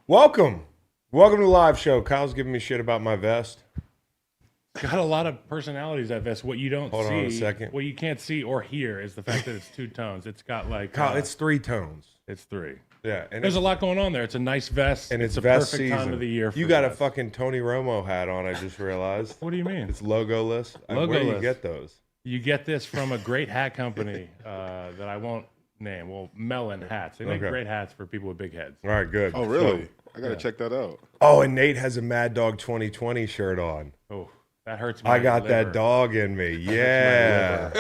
Welcome to the live show. Kyle's giving me shit about my vest. Got a lot of personalities, that vest. What you don't Hold see, on a second. what you can't see or hear is the fact that it's two tones. It's got like Kyle, it's 3 tones. it's three. Yeah, and There's a lot going on there. It's a nice vest, and it's a vest perfect season. time of the year. You for got a vests. fucking Tony Romo hat on. I just realized. What do you mean? It's logoless. Where do you Logoless. get those? You get this from a great hat company that I won't name. Well, Melon Hats. They make Okay. great hats for people with big heads. All right, good. Oh, really? I got to check that out. Oh, and Nate has a Mad Dog 2020 shirt on. Oh, that hurts my I got liver. that dog in me. Yeah.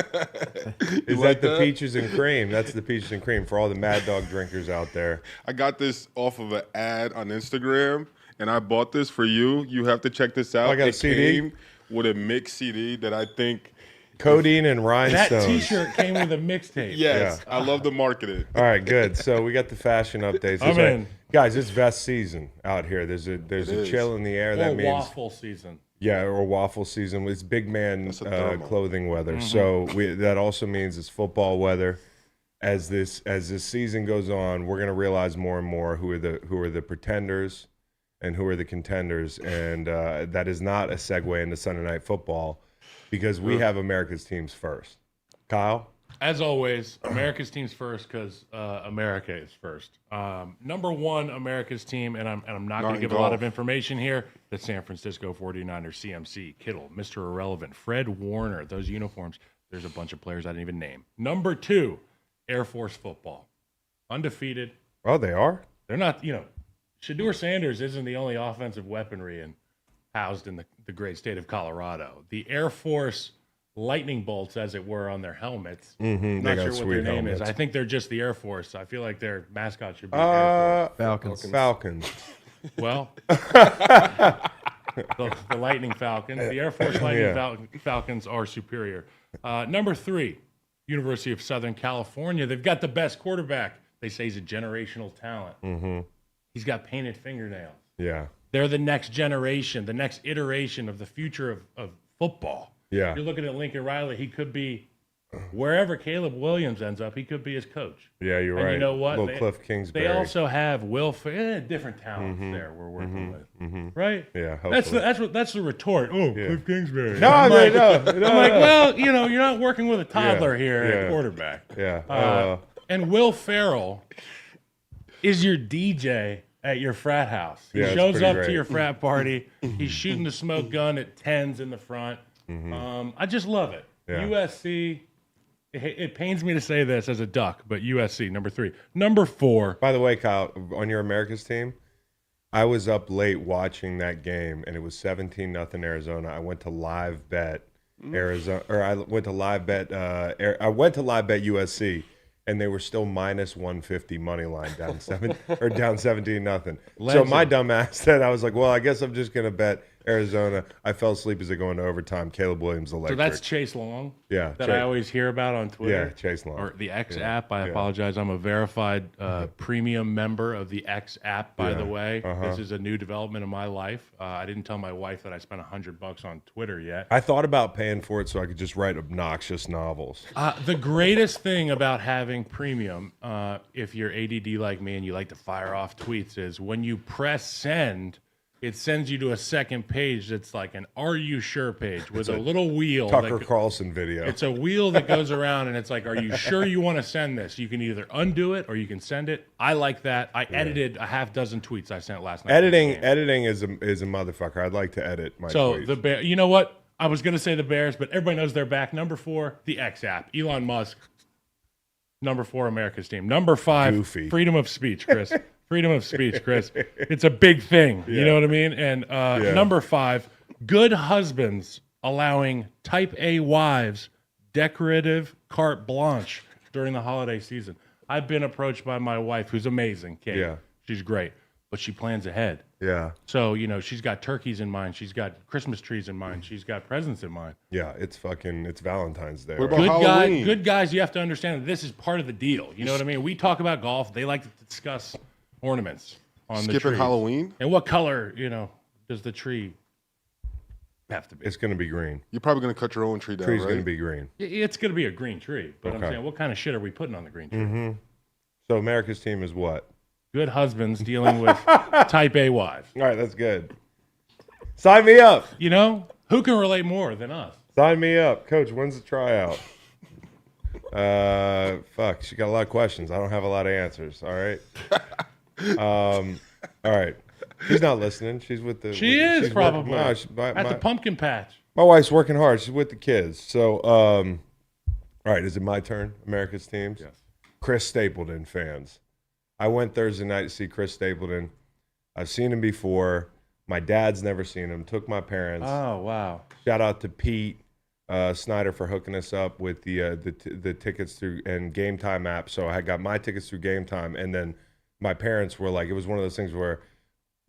Is like that the that? peaches and cream? That's the peaches and cream for all the Mad Dog drinkers out there. I got this off of an ad on Instagram, and I bought this for you. You have to check this out. I got a it CD? came with a mixed CD that I think, Codeine and That rhinestones. T-shirt came with a mixtape. yes, Yeah. I love the marketing. All right, good. So we got the fashion updates. I'm in. Guys, it's vest season out here. There's a is. chill in the air. Or That means waffle season. or waffle season. It's big man That's a thermal. clothing weather. Mm-hmm. So that also means it's football weather. As this season goes on, we're gonna realize more and more who are the pretenders and who are the contenders, and that is not a segue into Sunday Night Football because we have America's teams first. Kyle. As always, America's team's first because America is first. Number one, America's team, and I'm not going to in give a lot golf. of information here. The San Francisco 49ers, CMC, Kittle, Mr. Irrelevant, Fred Warner, those uniforms. There's a bunch of players I didn't even name. Number two, Air Force football. Undefeated. Oh, they are. They're not, Shedeur Sanders isn't the only offensive weaponry housed in the great state of Colorado. The Air Force lightning bolts, as it were, on their helmets. Mm-hmm. Not They got sure what sweet their name helmets. is. I think they're just the Air Force. I feel like their mascot should be Air Falcons. Force. Well, the Lightning Falcons. The Air Force Lightning Falcons are superior. Number three, University of Southern California. They've got the best quarterback. They say he's a generational talent. Mm-hmm. He's got painted fingernails. Yeah. They're the next generation, the next iteration of the future of football. Yeah. You're looking at Lincoln Riley. He could be wherever Caleb Williams ends up. He could be his coach. Yeah, you're And right. you know what? Little Cliff Kingsbury. They also have different talents there we're working with, right? Yeah, That's hopefully. that's the retort. Oh, Cliff Kingsbury. No, I'm like, no. I'm like, well, you're not working with a toddler here yeah. at quarterback. Yeah. And Will Ferrell is your DJ at your frat house. He Yeah, it's shows pretty up great. to your frat party. He's shooting the smoke gun at 10s in the front. I just love it. Yeah. USC, it pains me to say this as a Duck, but USC, number three. Number four, By the way, Kyle, on your America's team, I was up late watching that game, and it was 17-0 Arizona. I went to live bet Arizona, or I went to live bet. I went to live bet USC, and they were still minus 150 money line down down 17-0. So Legend. my dumb ass said, I was like, well, I guess I'm just gonna bet Arizona. I fell asleep as they go into overtime. Caleb Williams so electric. that's Chase Long. Yeah, That Chase- I always hear about on Twitter. Yeah, Chase Long. Or the X app. I apologize. I'm a verified premium member of the X app, by the way. This is a new development in my life. I didn't tell my wife that I spent $100 on Twitter yet. I thought about paying for it so I could just write obnoxious novels. The greatest thing about having premium, if you're ADD like me and you like to fire off tweets, is when you press send, it sends you to a second page that's like an "Are you sure?" page with a little wheel. Tucker Carlson video. It's a wheel that goes around and it's like, "Are you sure you want to send this?" You can either undo it or you can send it. I like that. I edited a half dozen tweets I sent last night. Editing is a motherfucker. I'd like to edit my So tweets. you know what? I was gonna say the Bears, but everybody knows they're back. Number four, the X app. Elon Musk. Number four, America's team. Number five, Goofy. freedom of speech, Chris. Freedom of speech, Chris. It's a big thing. You know what I mean? And number five, good husbands allowing type A wives decorative carte blanche during the holiday season. I've been approached by my wife, who's amazing, Kate. Yeah. She's great, but she plans ahead. Yeah. So, she's got turkeys in mind. She's got Christmas trees in mind. She's got presents in mind. Yeah. It's Valentine's Day. What right? about Halloween? Good guys, you have to understand that this is part of the deal. You know what I mean? We talk about golf. They like to discuss ornaments on the Skipping tree. Halloween? And what color, does the tree have to be? It's going to be green. You're probably going to cut your own tree down, Tree's right? going to be green. It's going to be a green tree. But I'm Okay. saying, what kind of shit are we putting on the green tree? So America's team is what? good husbands dealing with type A wives. All right, that's good. Sign me up. You know, who can relate more than us? Sign me up. Coach, when's the tryout? Fuck, she got a lot of questions. I don't have a lot of answers. All right. All right. She's not listening. She's with the. She is probably at the pumpkin patch. My wife's working hard. She's with the kids. So, all right, is it my turn? America's teams? Yes. Chris Stapleton fans. I went Thursday night to see Chris Stapleton. I've seen him before. My dad's never seen him. Took my parents. Oh, wow. Shout out to Pete Snyder for hooking us up with the tickets through and Game Time app. So I got my tickets through Game Time, and then my parents were like, it was one of those things where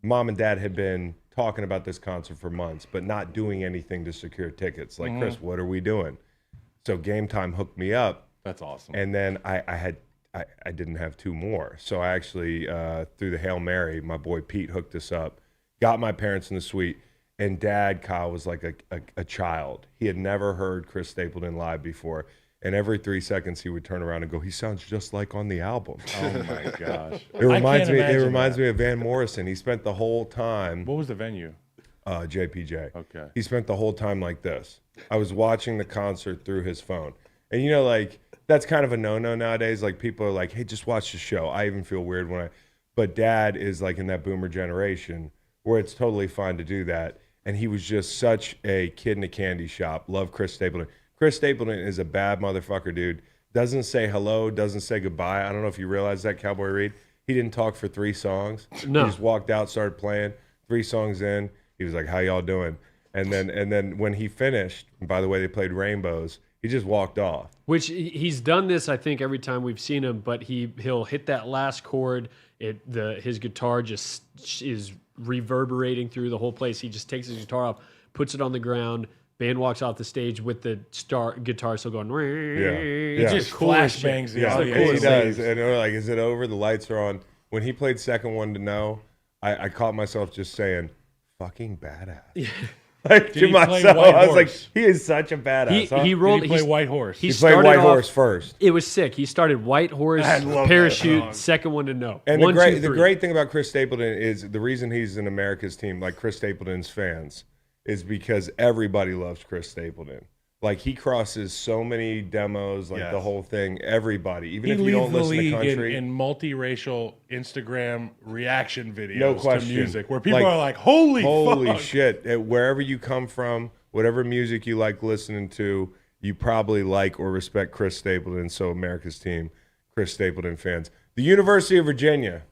mom and dad had been talking about this concert for months, but not doing anything to secure tickets. Like, Chris, what are we doing? So Game Time hooked me up. That's awesome. And then I didn't have two more. So I actually, through the Hail Mary, my boy Pete hooked us up, got my parents in the suite, and Dad, Kyle, was like a child. He had never heard Chris Stapleton live before. And every 3 seconds he would turn around and go, he sounds just like on the album. Oh my gosh. It reminds me of Van Morrison. He spent the whole time. What was the venue? JPJ. Okay. He spent the whole time like this. I was watching the concert through his phone. And you know, like, that's kind of a no-no nowadays. Like, people are like, hey, just watch the show. I even feel weird but Dad is like in that boomer generation where it's totally fine to do that. And he was just such a kid in a candy shop. Love Chris Stapleton. Chris Stapleton is a bad motherfucker, dude. Doesn't say hello, doesn't say goodbye. I don't know if you realize that, Cowboy Reed. He didn't talk for 3 songs. No. He just walked out, started playing. 3 songs in, he was like, how y'all doing? And then when he finished, and by the way, they played Rainbows, he just walked off. Which he's done this, I think, every time we've seen him, but he'll hit that last chord. His guitar just is reverberating through the whole place. He just takes his guitar off, puts it on the ground. Band walks off the stage with the guitar still going. Yeah. It just flashbangs the audience. He does. And we're like, is it over? The lights are on. When he played Second One to Know, I caught myself just saying, fucking badass. Yeah. Like, to myself, I was like, he is such a badass. He rolled. Did he play White Horse? He played White Horse first. It was sick. He started White Horse, Parachute, Second One to Know. And the great thing about Chris Stapleton is the reason he's in America's team, like Chris Stapleton's fans, is because everybody loves Chris Stapleton. Like, he crosses so many demos, like the whole thing. Everybody, even if you don't listen to country, in multiracial Instagram reaction videos no question, to music, where people are like, "Holy fuck. shit!" Wherever you come from, whatever music you like listening to, you probably like or respect Chris Stapleton. So, America's team, Chris Stapleton fans. The University of Virginia,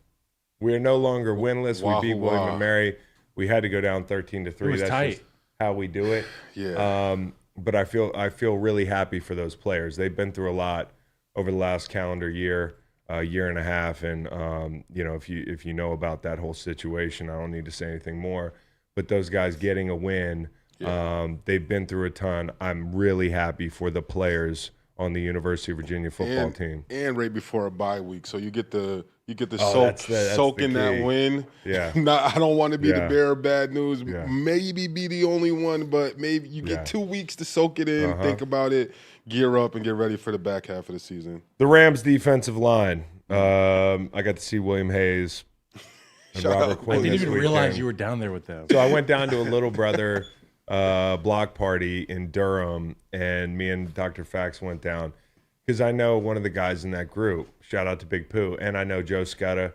we are no longer winless. We beat William and Mary. We had to go down 13-3. That's tight. just how we do it. Yeah. But I feel really happy for those players. They've been through a lot over the last calendar year, year and a half, and you know, if you know about that whole situation, I don't need to say anything more. But those guys getting a win, they've been through a ton. I'm really happy for the players on the University of Virginia football team. And right before a bye week, so you get to that's soak in that win. Yeah. I don't want to be the Yeah. bearer of bad news. Yeah. Maybe be the only one, but maybe you get 2 weeks to soak it in, think about it, gear up, and get ready for the back half of the season. The Rams defensive line. I got to see William Hayes and Robert Quinn. I didn't this even weekend. realize you were down there with them. So I went down to a little brother block party in Durham, and me and Dr. Fax went down because I know one of the guys in that group. Shout out to Big Pooh, and I know Joe Scudda,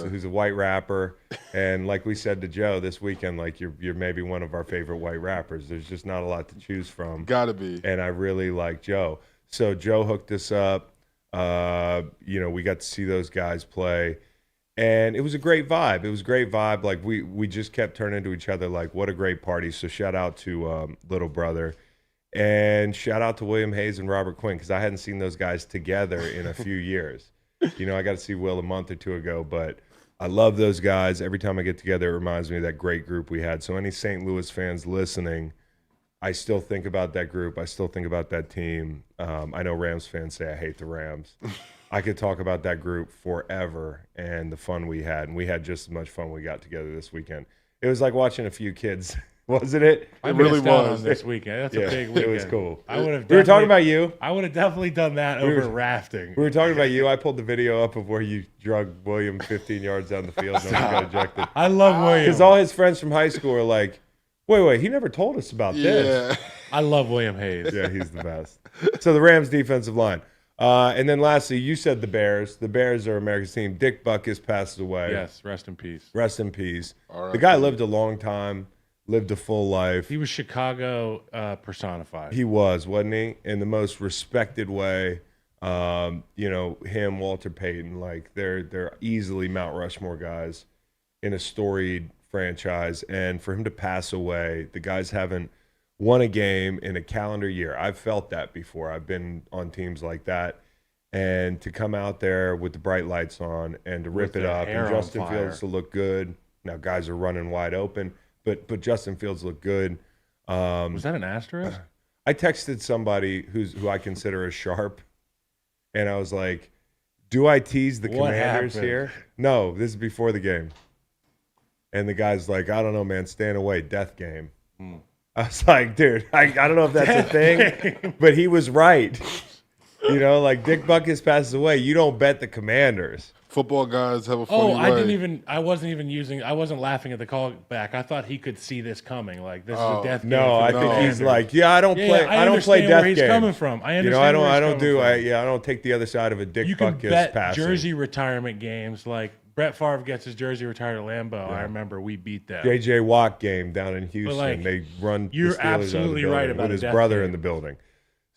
who's a white rapper. And like we said to Joe this weekend, like you're maybe one of our favorite white rappers. There's just not a lot to choose from. Gotta be. And I really like Joe. So Joe hooked us up. You know, we got to see those guys play. And it was a great vibe. Like we just kept turning to each other like, what a great party. So shout out to little brother. And shout out to William Hayes and Robert Quinn, because I hadn't seen those guys together in a few years. You know, I got to see Will a month or two ago, but I love those guys. Every time I get together, it reminds me of that great group we had. So any St. Louis fans listening, I still think about that group. I still think about that team. I know Rams fans say I hate the Rams. I could talk about that group forever and the fun we had. And we had just as much fun we got together this weekend. It was like watching a few kids Wasn't it? I really missed out was. on this weekend. That's a big weekend. It was cool. I would have. We were talking about you. I would have definitely done that over rafting. We were talking about you. I pulled the video up of where you drug William 15 yards down the field and got ejected. I love William. Because all his friends from high school are like, wait, he never told us about this. I love William Hayes. Yeah, he's the best. So the Rams defensive line. And then lastly, you said the Bears. The Bears are America's team. Dick Butkus passed away. Yes, rest in peace. Rest in peace. The guy lived a long time, lived a full life. He was Chicago personified. He was, wasn't he? In the most respected way. Him, Walter Payton, like they're easily Mount Rushmore guys in a storied franchise. And for him to pass away, the guys haven't won a game in a calendar year. I've felt that before. I've been on teams like that. And to come out there with the bright lights on and to rip it up and Justin Fields to look good. Now guys are running wide open, but Justin Fields looked good. Was that an asterisk? I texted somebody who I consider a sharp, and I was like, do I tease the Commanders here? No, this is before the game. And the guy's like, I don't know, man, staying away, death game. I was like, dude, I don't know if that's a thing, but he was right. Like Dick Butkus passes away. You don't bet the Commanders. Football guys have a funny way. I wasn't laughing at the call back. I thought he could see this coming. Like, this is a death game. No, I think he's like, I don't play death where he's games. coming from. I understand I don't take the other side of a Dick Butkus passing. Jersey retirement games. Like, Brett Favre gets his jersey retired at Lambeau. I remember we beat them. J.J. Watt game down in Houston. They run you're the Steelers absolutely right about with his brother in the building.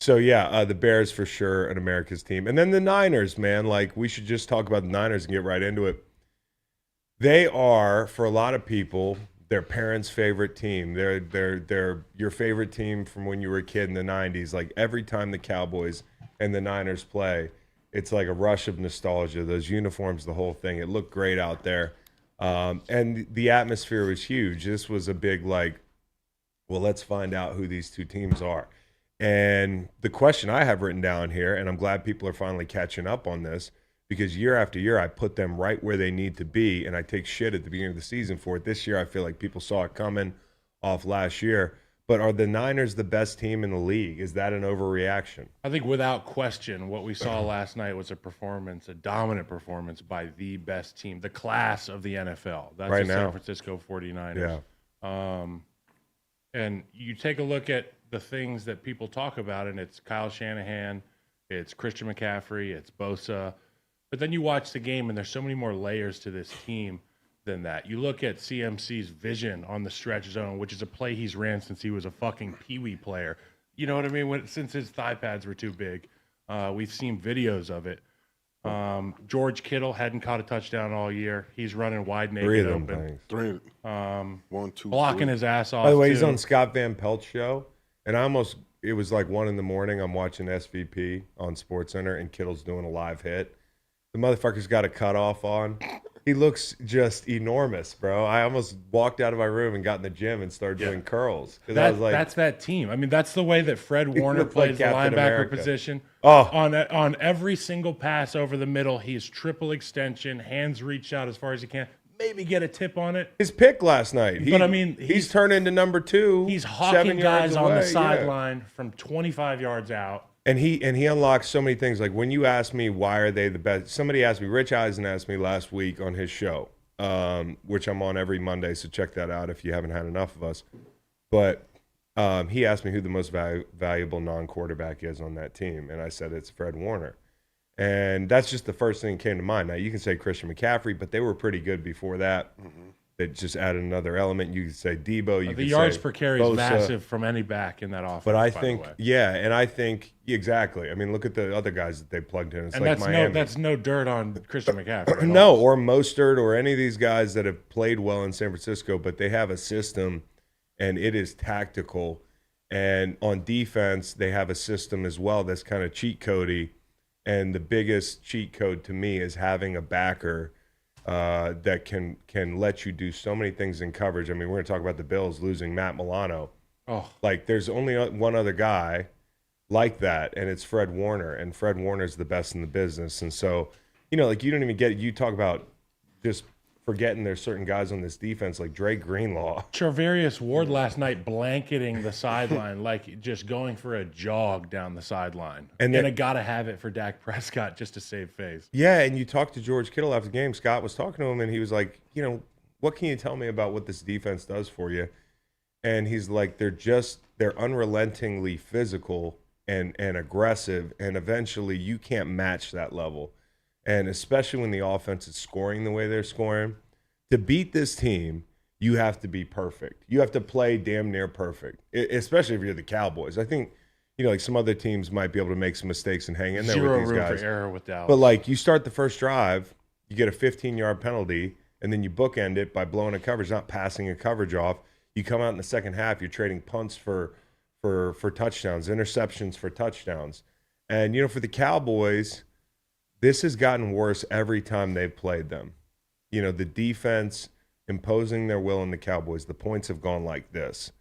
So, the Bears for sure, an America's team. And then the Niners, man. Like, we should just talk about the Niners and get right into it. They are, for a lot of people, their parents' favorite team. They're your favorite team from when you were a kid in the 90s. Like, every time the Cowboys and the Niners play, it's like a rush of nostalgia. Those uniforms, the whole thing. It looked great out there. And the atmosphere was huge. This was a big, let's find out who these two teams are. And the question I have written down here, and I'm glad people are finally catching up on this, because year after year I put them right where they need to be, and I take shit at the beginning of the season for it. This year I feel like people saw it coming off last year. But are the Niners the best team in the league? Is that an overreaction? I think without question what we saw last night was a dominant performance by the best team, the class of the NFL. That's right the now. San Francisco 49ers. Yeah. And you take a look at the things that people talk about, and it's Kyle Shanahan, it's Christian McCaffrey, it's Bosa. But then you watch the game, and there's so many more layers to this team than that. You look at CMC's vision on the stretch zone, which is a play he's ran since he was a fucking peewee player. You know what I mean? Since his thigh pads were too big. We've seen videos of it. George Kittle hadn't caught a touchdown all year. He's running wide naked open. Three. 1, 2, blocking 3. his ass off. By the way, he's on Scott Van Pelt's show, and it was like 1 a.m. I'm watching SVP on SportsCenter, and Kittle's doing a live hit. The motherfucker's got a cutoff on. He looks just enormous, bro. I almost walked out of my room and got in the gym and started doing curls. I was like, that's that team. I mean, that's the way that Fred Warner plays the linebacker position. Oh. On every single pass over the middle, he's triple extension, hands reach out as far as he can. Maybe get a tip on it. His pick last night. But I mean, he's turned into number 2. He's hawking guys on the sideline from 25 yards out. And he unlocks so many things. Like when you ask me why are they the best, somebody asked me, Rich Eisen asked me last week on his show, which I'm on every Monday, so check that out if you haven't had enough of us. But he asked me who the most valuable non-quarterback is on that team, and I said it's Fred Warner. And that's just the first thing that came to mind. Now, you can say Christian McCaffrey, but they were pretty good before that. Mm-hmm. They just added another element. You could say Debo. The yards per carry is massive from any back in that offense. But I think, and I think exactly. I mean, look at the other guys that they plugged in. It's and like Miami. That's no dirt on Christian McCaffrey. No, or Mostert, or any of these guys that have played well in San Francisco, but they have a system, and it is tactical. And on defense, they have a system as well that's kind of cheat codey. And the biggest cheat code to me is having a backer that can let you do so many things in coverage. I mean, we're going to talk about the Bills losing Matt Milano. Oh, like there's only one other guy like that, and it's Fred Warner. And Fred Warner's the best in the business. And so, like you don't even get it. You talk about just forgetting there's certain guys on this defense like Drake Greenlaw. Charvarius Ward last night blanketing the sideline, like just going for a jog down the sideline. And I got to have it for Dak Prescott just to save face. Yeah, and you talked to George Kittle after the game. Scott was talking to him, and he was like, what can you tell me about what this defense does for you? And he's like, they're unrelentingly physical and aggressive, and eventually you can't match that level. And especially when the offense is scoring the way they're scoring, to beat this team, you have to be perfect. You have to play damn near perfect, especially if you're the Cowboys. I think, like some other teams might be able to make some mistakes and hang in there with these guys. Zero room for error with Dallas. But like you start the first drive, you get a 15-yard penalty, and then you bookend it by blowing a coverage, not passing a coverage off. You come out in the second half, you're trading punts for touchdowns, interceptions for touchdowns. And, for the Cowboys, this has gotten worse every time they've played them. The defense imposing their will on the Cowboys, the points have gone like this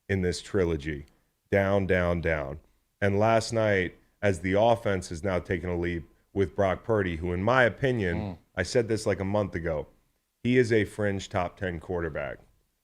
in this trilogy. Down, down, down. And last night, as the offense has now taken a leap with Brock Purdy, who in my opinion, I said this like a month ago, he is a fringe top 10 quarterback.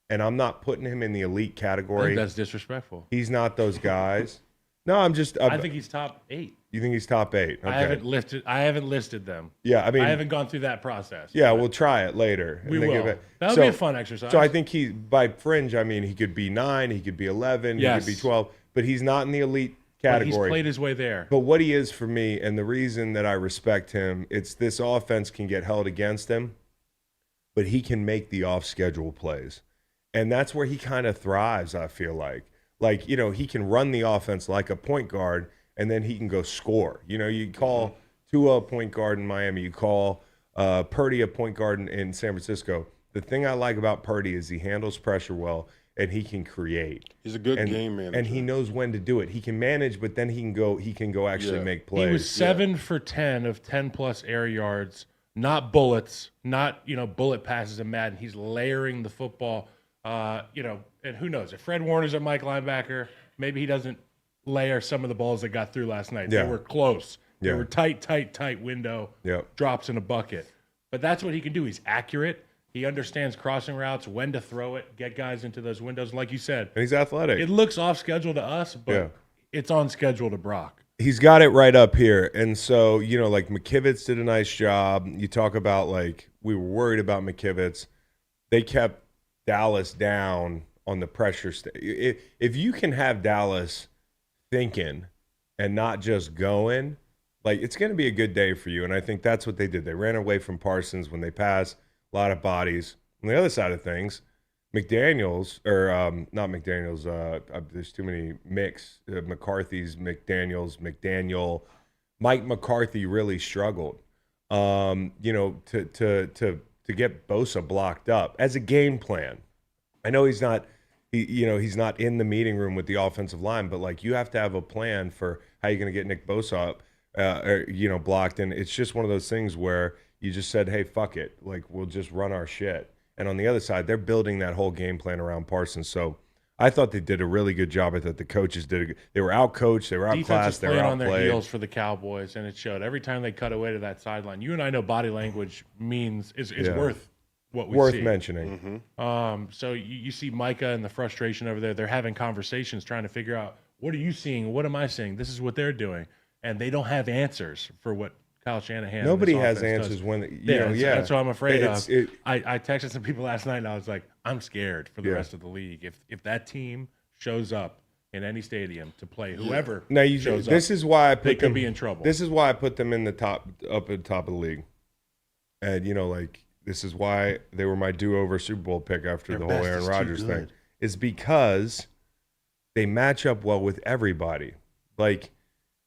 And I'm not putting him in the elite category. I think that's disrespectful. He's not those guys. No, I think he's top 8. You think he's top 8? Okay. I haven't listed them. Yeah, I haven't gone through that process. Yeah, we'll try it later. We will. That'll be a fun exercise. So I think by fringe, he could be 9, he could be 11, he could be 12, but he's not in the elite category. But he's played his way there. But what he is for me, and the reason that I respect him, it's this offense can get held against him, but he can make the off-schedule plays. And that's where he kind of thrives, I feel like. He can run the offense like a point guard, and then he can go score. You call Tua a point guard in Miami. You call Purdy a point guard in San Francisco. The thing I like about Purdy is he handles pressure well, and he can create. He's a good game manager. And he knows when to do it. He can manage, but then he can go actually make plays. He was 7 for 10 of 10-plus air yards, not bullets, not bullet passes in Madden. He's layering the football. And who knows? If Fred Warner's a Mike linebacker, maybe he doesn't layer some of the balls that got through last night. Yeah. They were close. Yeah. They were tight window, drops in a bucket. But that's what he can do. He's accurate. He understands crossing routes, when to throw it, get guys into those windows. Like you said. And he's athletic. It looks off schedule to us, but it's on schedule to Brock. He's got it right up here. And so, like McKivitz did a nice job. You talk about we were worried about McKivitz. They kept Dallas down on the pressure. If you can have Dallas thinking and not just going, it's going to be a good day for you. And I think that's what they did. They ran away from Parsons when they passed, a lot of bodies. On the other side of things, McDaniels, or not McDaniels, there's too many McCarthy's, McDaniel. Mike McCarthy really struggled, to get Bosa blocked up as a game plan. I know he's not in the meeting room with the offensive line, but you have to have a plan for how you're going to get Nick Bosa up, blocked. And it's just one of those things where you just said, hey, fuck it. We'll just run our shit. And on the other side, they're building that whole game plan around Parsons. So I thought they did a really good job. I thought the coaches they were out-coached, they were outclassed, they were outplayed. On their heels for the Cowboys, and it showed. Every time they cut away to that sideline, you and I know body language is worth what we see. Worth mentioning. Mm-hmm. So you see Micah and the frustration over there. They're having conversations trying to figure out, what are you seeing? What am I seeing? This is what they're doing. And they don't have answers for what Kyle Shanahan. Nobody has answers does. That's what I'm afraid of. I texted some people last night, and I was like, I'm scared for the rest of the league. If that team shows up in any stadium to play whoever shows this up, is why I put they them, could be in trouble. This is why I put them in the top of the league. And this is why they were my do-over Super Bowl pick after the whole Aaron Rodgers thing. Is because they match up well with everybody.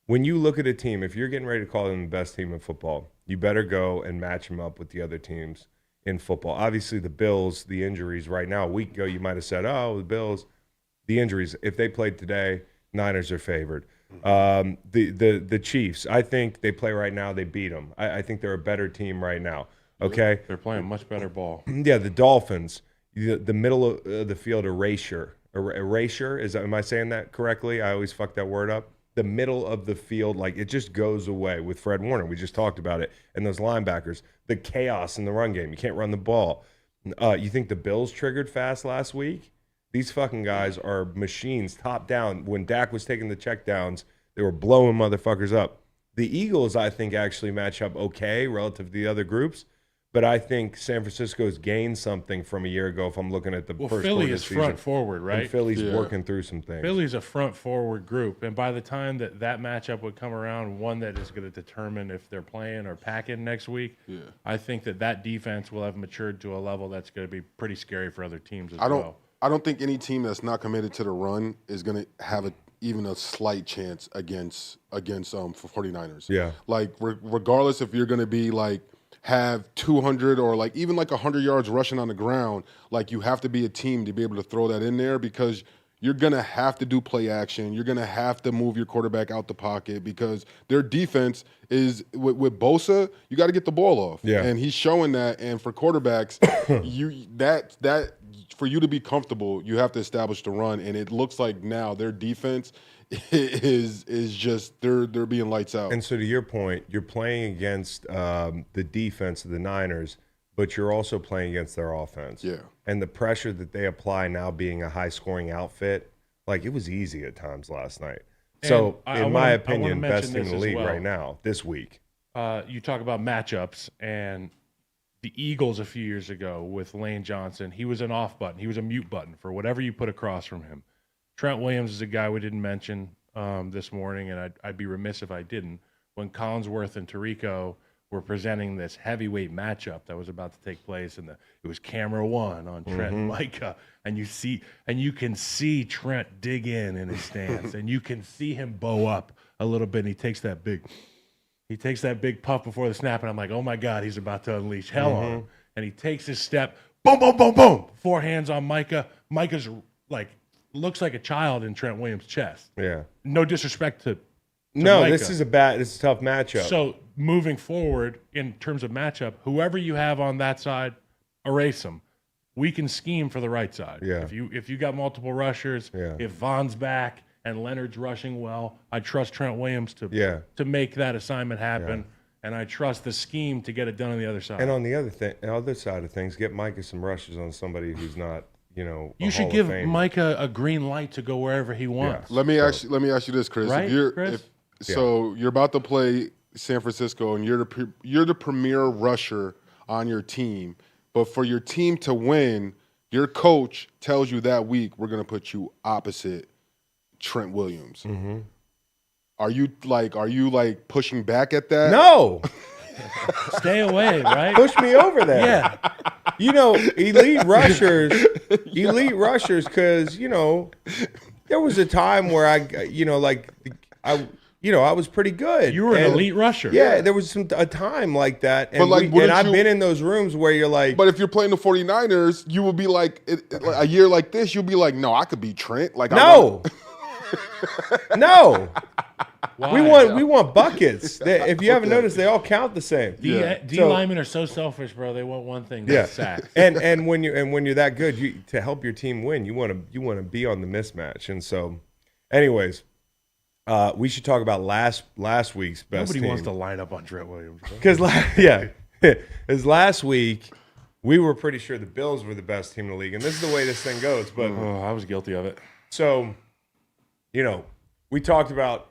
When you look at a team, if you're getting ready to call them the best team in football, you better go and match them up with the other teams in football. Obviously, the Bills, the injuries right now, a week ago, you might have said, the Bills, the injuries. If they played today, Niners are favored. The Chiefs, I think they play right now, they beat them. I think they're a better team right now. Okay? They're playing much better ball. Yeah, the Dolphins, the middle of the field erasure. Erasure, am I saying that correctly? I always fuck that word up. the middle of the field, like it just goes away with Fred Warner. We just talked about it. And those linebackers, the chaos in the run game. You can't run the ball. You think the Bills triggered fast last week? These fucking guys are machines, top down. When Dak was taking the checkdowns, they were blowing motherfuckers up. The Eagles, I think, actually match up okay relative to the other groups. But I think San Francisco's gained something from a year ago if I'm looking at the first Philly quarter is season. front forward, right? And Philly's working through some things. Philly's a front forward group. And by the time that matchup would come around, one that is going to determine if they're playing or packing next week, I think that defense will have matured to a level that's going to be pretty scary for other teams as well. I don't think any team that's not committed to the run is going to have even a slight chance against for 49ers. Yeah. Like, regardless if you're going to be like, have 200 or like even like 100 yards rushing on the ground, like you have to be a team to be able to throw that in there because you're going to have to do play action. You're going to have to move your quarterback out the pocket because their defense is with Bosa, you got to get the ball off. Yeah. And he's showing that. And for quarterbacks, for you to be comfortable, you have to establish the run. And it looks like now their defense is just they're being lights out. And so to your point, you're playing against the defense of the Niners, but you're also playing against their offense. Yeah. And the pressure that they apply now being a high-scoring outfit, like it was easy at times last night. So in my opinion, best team in the league right now, this week. You talk about matchups, and the Eagles a few years ago with Lane Johnson, he was an off button. He was a mute button for whatever you put across from him. Trent Williams is a guy we didn't mention this morning, and I'd be remiss if I didn't. When Collinsworth and Tirico were presenting this heavyweight matchup that was about to take place, and it was camera one on Trent and Micah, and you can see Trent dig in his stance, and you can see him bow up a little bit, and he takes that big puff before the snap, and I'm like, oh my God, he's about to unleash hell on him. And he takes his step, boom, boom, boom, boom, 4 hands on Micah. Micah's like, looks like a child in Trent Williams' chest. Yeah. No disrespect to no, Micah. this is a tough matchup. So moving forward in terms of matchup, whoever you have on that side, erase them. We can scheme for the right side. Yeah. If you got multiple rushers, if Vaughn's back and Leonard's rushing well, I trust Trent Williams to make that assignment happen. Yeah. And I trust the scheme to get it done on the other side. And on the other side of things, get Micah some rushes on somebody who's not, you should give Micah a green light to go wherever he wants. Yeah. Let me ask you this, Chris. Right, Chris? So you're about to play San Francisco, and you're the premier rusher on your team. But for your team to win, your coach tells you that week we're going to put you opposite Trent Williams. Mm-hmm. Are you pushing back at that? No. Stay away, right? Push me over there. Yeah. Elite rushers, because, there was a time where I was pretty good. You were an elite rusher. Yeah, there was a time like that. And, I've been in those rooms where you're like. But if you're playing the 49ers, you will be like, a year like this, you'll be like, no, I could beat Trent. Like, no. No. Why? We want buckets. If you haven't noticed, they all count the same. D linemen are so selfish, bro. They want one thing, that's sacks. And when you're that good, to help your team win, you want to be on the mismatch. And so, anyways, we should talk about last week's best Nobody team. wants to line up on Trent Williams. Because last week we were pretty sure the Bills were the best team in the league, and this is the way this thing goes. But I was guilty of it. So, we talked about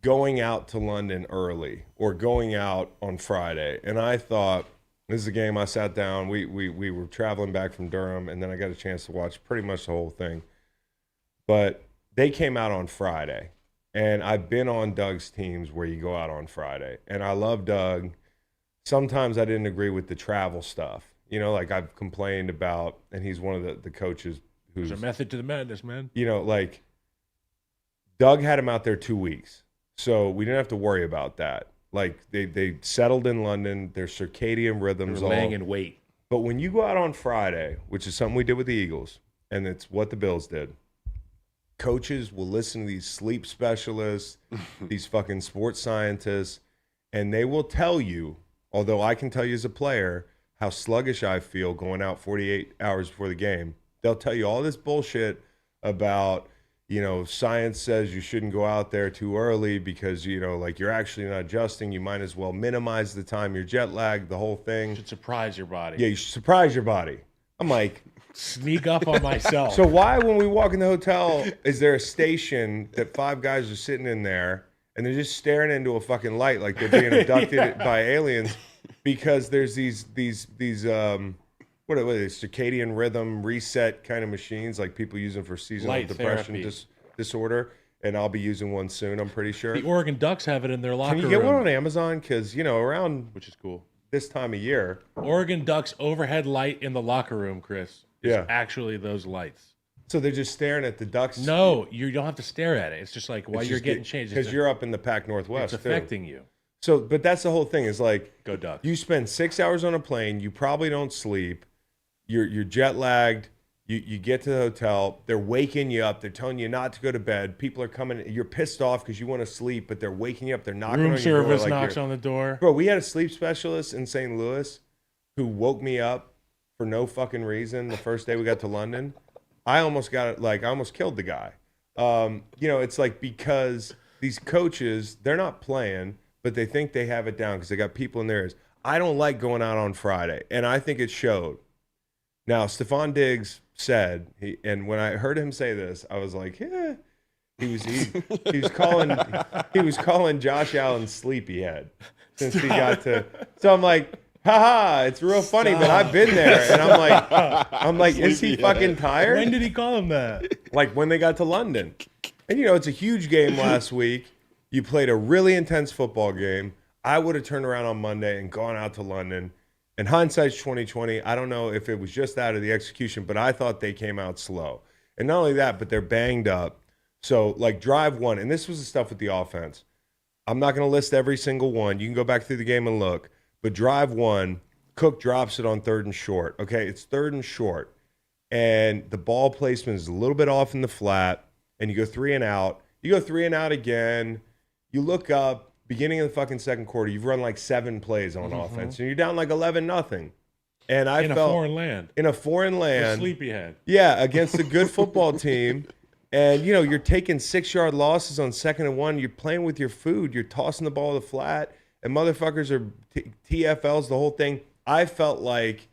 going out to London early or going out on Friday. And I thought, this is a game I sat down. We were traveling back from Durham, and then I got a chance to watch pretty much the whole thing. But they came out on Friday. And I've been on Doug's teams where you go out on Friday. And I love Doug. Sometimes I didn't agree with the travel stuff. Like I've complained about, and he's one of the coaches who's... There's a method to the madness, man. Doug had him out there 2 weeks. So we didn't have to worry about that. Like they settled in London, their circadian rhythms all laying in wait. But when you go out on Friday, which is something we did with the Eagles, and it's what the Bills did, coaches will listen to these sleep specialists, these fucking sports scientists, and they will tell you, although I can tell you as a player how sluggish I feel going out 48 hours before the game, they'll tell you all this bullshit about science says you shouldn't go out there too early because, like you're actually not adjusting. You might as well minimize the time you're jet lagged, the whole thing. You should surprise your body. Yeah, you should surprise your body. I'm like, sneak up on myself. So why, when we walk in the hotel, is there a station that 5 guys are sitting in there and they're just staring into a fucking light like they're being abducted by aliens? Because there's these what are they, circadian rhythm reset kind of machines like people using for seasonal Light depression disorder, and I'll be using one soon, I'm pretty sure. The Oregon Ducks have it in their locker room. Can you get one on Amazon? Because, around which is cool. This time of year. Oregon Ducks overhead light in the locker room, Chris. Is actually those lights. So they're just staring at the Ducks? No, you don't have to stare at it. It's just like while you're getting changed. Because you're up in the Pac Northwest, it's affecting you. So, but that's the whole thing is like, go Ducks. You spend 6 hours on a plane. You probably don't sleep. You're jet lagged. You get to the hotel. They're waking you up. They're telling you not to go to bed. People are coming. You're pissed off because you want to sleep, but they're waking you up. They're knocking on your door. Room service knocks on the door. Bro, we had a sleep specialist in St. Louis who woke me up for no fucking reason the first day we got to London. I almost killed the guy. It's like because these coaches, they're not playing, but they think they have it down because they got people in their ears. I don't like going out on Friday, and I think it showed. Now, Stephon Diggs said, and when I heard him say this, I was like, yeah. He was calling Josh Allen sleepyhead since he got to. So I'm like, haha, it's real funny, but I've been there, and I'm like, is he fucking tired? When did he call him that? Like when they got to London, and it's a huge game last week. You played a really intense football game. I would have turned around on Monday and gone out to London. And hindsight's 2020. I don't know if it was just that or the execution, but I thought they came out slow. And not only that, but they're banged up. So, like, drive one, and this was the stuff with the offense. I'm not going to list every single one. You can go back through the game and look. But drive one, Cook drops it on 3rd and short. Okay, it's 3rd and short. And the ball placement is a little bit off in the flat, and you go 3 and out. You go 3 and out again. You look up. Beginning of the fucking second quarter, you've run like 7 plays on offense, and you're down like 11-0. And I felt in a foreign land, sleepyhead. Yeah, against a good football team, and you're taking 6-yard losses on 2nd and 1. You're playing with your food. You're tossing the ball to the flat, and motherfuckers are TFLs. The whole thing. I felt like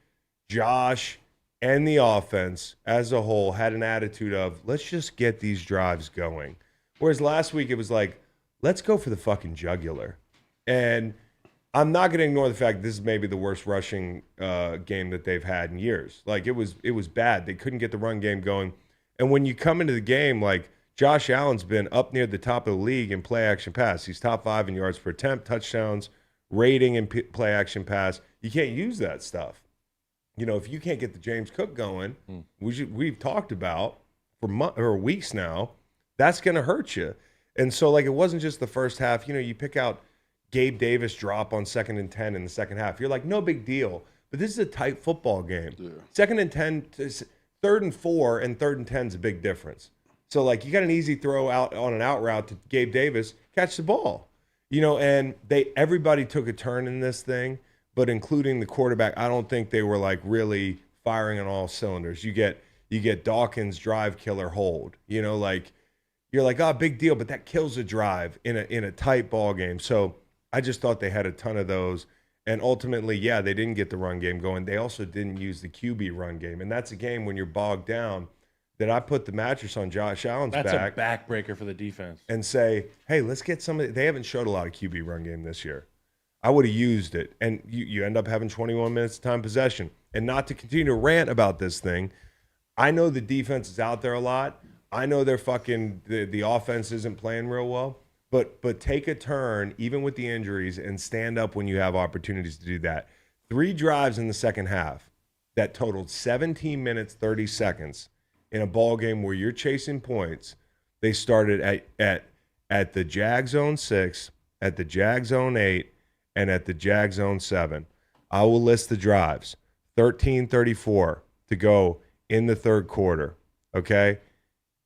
Josh and the offense as a whole had an attitude of let's just get these drives going. Whereas last week it was like, let's go for the fucking jugular. And I'm not going to ignore the fact this is maybe the worst rushing game that they've had in years. Like, it was bad. They couldn't get the run game going. And when you come into the game, like, Josh Allen's been up near the top of the league in play-action pass. He's top 5 in yards per attempt, touchdowns, rating in play-action pass. You can't use that stuff. If you can't get the James Cook going, we've talked about for weeks now, that's going to hurt you. And so, like, it wasn't just the first half. You pick out Gabe Davis drop on 2nd and 10 in the second half. You're like, no big deal. But this is a tight football game. Yeah. 2nd and 10, 3rd and 4, and 3rd and 10 is a big difference. So, like, you got an easy throw out on an out route to Gabe Davis, catch the ball. And everybody took a turn in this thing, but including the quarterback, I don't think they were, like, really firing on all cylinders. You get Dawkins drive killer hold. You're like, oh, big deal, but that kills a drive in a tight ball game. So I just thought they had a ton of those. And ultimately, yeah, they didn't get the run game going. They also didn't use the QB run game. And that's a game when you're bogged down that I put the mattress on Josh Allen's back. That's a backbreaker for the defense. And say, hey, let's get somebody. They haven't showed a lot of QB run game this year. I would have used it. And you end up having 21 minutes of time possession. And not to continue to rant about this thing, I know the defense is out there a lot. I know they're the offense isn't playing real well, but take a turn, even with the injuries, and stand up when you have opportunities to do that. 3 drives in the second half that totaled 17 minutes, 30 seconds in a ball game where you're chasing points. They started at the Jag Zone 6, at the Jag Zone 8, and at the Jag Zone 7. I will list the drives. 13:34 to go in the third quarter, okay?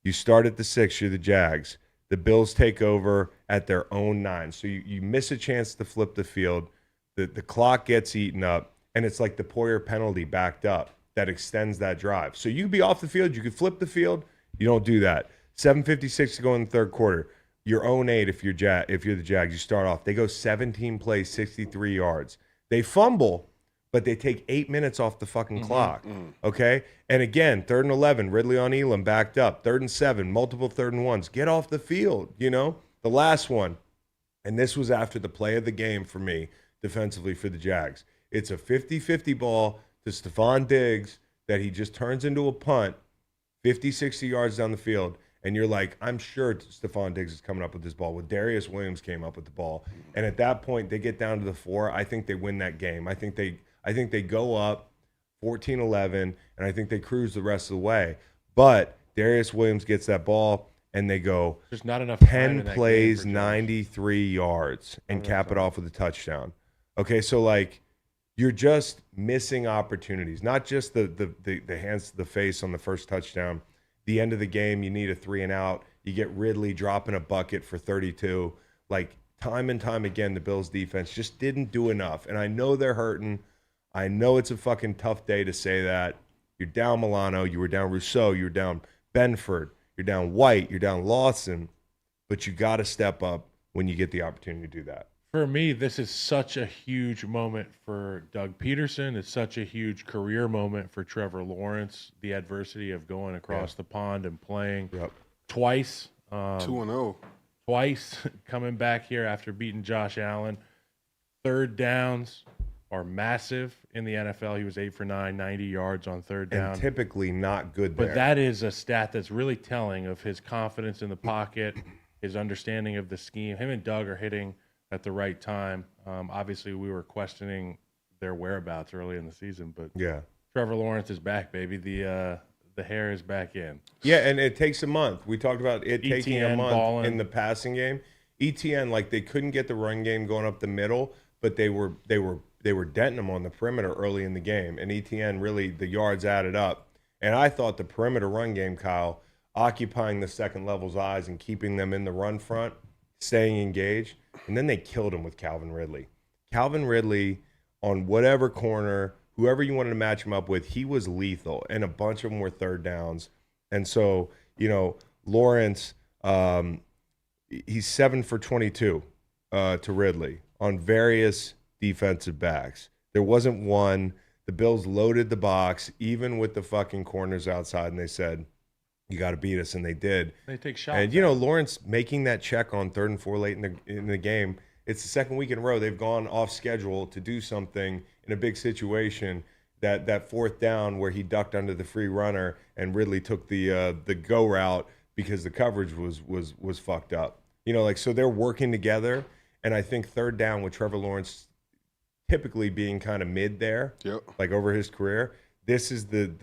You start at the 6, you're the Jags. The Bills take over at their own 9. So you miss a chance to flip the field. The clock gets eaten up, and it's like the Poyer penalty backed up that extends that drive. So you could be off the field. You could flip the field. You don't do that. 7:56 to go in the third quarter. You're 0-8 if you're the Jags. You start off. They go 17 plays, 63 yards. They fumble, but they take 8 minutes off the fucking clock. Okay? And again, 3rd and 11, Ridley on Elam backed up. 3rd and 7, multiple 3rd and 1s. Get off the field, you know? The last one, and this was after the play of the game for me, defensively for the Jags. It's a 50-50 ball to Stephon Diggs that he just turns into a punt, 50, 60 yards down the field. And you're like, I'm sure Stephon Diggs is coming up with this ball. Well, Darius Williams came up with the ball. And at that point, they get down to the 4. I think they win that game. I think they go up 14-11, and I think they cruise the rest of the way. But Darius Williams gets that ball, and they go There's not enough 10 plays, 93 yards, and cap it off with a touchdown. Okay, so like you're just missing opportunities, not just the hands to the face on the first touchdown. The end of the game, you need a 3 and out. You get Ridley dropping a bucket for 32. Like time and time again, the Bills defense just didn't do enough. And I know they're hurting. I know it's a fucking tough day to say that. You're down Milano, you were down Rousseau, you were down Benford, you're down White, you're down Lawson, but you got to step up when you get the opportunity to do that. For me, this is such a huge moment for Doug Peterson. It's such a huge career moment for Trevor Lawrence. The adversity of going across the pond and playing twice. 2-0. Twice coming back here after beating Josh Allen. Third downs are massive in the NFL. He was 8 for 9, 90 yards on third down. And typically not good there. But that is a stat that's really telling of his confidence in the pocket, his understanding of the scheme. Him and Doug are hitting at the right time. Obviously, we were questioning their whereabouts early in the season, but Trevor Lawrence is back, baby. The hair is back in. Yeah, and it takes a month. We talked about it taking a month balling in the passing game. ETN, like they couldn't get the run game going up the middle, but they were denting them on the perimeter early in the game. And ETN really, the yards added up. And I thought the perimeter run game, Kyle, occupying the second level's eyes and keeping them in the run front, staying engaged. And then they killed him with Calvin Ridley. Calvin Ridley on whatever corner, whoever you wanted to match him up with, he was lethal. And a bunch of them were third downs. And so, you know, Lawrence, he's 7 for 22 to Ridley on various defensive backs. There wasn't one. The Bills loaded the box, even with the fucking corners outside, and they said, you got to beat us, and they did. They take shots. And, you know, Lawrence making that check on 3rd and 4 late in the game, it's the second week in a row they've gone off schedule to do something in a big situation. That 4th down where he ducked under the free runner and Ridley took the go route because the coverage was fucked up. You know, like, so they're working together, and I think 3rd down with Trevor Lawrence typically being kind of mid there, like over his career, this is the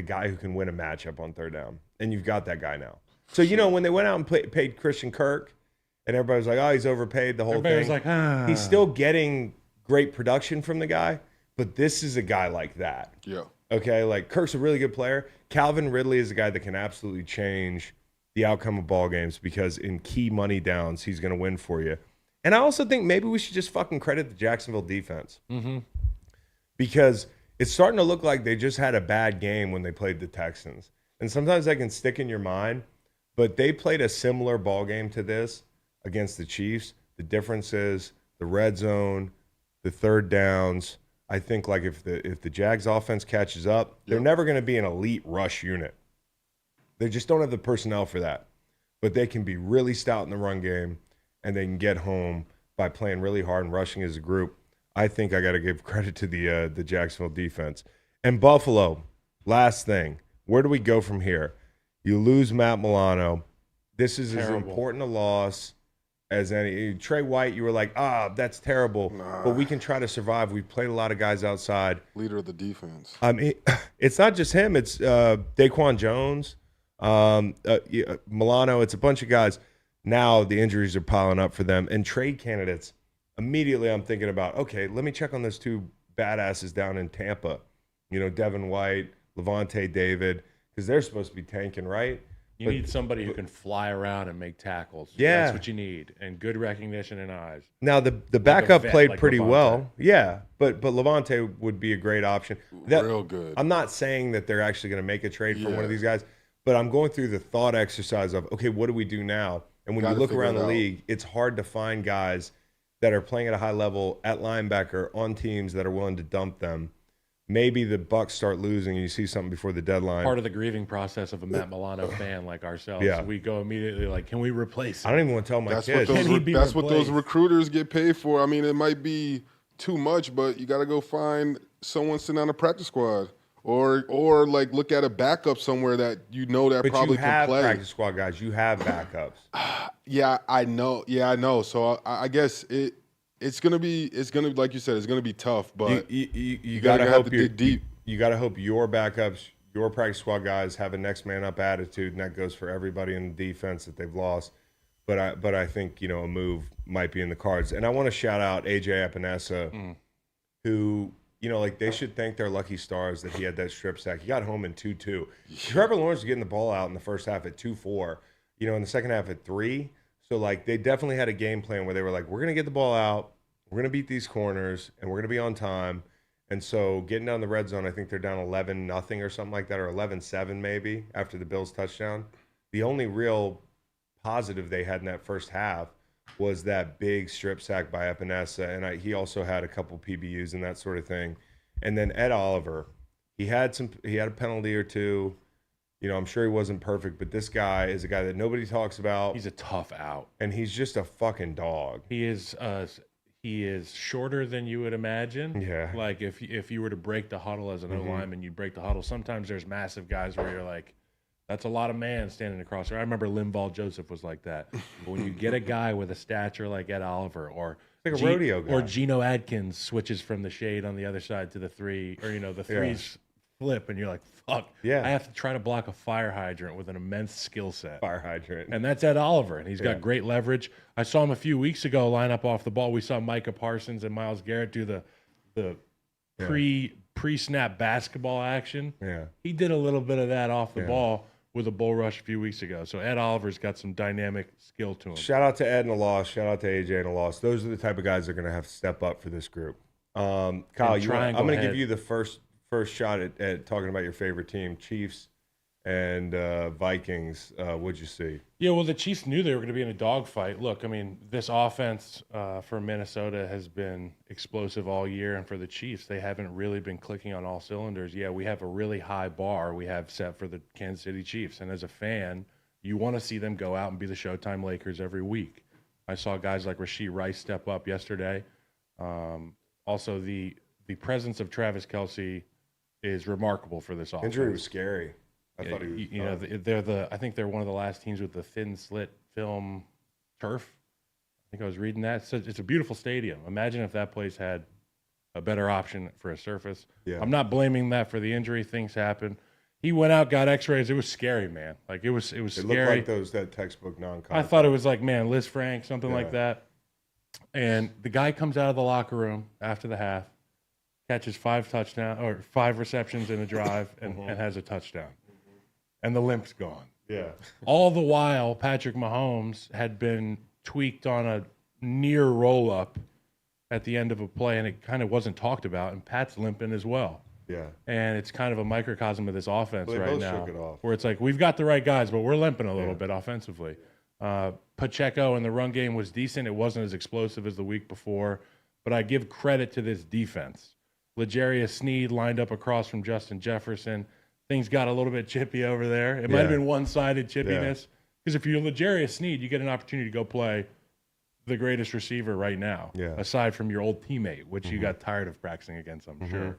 guy who can win a matchup on 3rd down, and you've got that guy now. So, you know, when they went out and paid Christian Kirk, and everybody was like, oh, he's overpaid, the whole thing. Was like, He's still getting great production from the guy, but this is a guy like that. Yeah. Okay, like Kirk's a really good player. Calvin Ridley is a guy that can absolutely change the outcome of ball games because in key money downs, he's going to win for you. And I also think maybe we should just fucking credit the Jacksonville defense. Because it's starting to look like they just had a bad game when they played the Texans. And sometimes that can stick in your mind, but they played a similar ball game to this against the Chiefs. The difference is the red zone, the 3rd downs. I think like if the Jags offense catches up, they're never going to be an elite rush unit. They just don't have the personnel for that. But they can be really stout in the run game, and they can get home by playing really hard and rushing as a group. I think I got to give credit to the Jacksonville defense. And Buffalo, last thing, where do we go from here? You lose Matt Milano. This is as important a loss as any. Trey White, you were like, that's terrible. But we can try to survive. We've played a lot of guys outside. Leader of the defense. I mean, it's not just him. It's Daquan Jones, Milano. It's a bunch of guys. Now the injuries are piling up for them. And trade candidates, immediately I'm thinking about, okay, let me check on those 2 badasses down in Tampa. You know, Devin White, Levante David, because they're supposed to be tanking, right? You need somebody who can fly around and make tackles. Yeah. That's what you need. And good recognition and eyes. Now, the backup played like pretty Levante. well. Yeah, but Levante would be a great option. Real good. I'm not saying that they're actually going to make a trade for one of these guys, But I'm going through the thought exercise of, okay, what do we do now? And when you look around the league, it's hard to find guys that are playing at a high level at linebacker on teams that are willing to dump them. Maybe the Bucs start losing and you see something before the deadline. Part of the grieving process of a Matt Milano fan like ourselves. Yeah. We go immediately like, can we replace him? I don't even want to tell my kids. That's what those recruiters get paid for. I mean, it might be too much, but you got to go find someone sitting on a practice squad. Or like look at a backup somewhere that you know that but probably you have can play. Practice squad guys. You have backups. Yeah, I know. So I guess it's gonna be like you said, it's gonna be tough. But you gotta hope dig deep. You gotta hope your backups, your practice squad guys have a next man up attitude, and that goes for everybody in the defense that they've lost. But I think a move might be in the cards. And I want to shout out AJ Epinesa, who. They should thank their lucky stars that he had that strip sack. He got home in 2-2. Trevor Lawrence was getting the ball out in the first half at 2-4, in the second half at 3. So, they definitely had a game plan where they were like, we're going to get the ball out, we're going to beat these corners, and we're going to be on time. And so, getting down the red zone, I think they're down 11-0 or something like that, or 11-7 maybe after the Bills' touchdown. The only real positive they had in that first half was that big strip sack by Epinesa, and he also had a couple PBUs and that sort of thing. And then Ed Oliver, he had a penalty or two. I'm sure he wasn't perfect, but this guy is a guy that nobody talks about. He's a tough out, and he's just a fucking dog. He is shorter than you would imagine. Yeah. Like if you were to break the huddle as an O-lineman, you break the huddle. Sometimes there's massive guys where you're like, that's a lot of man standing across there. I remember Linval Joseph was like that. But when you get a guy with a stature like Ed Oliver or like a rodeo guy. Or Geno Adkins switches from the shade on the other side to the 3, or the 3s flip, and you're like, fuck. Yeah. I have to try to block a fire hydrant with an immense skill set. Fire hydrant. And that's Ed Oliver, and he's got great leverage. I saw him a few weeks ago line up off the ball. We saw Micah Parsons and Myles Garrett do the pre-snap basketball action. Yeah. He did a little bit of that off the ball with a bull rush a few weeks ago. So Ed Oliver's got some dynamic skill to him. Shout out to Ed in a loss. Shout out to AJ in a loss. Those are the type of guys that are going to have to step up for this group. Kyle, I'm going to give you the first shot at talking about your favorite team, Chiefs and Vikings. What'd you see? Yeah, well, the Chiefs knew they were going to be in a dogfight. Look, I mean, this offense for Minnesota has been explosive all year, and for the Chiefs, they haven't really been clicking on all cylinders. Yeah, we have a really high bar we have set for the Kansas City Chiefs, and as a fan, you want to see them go out and be the Showtime Lakers every week. I saw guys like Rashee Rice step up yesterday. Also, the presence of Travis Kelce is remarkable for this offense. Injury was scary. I thought he was I think they're one of the last teams with the thin slit film turf. I think I was reading that. It's a beautiful stadium. Imagine if that place had a better option for a surface. Yeah. I'm not blaming that for the injury. Things happen. He went out, got X-rays. It was scary, man. Like it was scary. It looked like that textbook non-contact. I thought it was like, man, Liz Frank, something like that. And the guy comes out of the locker room after the half, catches 5 receptions in a drive, and has a touchdown. And the limp's gone. Yeah. All the while, Patrick Mahomes had been tweaked on a near roll-up at the end of a play, and it kind of wasn't talked about, and Pat's limping as well. Yeah. And it's kind of a microcosm of this offense right now, shook it off. where it's like, we've got the right guys, but we're limping a little bit offensively. Pacheco in the run game was decent. It wasn't as explosive as the week before, but I give credit to this defense. L'Jarius Sneed lined up across from Justin Jefferson. Things got a little bit chippy over there. It might have been one-sided chippiness. Because if you're L'Jarius Sneed, you get an opportunity to go play the greatest receiver right now, aside from your old teammate, which you got tired of practicing against, I'm sure.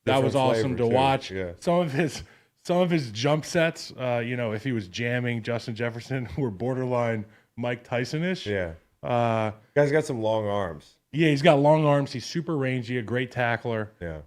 That was awesome to watch. Yeah. Some of his jump sets, if he was jamming Justin Jefferson, were borderline Mike Tyson-ish. Yeah. Guy's got some long arms. Yeah, he's got long arms. He's super rangy, a great tackler, Yeah.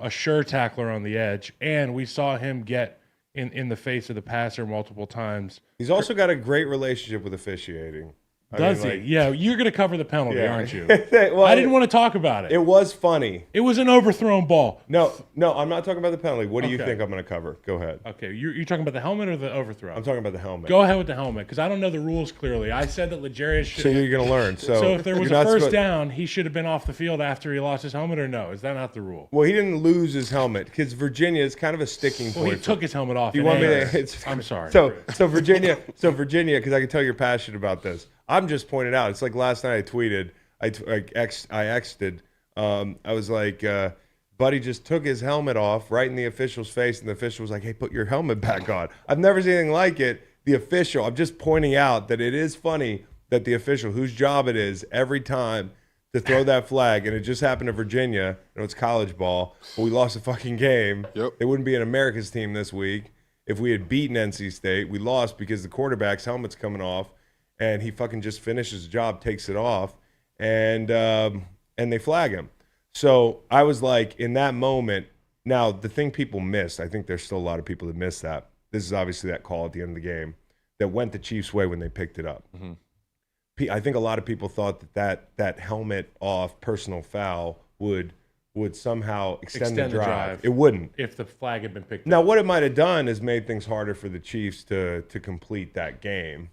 a sure tackler on the edge. And we saw him get in the face of the passer multiple times. He's also got a great relationship with officiating. Does he? Yeah, you're going to cover the penalty, aren't you? Well, I didn't want to talk about it. It was funny. It was an overthrown ball. No, I'm not talking about the penalty. What do you think I'm going to cover? Go ahead. Okay, you're talking about the helmet or the overthrow? I'm talking about the helmet. Go ahead with the helmet, because I don't know the rules clearly. I said that Legarius should. So you're going to learn. So if there was a first down, he should have been off the field after he lost his helmet, or no? Is that not the rule? Well, he didn't lose his helmet because Virginia is kind of a sticking point. Well, he took his helmet off. You want me to? I'm sorry. So Virginia, because I can tell you're passionate about this. I'm just pointing out. It's like last night I tweeted, I X'd. I was like, Buddy just took his helmet off right in the official's face, and the official was like, "Hey, put your helmet back on." I've never seen anything like it. The official. I'm just pointing out that it is funny that the official, whose job it is every time to throw that flag, and it just happened to Virginia. It's college ball, but we lost a fucking game. Yep. It wouldn't be an America's team this week if we had beaten NC State. We lost because the quarterback's helmet's coming off. And he fucking just finishes his job, takes it off, and they flag him. So I was like, in that moment, now the thing people missed, I think there's still a lot of people that miss that. This is obviously that call at the end of the game that went the Chiefs' way when they picked it up. Mm-hmm. I think a lot of people thought that helmet off personal foul would somehow extend the drive. It wouldn't. If the flag had been picked up. Now, what it might have done is made things harder for the Chiefs to complete that game.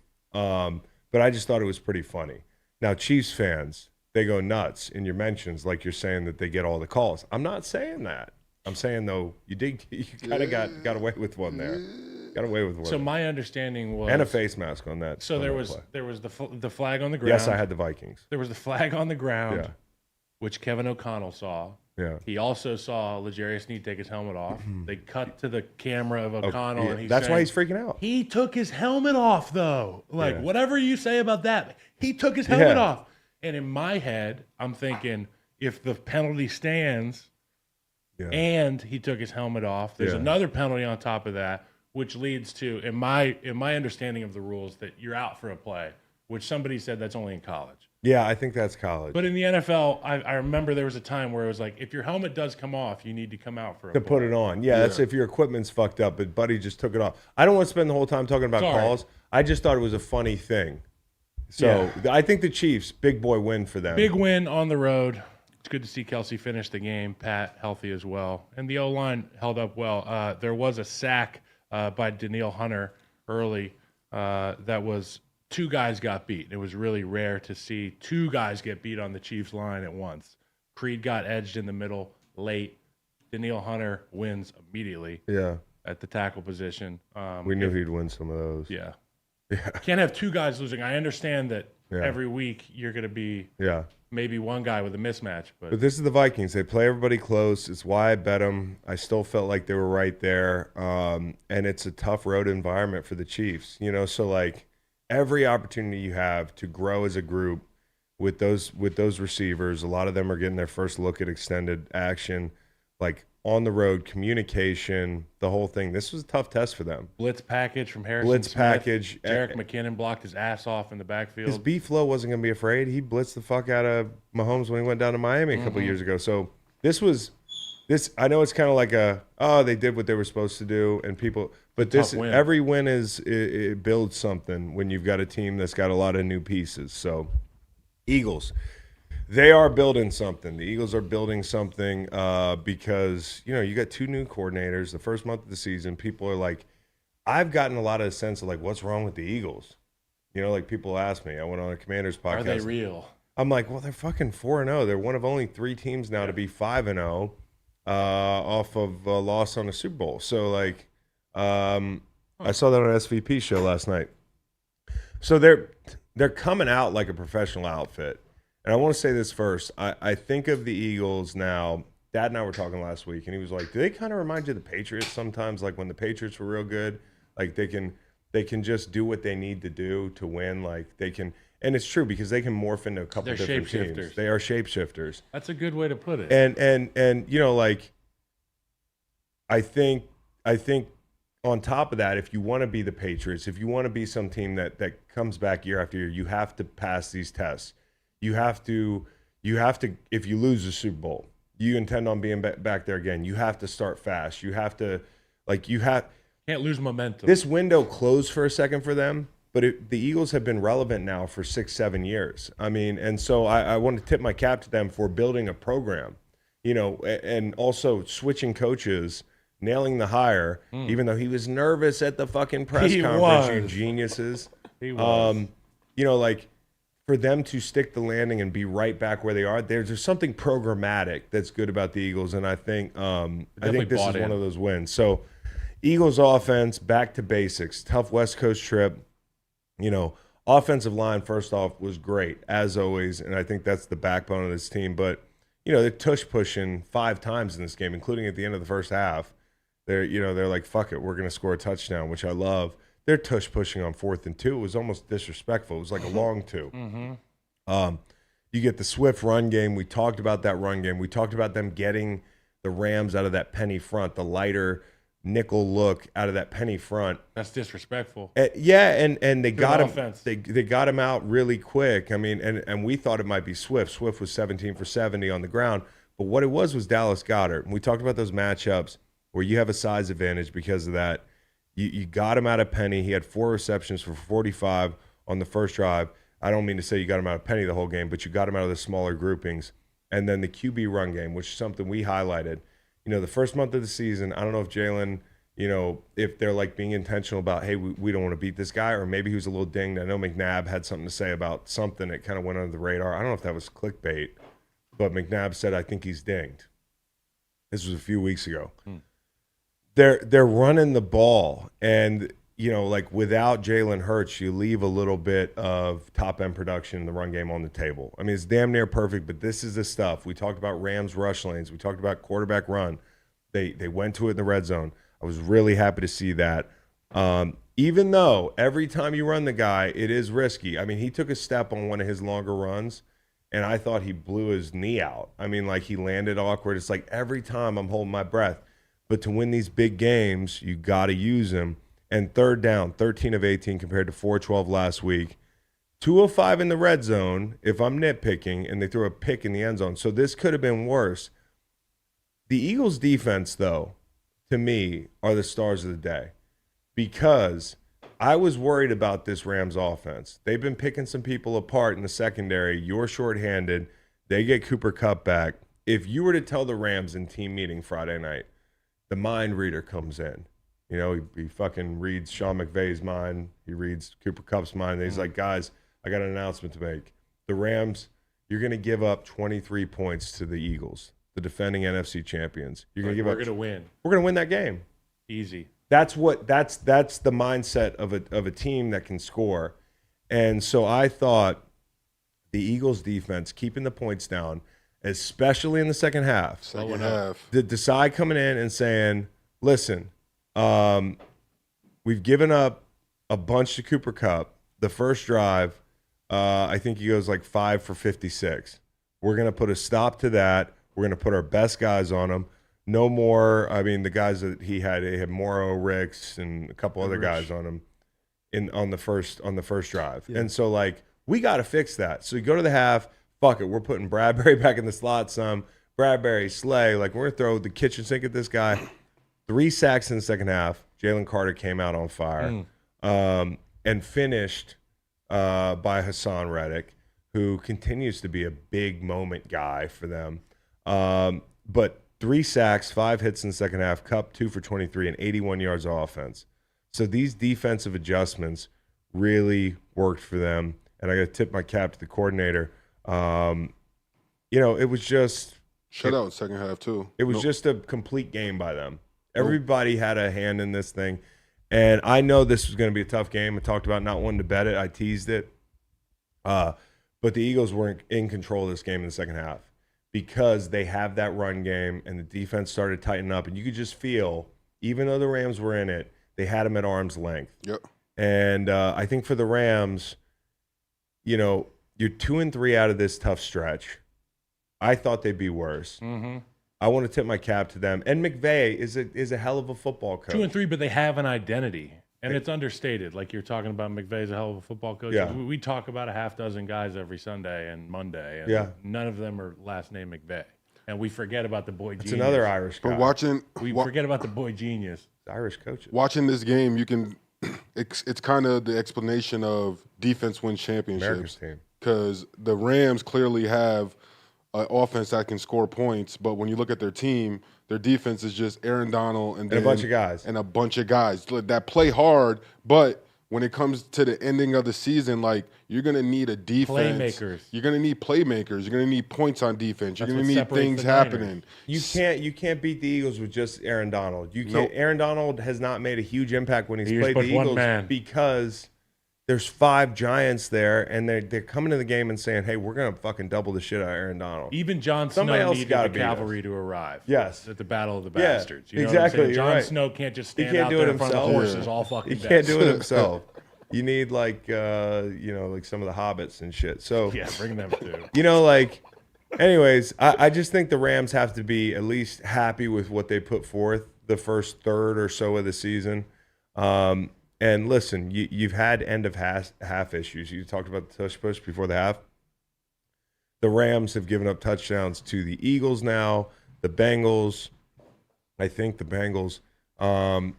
But I just thought it was pretty funny. Now, Chiefs fans, they go nuts in your mentions, like you're saying that they get all the calls. I'm not saying that. I'm saying, though, you kind of got away with one there. Got away with one. So my understanding was... And a face mask on that. So there was the flag on the ground. Yes, I had the Vikings. There was the flag on the ground, which Kevin O'Connell saw. Yeah. He also saw Legarius Sneed take his helmet off. They cut to the camera of O'Connell, and that's why he's freaking out. He took his helmet off, though. Whatever you say about that, he took his helmet off. And in my head, I'm thinking, if the penalty stands and he took his helmet off, there's another penalty on top of that, which leads to, in my understanding of the rules, that you're out for a play, which somebody said that's only in college. Yeah, I think that's college. But in the NFL, I remember there was a time where it was like, if your helmet does come off, you need to come out for a play. Put it on. Yeah, that's if your equipment's fucked up, but Buddy just took it off. I don't want to spend the whole time talking about calls. I just thought it was a funny thing. So I think the Chiefs, big boy win for them. Big win on the road. It's good to see Kelce finish the game. Pat healthy as well. And the O-line held up well. There was a sack by Danielle Hunter early that was... Two guys got beat. It was really rare to see two guys get beat on the Chiefs line at once. Creed got edged in the middle late. Danielle Hunter wins immediately at the tackle position. We knew he'd win some of those. Yeah. Can't have two guys losing. I understand that every week you're going to be maybe one guy with a mismatch. But this is the Vikings. They play everybody close. It's why I bet them. I still felt like they were right there. And it's a tough road environment for the Chiefs. So like, every opportunity you have to grow as a group with those receivers, a lot of them are getting their first look at extended action, like on the road, communication, the whole thing. This was a tough test for them. Blitz package from Harrison Smith. Package. Jerick McKinnon blocked his ass off in the backfield. His B-Flow wasn't going to be afraid. He blitzed the fuck out of Mahomes when he went down to Miami a couple years ago. So this, I know it's kind of like they did what they were supposed to do, and people... But every win it builds something when you've got a team that's got a lot of new pieces. So, Eagles, they are building something. The Eagles are building something because you got two new coordinators. The first month of the season, people are like, I've gotten a lot of sense of like, what's wrong with the Eagles? Like people ask me. I went on a Commanders podcast. Are they real? I'm like, well, they're fucking 4-0. They're one of only 3 teams now to be 5-0 off of a loss on a Super Bowl. So like. I saw that on an SVP show last night. So they're coming out like a professional outfit. And I want to say this first. I think of the Eagles now. Dad and I were talking last week, and he was like, do they kind of remind you of the Patriots sometimes? Like when the Patriots were real good, like they can just do what they need to do to win. Like they can, and it's true because they can morph into a couple different teams. They are shapeshifters. That's a good way to put it. And like I think on top of that, if you want to be the Patriots, if you want to be some team that comes back year after year, you have to pass these tests. You have to, if you lose the Super Bowl, you intend on being back there again. You have to start fast. You have to, can't lose momentum. This window closed for a second for them, the Eagles have been relevant now for 6-7 years. I mean, and so I want to tip my cap to them for building a program, and also switching coaches, nailing the hire, even though he was nervous at the fucking press conference, you geniuses. He was. Like for them to stick the landing and be right back where they are, there's something programmatic that's good about the Eagles, and I think this is one of those wins. So Eagles offense, back to basics, tough West Coast trip. Offensive line, first off, was great, as always, and I think that's the backbone of this team. But, they're tush-pushing 5 times in this game, including at the end of the first half. They're like, fuck it, we're going to score a touchdown, which I love. They're tush-pushing on 4th and 2. It was almost disrespectful. It was like a long 2. Mm-hmm. You get the swift run game. We talked about that run game. We talked about them getting the Rams out of that penny front, the lighter nickel look out of that penny front. That's disrespectful. And they got him. They got him out really quick. I mean, and we thought it might be Swift. Swift was 17 for 70 on the ground, but what it was Dallas Goedert. And we talked about those matchups where you have a size advantage because of that. You got him out of penny. He had 4 receptions for 45 on the first drive. I don't mean to say you got him out of penny the whole game, but you got him out of the smaller groupings. And then the QB run game, which is something we highlighted. The first month of the season, I don't know if Jalen, if they're like being intentional about, hey, we don't want to beat this guy, or maybe he was a little dinged. I know McNabb had something to say about something that kind of went under the radar. I don't know if that was clickbait, but McNabb said, I think he's dinged. This was a few weeks ago. They're running the ball, and like without Jalen Hurts, you leave a little bit of top end production in the run game on the table. I mean, it's damn near perfect, but this is the stuff. We talked about Rams rush lanes. We talked about quarterback run. They went to it in the red zone. I was really happy to see that. Even though every time you run the guy, it is risky. I mean, he took a step on one of his longer runs, and I thought he blew his knee out. I mean, like he landed awkward. It's like every time I'm holding my breath. But to win these big games, you got to use him. And third down, 13 of 18 compared to 4-12 last week. 2 of 5 in the red zone, if I'm nitpicking, and they threw a pick in the end zone. So this could have been worse. The Eagles' defense, though, to me, are the stars of the day. Because I was worried about this Rams offense. They've been picking some people apart in the secondary. You're shorthanded. They get Cooper Kupp back. If you were to tell the Rams in team meeting Friday night, the mind reader comes in. He fucking reads Sean McVay's mind. He reads Cooper Kupp's mind. And he's like, guys, I got an announcement to make. The Rams, you're going to give up 23 points to the Eagles, the defending NFC champions. You're going to give up. We're going to win. We're going to win that game. Easy. That's the mindset of a team that can score. And so I thought the Eagles defense keeping the points down, especially in the second half. The Desai coming in and saying, listen, we've given up a bunch to Cooper Kupp. The first drive, I think he goes like 5 for 56. We're going to put a stop to that. We're going to put our best guys on him. No more. I mean, the guys that he had Morrow, Ricks, and a couple other guys on him on the first drive. Yeah. And so like we got to fix that. So you go to the half. Fuck it. We're putting Bradbury back in the slot. Bradbury, Slay. Like we're going to throw the kitchen sink at this guy. 3 sacks in the second half. Jalen Carter came out on fire and finished by Hassan Reddick, who continues to be a big moment guy for them. But 3 sacks, 5 hits in the second half, Kupp 2 for 23 and 81 yards of offense. So these defensive adjustments really worked for them. And I got to tip my cap to the coordinator. It was just shutout second half too. It was just a complete game by them. Everybody had a hand in this thing. And I know this was going to be a tough game. I talked about not wanting to bet it. I teased it. But the Eagles weren't in control of this game in the second half because they have that run game and the defense started tightening up. And you could just feel, even though the Rams were in it, they had them at arm's length. Yep. And I think for the Rams, you're 2-3 out of this tough stretch. I thought they'd be worse. Mm-hmm. I want to tip my cap to them. And McVay is a hell of a football coach. 2-3, but they have an identity. And it's understated. Like you're talking about McVay's a hell of a football coach. Yeah. We talk about a half dozen guys every Sunday and Monday. And none of them are last name McVay. And we forget about the boy genius. It's another Irish guy. But we forget about the boy genius. Irish coaches. Watching this game, you can it's kind of the explanation of defense wins America's championships. team. Because the Rams clearly have an offense that can score points, but when you look at their team, their defense is just Aaron Donald and a bunch of guys. And a bunch of guys that play hard, but when it comes to the ending of the season, like, you're going to need a defense. Playmakers. You're going to need playmakers. You're going to need points on defense. You're That's going to what need things separates the happening. You can't beat the Eagles with just Aaron Donald. You can't. Nope. Aaron Donald has not made a huge impact when he's He played just the put one Eagles man. because there's 5 giants there, and they're coming to the game and saying, "Hey, we're gonna fucking double the shit out of Aaron Donald." Even Jon Somebody Snow else needed gotta the beat cavalry to arrive. Yes. At the Battle of the Yeah, Bastards. You know exactly, what I'm saying? you're Jon right. Snow can't just He stand can't out do there it in front of the himself. horses all fucking He day. can't do it himself. You need like like some of the hobbits and shit. So Yeah, bring them too. anyways, I just think the Rams have to be at least happy with what they put forth the first third or so of the season. And listen, you've had end of half issues. You talked about the tush push before the half. The Rams have given up touchdowns to the Eagles now, the Bengals. I think the Bengals. And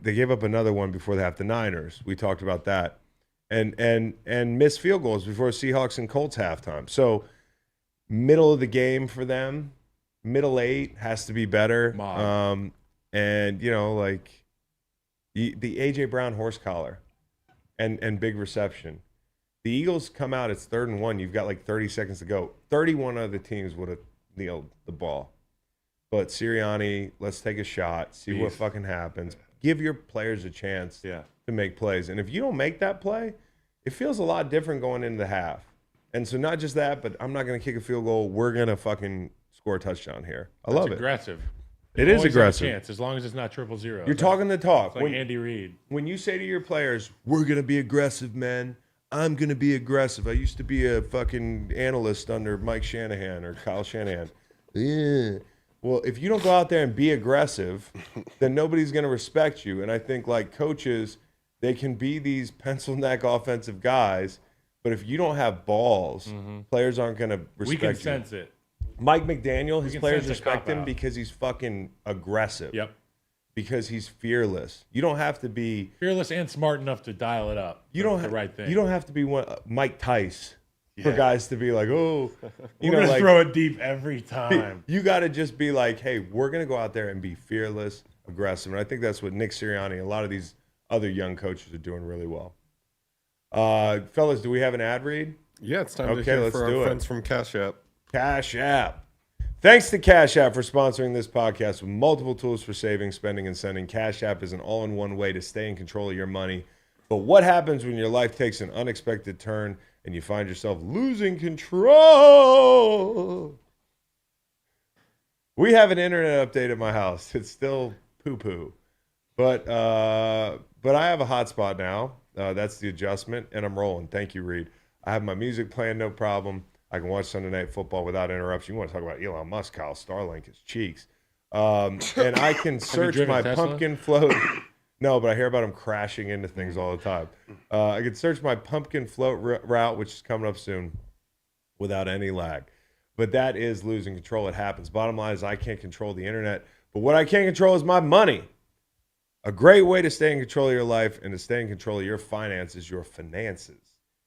they gave up another one before the half. The Niners. We talked about that. And missed field goals before Seahawks and Colts halftime. So middle of the game for them, middle 8 has to be better. And the A.J. Brown horse collar and big reception. The Eagles come out, it's 3rd and 1. You've got like 30 seconds to go. 31 other teams would have kneeled the ball. But Sirianni, let's take a shot, see what fucking happens. Give your players a chance to make plays. And if you don't make that play, it feels a lot different going into the half. And so not just that, but I'm not going to kick a field goal. We're going to fucking score a touchdown here. I love it. Aggressive. It is Always have a aggressive. chance, as long as it's not 0-0. You're talking the talk. It's like Andy Reid. When you say to your players, we're going to be aggressive, man. I'm going to be aggressive. I used to be a fucking analyst under Mike Shanahan or Kyle Shanahan. Yeah. Well, if you don't go out there and be aggressive, then nobody's going to respect you. And I think, like, coaches, they can be these pencil neck offensive guys, but if you don't have balls, players aren't going to respect you. We can sense it. Mike McDaniel, his players sense a respect him cop-out. because he's fucking aggressive. Yep. Because he's fearless. You don't have to be Fearless and smart enough to dial it up. You don't the right thing. You don't have to be Mike Tice for guys to be like, oh, We're going to throw it deep every time. You got to just be like, hey, we're going to go out there and be fearless, aggressive. And I think that's what Nick Sirianni and a lot of these other young coaches are doing really well. Fellas, do we have an ad read? Yeah, it's time to hear for our friends from Cash App. Cash App. Thanks to Cash App for sponsoring this podcast with multiple tools for saving, spending, and sending. Cash App is an all-in-one way to stay in control of your money. But what happens when your life takes an unexpected turn and you find yourself losing control? We have an internet update at my house. It's still poo-poo. But I have a hotspot now. That's the adjustment, and I'm rolling. Thank you, Reed. I have my music playing, no problem. I can watch Sunday Night Football without interruption. You want to talk about Elon Musk, Kyle? Starlink his cheeks. And I can search my pumpkin float. No, but I hear about him crashing into things all the time. I can search my pumpkin float route, which is coming up soon, without any lag. But that is losing control. It happens. Bottom line is I can't control the internet. But what I can control is my money. A great way to stay in control of your life and to stay in control of your finances,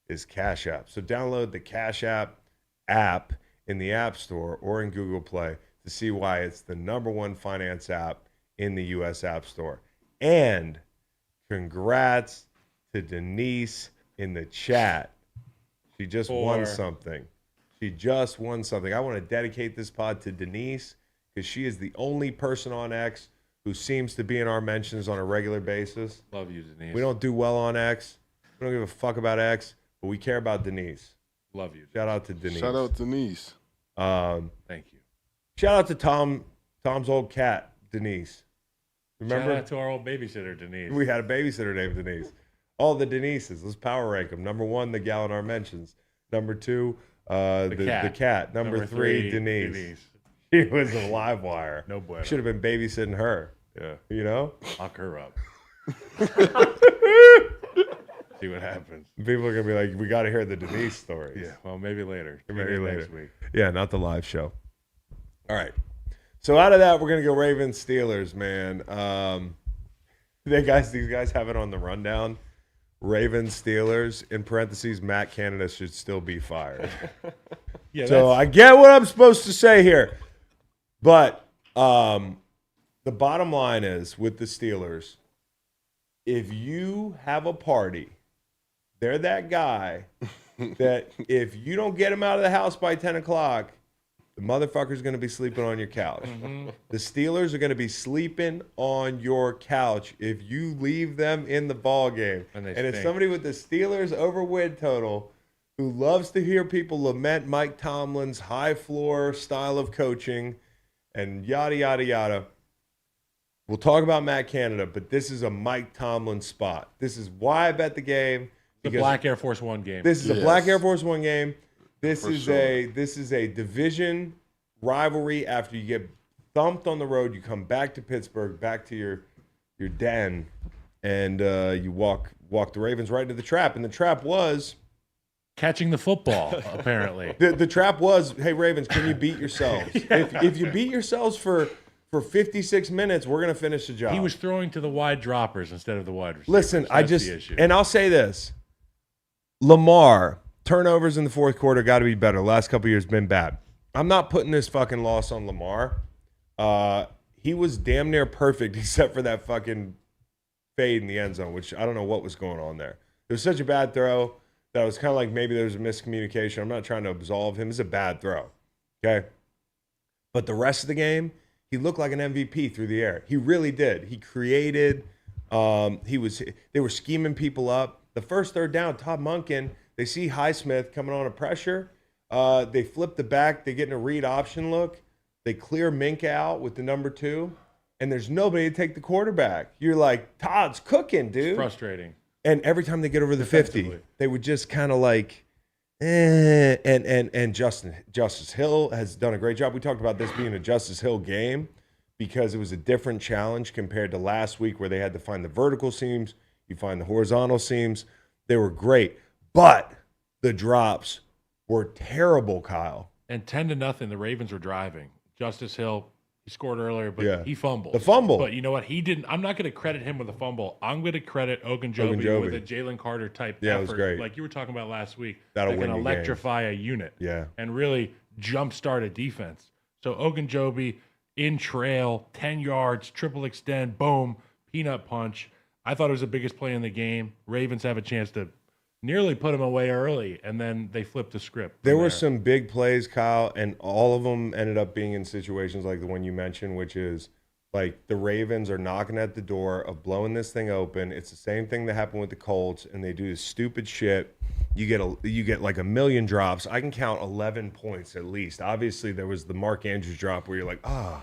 is Cash App. So download the Cash App in the App Store or in Google Play to see why it's the #1 finance app in the U.S. App Store. And congrats to Denise in the chat. She just won something. I want to dedicate this pod to Denise because she is the only person on X who seems to be in our mentions on a regular basis. Love you, Denise. We don't do well on X. We don't give a fuck about X, but we care about Denise. Love you. Shout out to Denise. Shout out Denise. Thank you. Shout out to Tom's old cat, Denise. Remember? Shout out to our old babysitter, Denise. We had a babysitter named Denise. All the Denises. Let's power rank them. #1, the gal in our mentions. #2, the cat. Number 3, Denise. She was a live wire. No bueno. Should have been babysitting her. Yeah. You know? Lock her up. See what happens. People are going to be like, we got to hear the Denise stories. Yeah, well, maybe later. Maybe later. Next week. Yeah, not the live show. All right. So out of that, we're going to go Ravens Steelers, man. These guys have it on the rundown. Ravens, Steelers, in parentheses, Matt Canada should still be fired. So I get what I'm supposed to say here. But the bottom line is, with the Steelers, if you have a party, they're that guy that if you don't get him out of the house by 10 o'clock, the motherfucker's going to be sleeping on your couch. The Steelers are going to be sleeping on your couch if you leave them in the ball game. And it's somebody with the Steelers over win total who loves to hear people lament Mike Tomlin's high floor style of coaching and yada, yada, yada. We'll talk about Matt Canada, but this is a Mike Tomlin spot. This is why I bet the game. The Black Air Force One game. This is a Black Air Force One game. This is a division rivalry. After you get thumped on the road, you come back to Pittsburgh, back to your den, and you walk the Ravens right into the trap. And the trap was catching the football, apparently. The trap was, hey, Ravens, can you beat yourselves? If you beat yourselves for 56 minutes, we're going to finish the job. He was throwing to the wide droppers instead of the wide receivers. Listen, and I'll say this. Lamar, turnovers in the fourth quarter got to be better. The last couple of years been bad. I'm not putting this fucking loss on Lamar. He was damn near perfect except for that fucking fade in the end zone, which I don't know what was going on there. It was such a bad throw that was kind of like maybe there was a miscommunication. I'm not trying to absolve him. It's a bad throw, okay? But the rest of the game, he looked like an MVP through the air. He really did. He created. They were scheming people up. The first third down, Todd Monken, they see Highsmith coming on a pressure. They flip the back. They get in a read option look. They clear Minka out with the number 2, and there's nobody to take the quarterback. You're like, Todd's cooking, dude. It's frustrating. And every time they get over the 50, they would just kind of like, And Justice Hill has done a great job. We talked about this being a Justice Hill game because it was a different challenge compared to last week where they had to find the vertical seams. You find the horizontal seams. They were great. But the drops were terrible, Kyle. And 10-0, the Ravens were driving. Justice Hill, he scored earlier, but he fumbled. The fumble. But you know what? He didn't. I'm not going to credit him with a fumble. I'm going to credit Ogunjobi with a Jalen Carter type effort. It was great. Like you were talking about last week. That'll that win can you electrify a unit. Yeah. And really jumpstart a defense. So Ogunjobi in trail, 10 yards, triple extend, boom, peanut punch. I thought it was the biggest play in the game. Ravens have a chance to nearly put him away early, and then they flipped the script. There were some big plays, Kyle, and all of them ended up being in situations like the one you mentioned, which is like the Ravens are knocking at the door of blowing this thing open. It's the same thing that happened with the Colts, and they do this stupid shit. You get like a million drops. I can count 11 points at least. Obviously, there was the Mark Andrews drop where you're like, ah.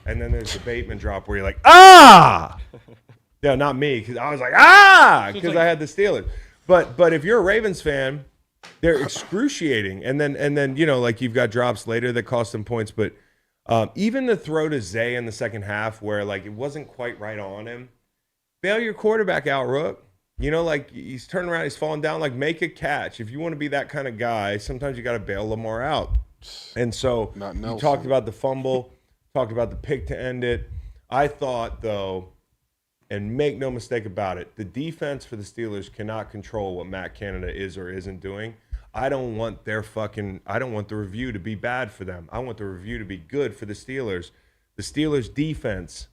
And then there's the Bateman drop where you're like, ah. Yeah, not me, because I was like, ah, because I had the Steelers. But if you're a Ravens fan, they're excruciating. And then you know, like you've got drops later that cost them points. But even the throw to Zay in the second half where like it wasn't quite right on him, bail your quarterback out, Rook. You know, like he's turning around, he's falling down, like make a catch. If you want to be that kind of guy, sometimes you got to bail Lamar out. And so you talked about the fumble, talked about the pick to end it. I thought, though, and make no mistake about it, the defense for the Steelers cannot control what Matt Canada is or isn't doing. I don't want the review to be bad for them. I want the review to be good for the Steelers. The Steelers defense,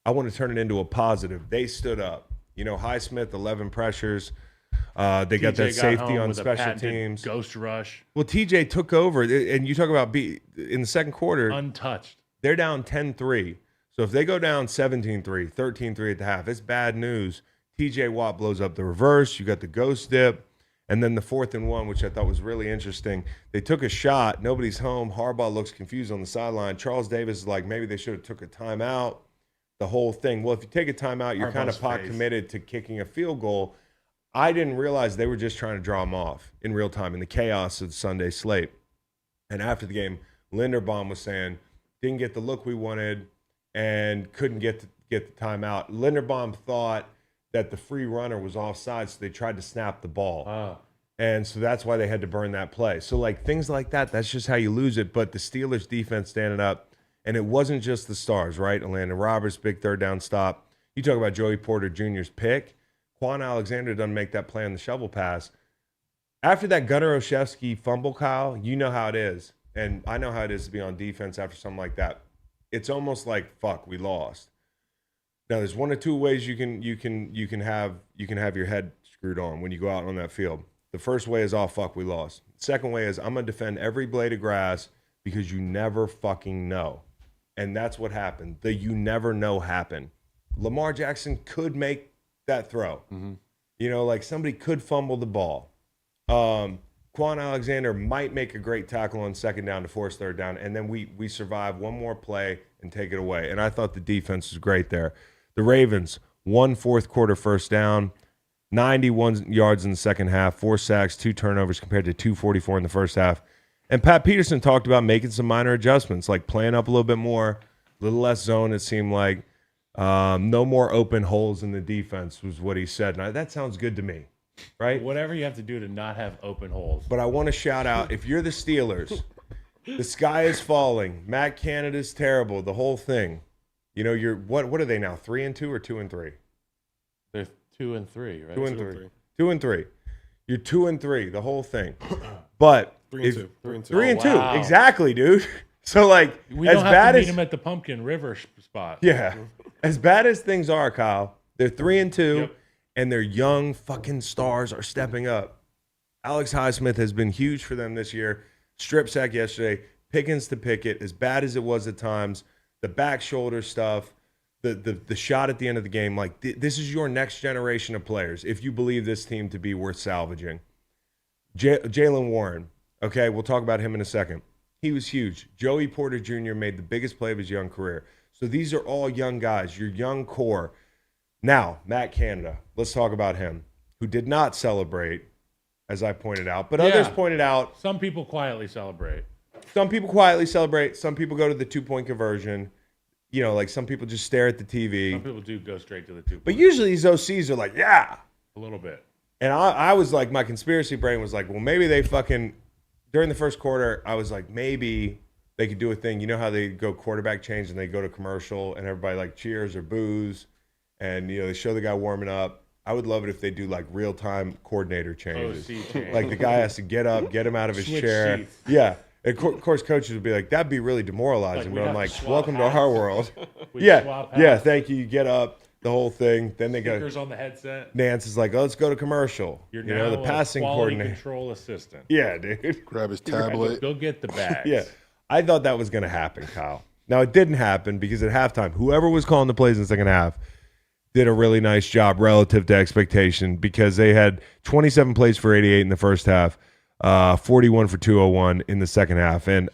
I want to turn it into a positive. They stood up. You know, Highsmith, 11 pressures. They got that safety on special teams. Ghost rush. Well, TJ took over, and you talk about in the second quarter. Untouched. They're down 10-3. So if they go down 17-3, 13-3 at the half, it's bad news. TJ Watt blows up the reverse. You got the ghost dip. And then the 4th and 1, which I thought was really interesting. They took a shot. Nobody's home. Harbaugh looks confused on the sideline. Charles Davis is like, maybe they should have took a timeout. The whole thing. Well, if you take a timeout, you're kind of pot committed to kicking a field goal. I didn't realize they were just trying to draw him off in real time in the chaos of the Sunday slate. And after the game, Linderbaum was saying, didn't get the look we wanted and couldn't get the timeout. Linderbaum thought that the free runner was offside, so they tried to snap the ball. And so that's why they had to burn that play. So, like, things like that, that's just how you lose it. But the Steelers defense standing up, and it wasn't just the stars, right? Landon Roberts, big third down stop. You talk about Joey Porter Jr.'s pick. Quan Alexander doesn't make that play on the shovel pass. After that Gunnar Olszewski fumble, Kyle, you know how it is. And I know how it is to be on defense after something like that. It's almost like, fuck, we lost. Now, there's one or two ways you can have your head screwed on when you go out on that field. The first way is, oh, fuck, we lost. Second way is, I'm going to defend every blade of grass because you never fucking know. And that's what happened. The you never know happened. Lamar Jackson could make that throw. Mm-hmm. You know, like somebody could fumble the ball. Quan Alexander might make a great tackle on second down to force third down, and then we survive one more play and take it away. And I thought the defense was great there. The Ravens, 1 fourth quarter first down, 91 yards in the second half, 4 sacks, 2 turnovers compared to 244 in the first half. And Pat Peterson talked about making some minor adjustments, like playing up a little bit more, a little less zone, it seemed like. No more open holes in the defense was what he said. Now, that sounds good to me, right? Whatever you have to do to not have open holes. But I want to shout out, if you're the Steelers, the sky is falling. Matt Canada's terrible, the whole thing. You know, you're what are they now, 3-2 or 2-3? They're 2-3, right? 2-3. 2-3. You're 2-3, the whole thing. But 3-2. 3-2. Wow. Exactly, dude. So, like, we as don't bad have to as meet them at the Pumpkin River spot. Yeah. As bad as things are, Kyle, they're 3-2, Yep. and their young fucking stars are stepping up. Alex Highsmith has been huge for them this year. Strip sack yesterday, Pickens to Pickett, as bad as it was at times, the back shoulder stuff, the shot at the end of the game. Like, this is your next generation of players, if you believe this team to be worth salvaging. Jaylen Warren, okay, we'll talk about him in a second. He was huge. Joey Porter Jr. made the biggest play of his young career. So these are all young guys, your young core. Now, Matt Canada, let's talk about him, who did not celebrate, as I pointed out. But others pointed out. Some people quietly celebrate. Some people quietly celebrate. Some people go to the 2-point conversion. You know, like some people just stare at the TV. Some people do go straight to the 2-point. But usually these OCs are like, yeah. A little bit. And I was like, my conspiracy brain was like, well, maybe they fucking, during the first quarter, I was like, maybe they could do a thing. You know how they go quarterback change and they go to commercial and everybody like cheers or boos and, you know, they show the guy warming up. I would love it if they do like real-time coordinator changes. Like the guy has to get up, get him out of his chair. Seats. Yeah. And of course, coaches would be like, that'd be really demoralizing. But I'm like, welcome to our world. Yeah, thank you. You get up, the whole thing. Then they Stickers on the headset. Nance is like, oh, let's go to commercial. You're now the passing coordinator. Control assistant. Yeah, dude. Grab his tablet. Go get the bags. Yeah. I thought that was going to happen, Kyle. Now, it didn't happen because at halftime, whoever was calling the plays in the second half did a really nice job relative to expectation because they had 27 plays for 88 in the first half, 41 for 201 in the second half. And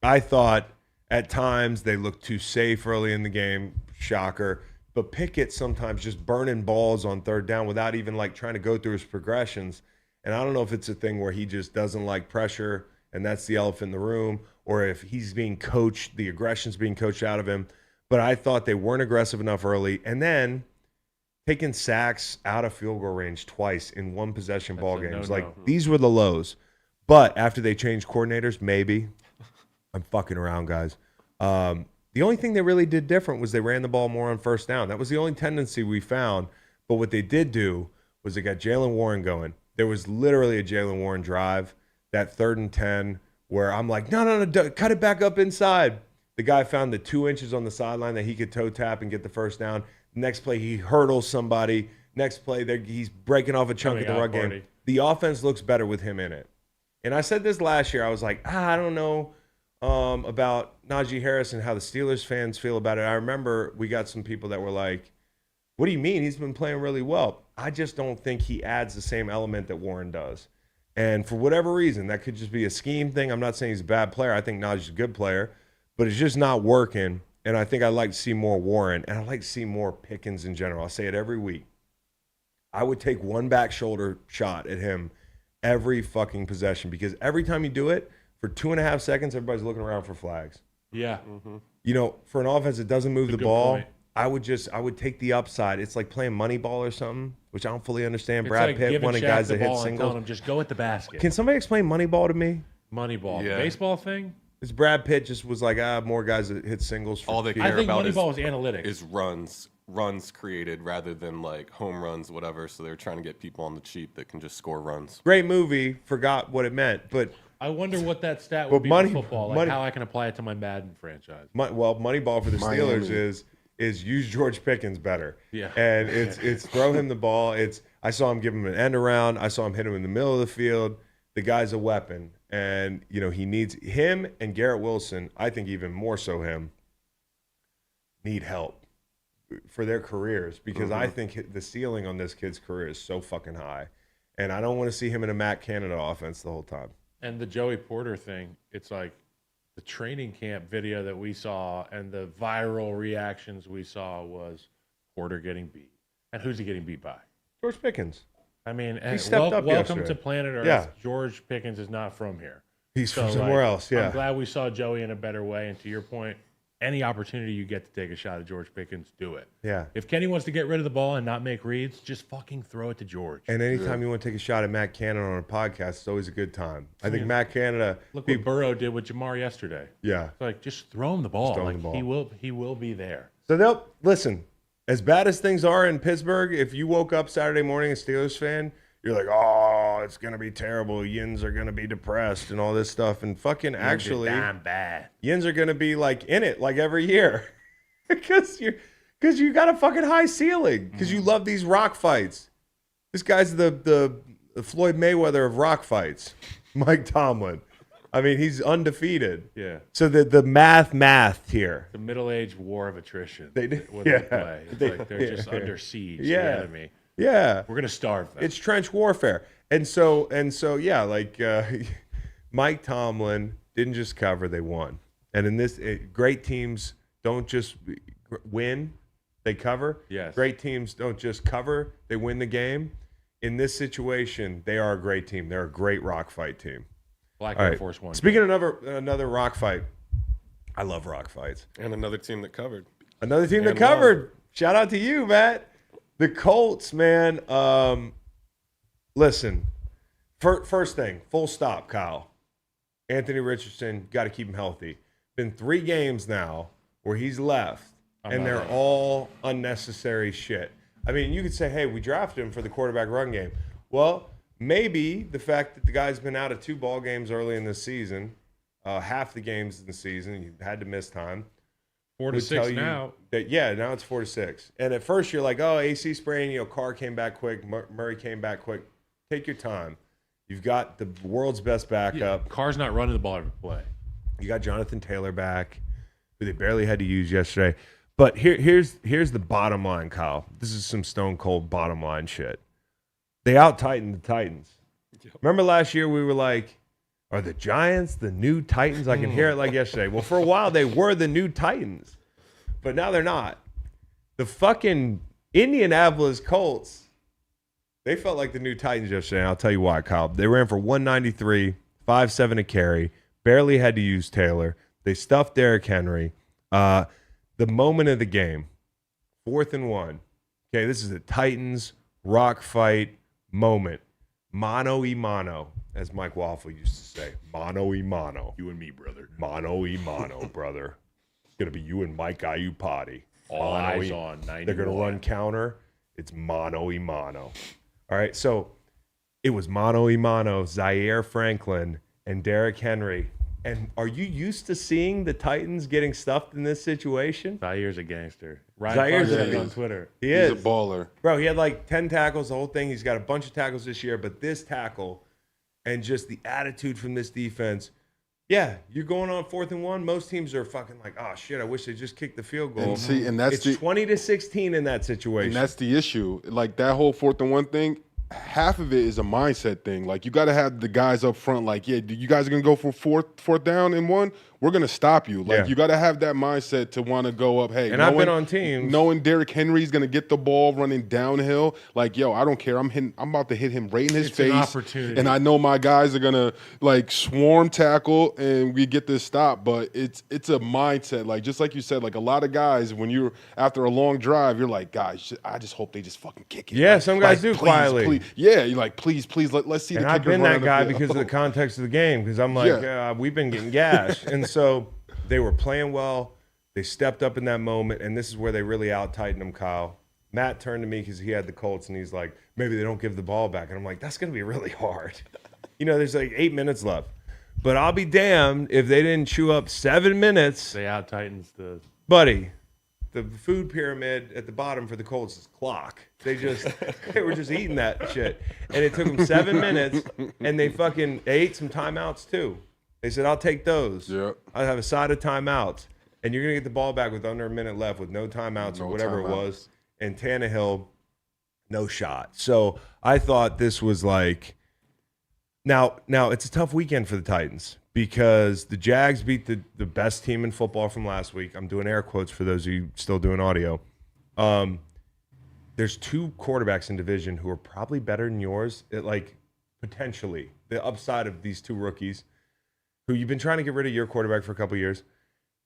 I thought at times they looked too safe early in the game. Shocker. But Pickett sometimes just burning balls on third down without even like trying to go through his progressions. And I don't know if it's a thing where he just doesn't like pressure and that's the elephant in the room, or if he's being coached, the aggression's being coached out of him. But I thought they weren't aggressive enough early. And then taking sacks out of field goal range twice in one possession ball games. Like, these were the lows. But after they changed coordinators, maybe. I'm fucking around, guys. The only thing they really did different was they ran the ball more on first down. That was the only tendency we found. But what they did do was they got Jaylen Warren going. There was literally a Jaylen Warren drive, that 3rd and 10, where I'm like, no, cut it back up inside. The guy found the 2 inches on the sideline that he could toe tap and get the first down. Next play, he hurdles somebody. Next play, he's breaking off a chunk of the rug game. The offense looks better with him in it. And I said this last year. I was like, I don't know about Najee Harris and how the Steelers fans feel about it. I remember we got some people that were like, what do you mean? He's been playing really well. I just don't think he adds the same element that Warren does. And for whatever reason, that could just be a scheme thing. I'm not saying he's a bad player. I think Najee's a good player. But it's just not working. And I think I'd like to see more Warren. And I'd like to see more Pickens in general. I say it every week. I would take one back shoulder shot at him every fucking possession. Because every time you do it, for 2.5 seconds, everybody's looking around for flags. Yeah. Mm-hmm. You know, for an offense that doesn't move the ball, point. I would take the upside. It's like playing Moneyball or something, which I don't fully understand. Brad Pitt, one of the guys that hit singles. Him, just go at the basket. Can somebody explain Moneyball to me? Moneyball. Yeah. Baseball thing? It's Brad Pitt just was like, more guys that hit singles. All they I care think about Moneyball was analytics. is runs. runs created rather than like home runs, whatever. So they're trying to get people on the cheap that can just score runs. Great movie. Forgot what it meant, but I wonder what that stat would be in football. Like how I can apply it to my Madden franchise. Moneyball for the Steelers is use George Pickens better. Yeah, and it's throw him the ball. I saw him give him an end around. I saw him hit him in the middle of the field. The guy's a weapon, and he needs him and Garrett Wilson. I think even more so him need help for their careers because I think the ceiling on this kid's career is so fucking high, and I don't want to see him in a Matt Canada offense the whole time. And the Joey Porter thing, it's like the training camp video that we saw and the viral reactions we saw was Porter getting beat. And who's he getting beat by? George Pickens. I mean, he stepped up welcome yesterday. to planet Earth. Yeah. George Pickens is not from here. He's from somewhere else, yeah. I'm glad we saw Joey in a better way. And to your point, any opportunity you get to take a shot at George Pickens, do it. Yeah. If Kenny wants to get rid of the ball and not make reads, just fucking throw it to George. And anytime you want to take a shot at Matt Canada on a podcast, it's always a good time. I think Matt Canada. Look what Burrow did with Jamar yesterday. Yeah. It's like just throw him the ball. Throw him the ball. He will be there. So they'll listen. As bad as things are in Pittsburgh, if you woke up Saturday morning a Steelers fan, you're like, oh, it's gonna be terrible. Yins are gonna be depressed and all this stuff. And fucking actually, damn bad. Yins are gonna be like in it like every year, because you got a fucking high ceiling because you love these rock fights. This guy's the Floyd Mayweather of rock fights, Mike Tomlin. I mean, he's undefeated. Yeah. So the math here. The middle-age war of attrition. They do. They play. It's like they're just under siege. The enemy. Yeah. We're gonna starve them. It's trench warfare. And so yeah, like Mike Tomlin didn't just cover, they won. And in this, great teams don't just win, they cover. Yes. Great teams don't just cover, they win the game. In this situation, they are a great team. They're a great rock fight team. Black Air Force One. Speaking of another rock fight, I love rock fights. And another team that covered. Another team that covered. Shout out to you, Matt. The Colts, man. Listen, first thing, full stop, Kyle. Anthony Richardson, got to keep him healthy. Been 3 games now where he's left, and they're all unnecessary shit. I mean, you could say, hey, we drafted him for the quarterback run game. Well, maybe the fact that the guy's been out of 2 ball games early in the season, half the games in the season, you had to miss time. 4 to 6 now. Now it's 4 to 6. And at first you're like, oh, AC sprain, Carr came back quick, Murray came back quick. Take your time. You've got the world's best backup. Yeah, Carr's not running the ball every play. You got Jonathan Taylor back, who they barely had to use yesterday. But here's the bottom line, Kyle. This is some stone cold bottom line shit. They out-tightened the Titans. Yep. Remember last year we were like, are the Giants the new Titans? I can hear it like yesterday. Well, for a while they were the new Titans, but now they're not. The fucking Indianapolis Colts, they felt like the new Titans yesterday. And I'll tell you why, Kyle. They ran for 193, 5.7 a carry, barely had to use Taylor. They stuffed Derrick Henry. The moment of the game, 4th and 1. Okay, this is a Titans rock fight moment. Mano y mano, as Mike Waffle used to say. Mano y mano. You and me, brother. Mano y mano, brother. It's going to be you and Mike Iupati. All eyes on 91. They're going to run counter. It's mano y mano. All right, so it was mano y mano, Zaire Franklin and Derrick Henry. And are you used to seeing the Titans getting stuffed in this situation? Zaire's a gangster. Ryan said on Twitter. He's a baller. Bro, he had like 10 tackles, the whole thing. He's got a bunch of tackles this year, but this tackle and just the attitude from this defense, yeah, you're going on 4th and 1. Most teams are fucking like, oh, shit, I wish they just kicked the field goal. And that's it's 20 to 16 in that situation. And that's the issue. Like that whole 4th and 1 thing, half of it is a mindset thing. Like you got to have the guys up front. Like, yeah, you guys are gonna go for fourth down and 1. We're gonna stop you. Like you got to have that mindset to want to go up. Hey, and I've been on teams knowing Derrick Henry's gonna get the ball running downhill. Like, yo, I don't care. I'm about to hit him right in his face. An opportunity. And I know my guys are gonna like swarm tackle and we get this stop. But it's a mindset. Like just like you said, like a lot of guys when you're after a long drive, you're like, guys, I just hope they just fucking kick it. Yeah, like, some guys do please, quietly. Please. Yeah, you're like, please, let's see. And the I've been run that guy the because of the context of the game. Because I'm like, we've been getting gashed, and so they were playing well. They stepped up in that moment, and this is where they really out-tightened them, Kyle. Matt turned to me because he had the Colts, and he's like, maybe they don't give the ball back. And I'm like, that's going to be really hard. There's like 8 minutes left. But I'll be damned if they didn't chew up 7 minutes. They out-tightens the... Buddy, the food pyramid at the bottom for the Colts is clock. They were just eating that shit. And it took them 7 minutes, and they ate some timeouts too. They said, I'll take those. Yep. I'll have a side of timeouts. And you're going to get the ball back with under a minute left with no timeouts or whatever it was. And Tannehill, no shot. So I thought this was like, now it's a tough weekend for the Titans because the Jags beat the best team in football from last week. I'm doing air quotes for those of you still doing audio. There's 2 quarterbacks in division who are probably better than yours, potentially. The upside of these 2 rookies who you've been trying to get rid of your quarterback for a couple of years.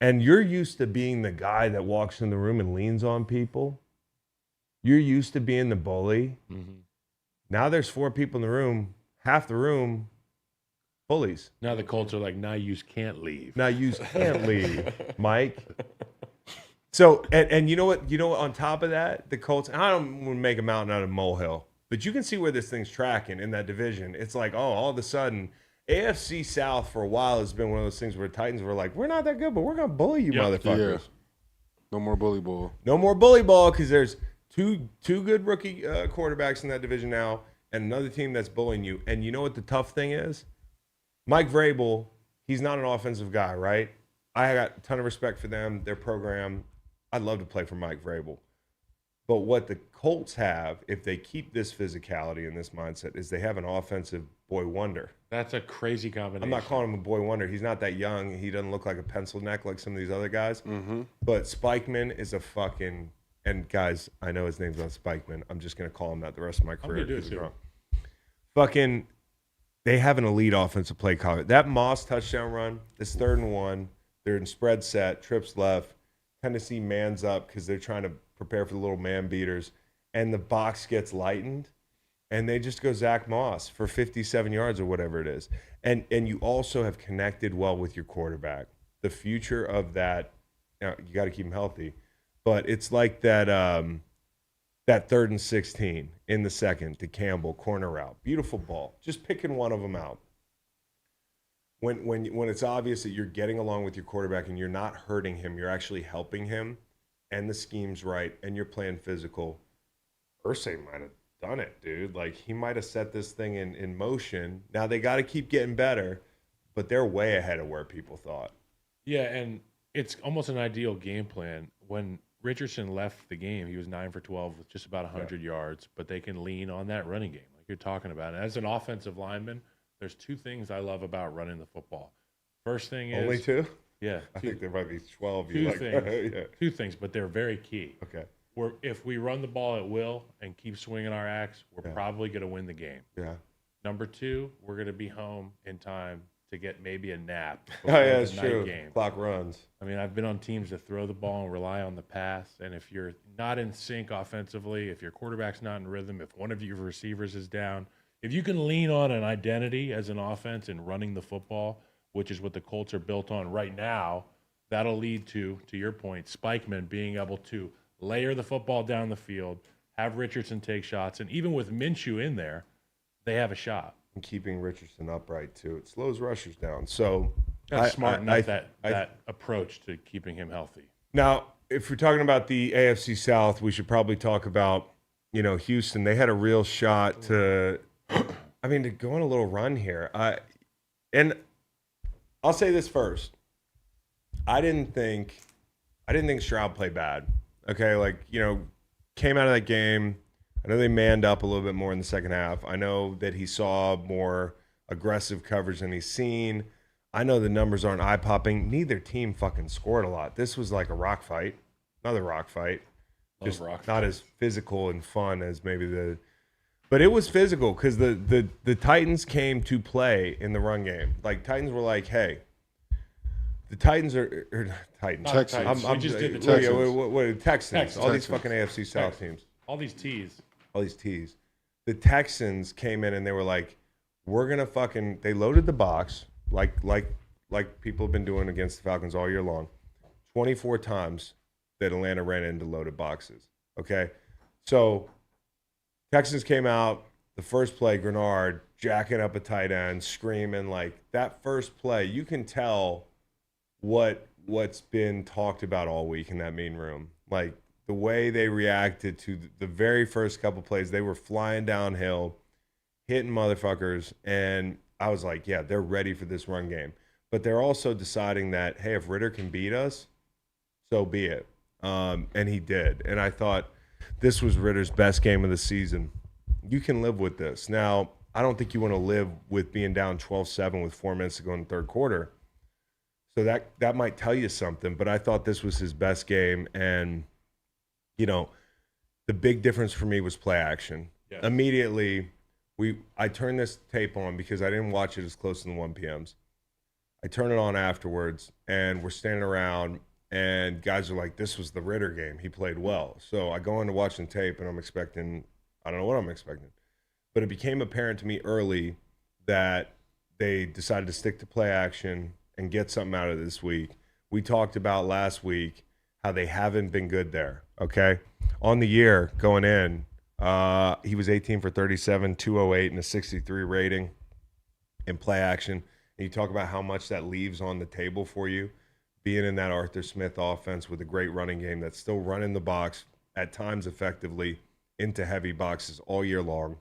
And you're used to being the guy that walks in the room and leans on people. You're used to being the bully. Mm-hmm. Now there's 4 people in the room, half the room, bullies. Now the Colts are like, now you can't leave. Now you can't leave, Mike. So, and you know what? On top of that, the Colts, I don't want to make a mountain out of a molehill, but you can see where this thing's tracking in that division. It's like, all of a sudden, AFC South for a while has been one of those things where Titans were like, we're not that good, but we're going to bully you motherfuckers. Yeah. No more bully ball. No more bully ball because there's two good rookie quarterbacks in that division now and another team that's bullying you. And you know what the tough thing is? Mike Vrabel, he's not an offensive guy, right? I got a ton of respect for them, their program. I'd love to play for Mike Vrabel. But what the Colts have, if they keep this physicality and this mindset, is they have an offensive boy wonder. That's a crazy combination. I'm not calling him a boy wonder. He's not that young. He doesn't look like a pencil neck like some of these other guys. Mm-hmm. But Spikeman is a fucking – and guys, I know his name's not Spikeman. I'm just going to call him that the rest of my career. I'm going to do it too. Fucking – they have an elite offensive play caller. That Moss touchdown run, this 3rd and 1, they're in spread set, trips left. Tennessee mans up because they're trying to prepare for the little man beaters, and the box gets lightened, and they just go Zach Moss for 57 yards or whatever it is. And you also have connected well with your quarterback. The future of that, now you got to keep him healthy, but it's like that 3rd and 16 in the second to Campbell, corner route. Beautiful ball. Just picking one of them out. When it's obvious that you're getting along with your quarterback and you're not hurting him, you're actually helping him, and the scheme's right, and you're playing physical, Irsay might have done it, dude. Like, he might have set this thing in motion. Now, they got to keep getting better, but they're way ahead of where people thought. Yeah, and it's almost an ideal game plan. When Richardson left the game, he was 9 for 12 with just about 100 yards, but they can lean on that running game like you're talking about. And as an offensive lineman, there's 2 things I love about running the football. First thing is... Only 2? Yeah. I think there might be 12. 2 things. Yeah. 2 things, but they're very key. Okay. If we run the ball at will and keep swinging our axe, we're probably going to win the game. Yeah. Number 2, we're going to be home in time to get maybe a nap before the night game. Clock runs. I mean, I've been on teams that throw the ball and rely on the pass, and if you're not in sync offensively, if your quarterback's not in rhythm, if one of your receivers is down, if you can lean on an identity as an offense in running the football, which is what the Colts are built on right now, that'll lead to your point, Spikeman being able to layer the football down the field, have Richardson take shots, and even with Minshew in there, they have a shot. And keeping Richardson upright, too. It slows rushers down. So that's smart enough, that approach to keeping him healthy. Now, if we're talking about the AFC South, we should probably talk about, Houston. They had a real shot to go on a little run here. And I'll say this first. I didn't think Stroud played bad. Okay, came out of that game. I know they manned up a little bit more in the second half. I know that he saw more aggressive coverage than he's seen. I know the numbers aren't eye-popping. Neither team fucking scored a lot. This was like a rock fight. Another rock fight. Just not as physical and fun as maybe but it was physical because the Titans came to play in the run game. Like, Titans were like, hey, the Titans are Titans. Texans. We just did the Texans. Texans. All these fucking AFC South teams. All these T's. The Texans came in and they were like, we're going to they loaded the box like people have been doing against the Falcons all year long. 24 times that Atlanta ran into loaded boxes. Okay. So Texans came out, the first play, Grenard jacking up a tight end, screaming. Like that first play, you can tell what's been talked about all week in that meeting room. Like the way they reacted to the very first couple plays, they were flying downhill, hitting motherfuckers. And I was like, yeah, they're ready for this run game. But they're also deciding that, hey, if Ritter can beat us, so be it. And he did. And I thought this was Ritter's best game of the season. You can live with this. Now, I don't think you want to live with being down 12-7 with 4 minutes to go in the third quarter. So that might tell you something. But I thought this was his best game. And, you know, the big difference for me was play action. Yes. Immediately, I turned this tape on because I didn't watch it as close to the 1 p.m.s. I turn it on afterwards, and we're standing around, and guys are like, this was the Ritter game. He played well. So I go into watching tape, and I'm expecting – I don't know what I'm expecting. But it became apparent to me early that they decided to stick to play action and get something out of this week. We talked about last week how they haven't been good there, okay? On the year going in, he was 18 for 37, 208, and a 63 rating in play action. And you talk about how much that leaves on the table for you, being in that Arthur Smith offense with a great running game that's still running the box at times effectively into heavy boxes all year long.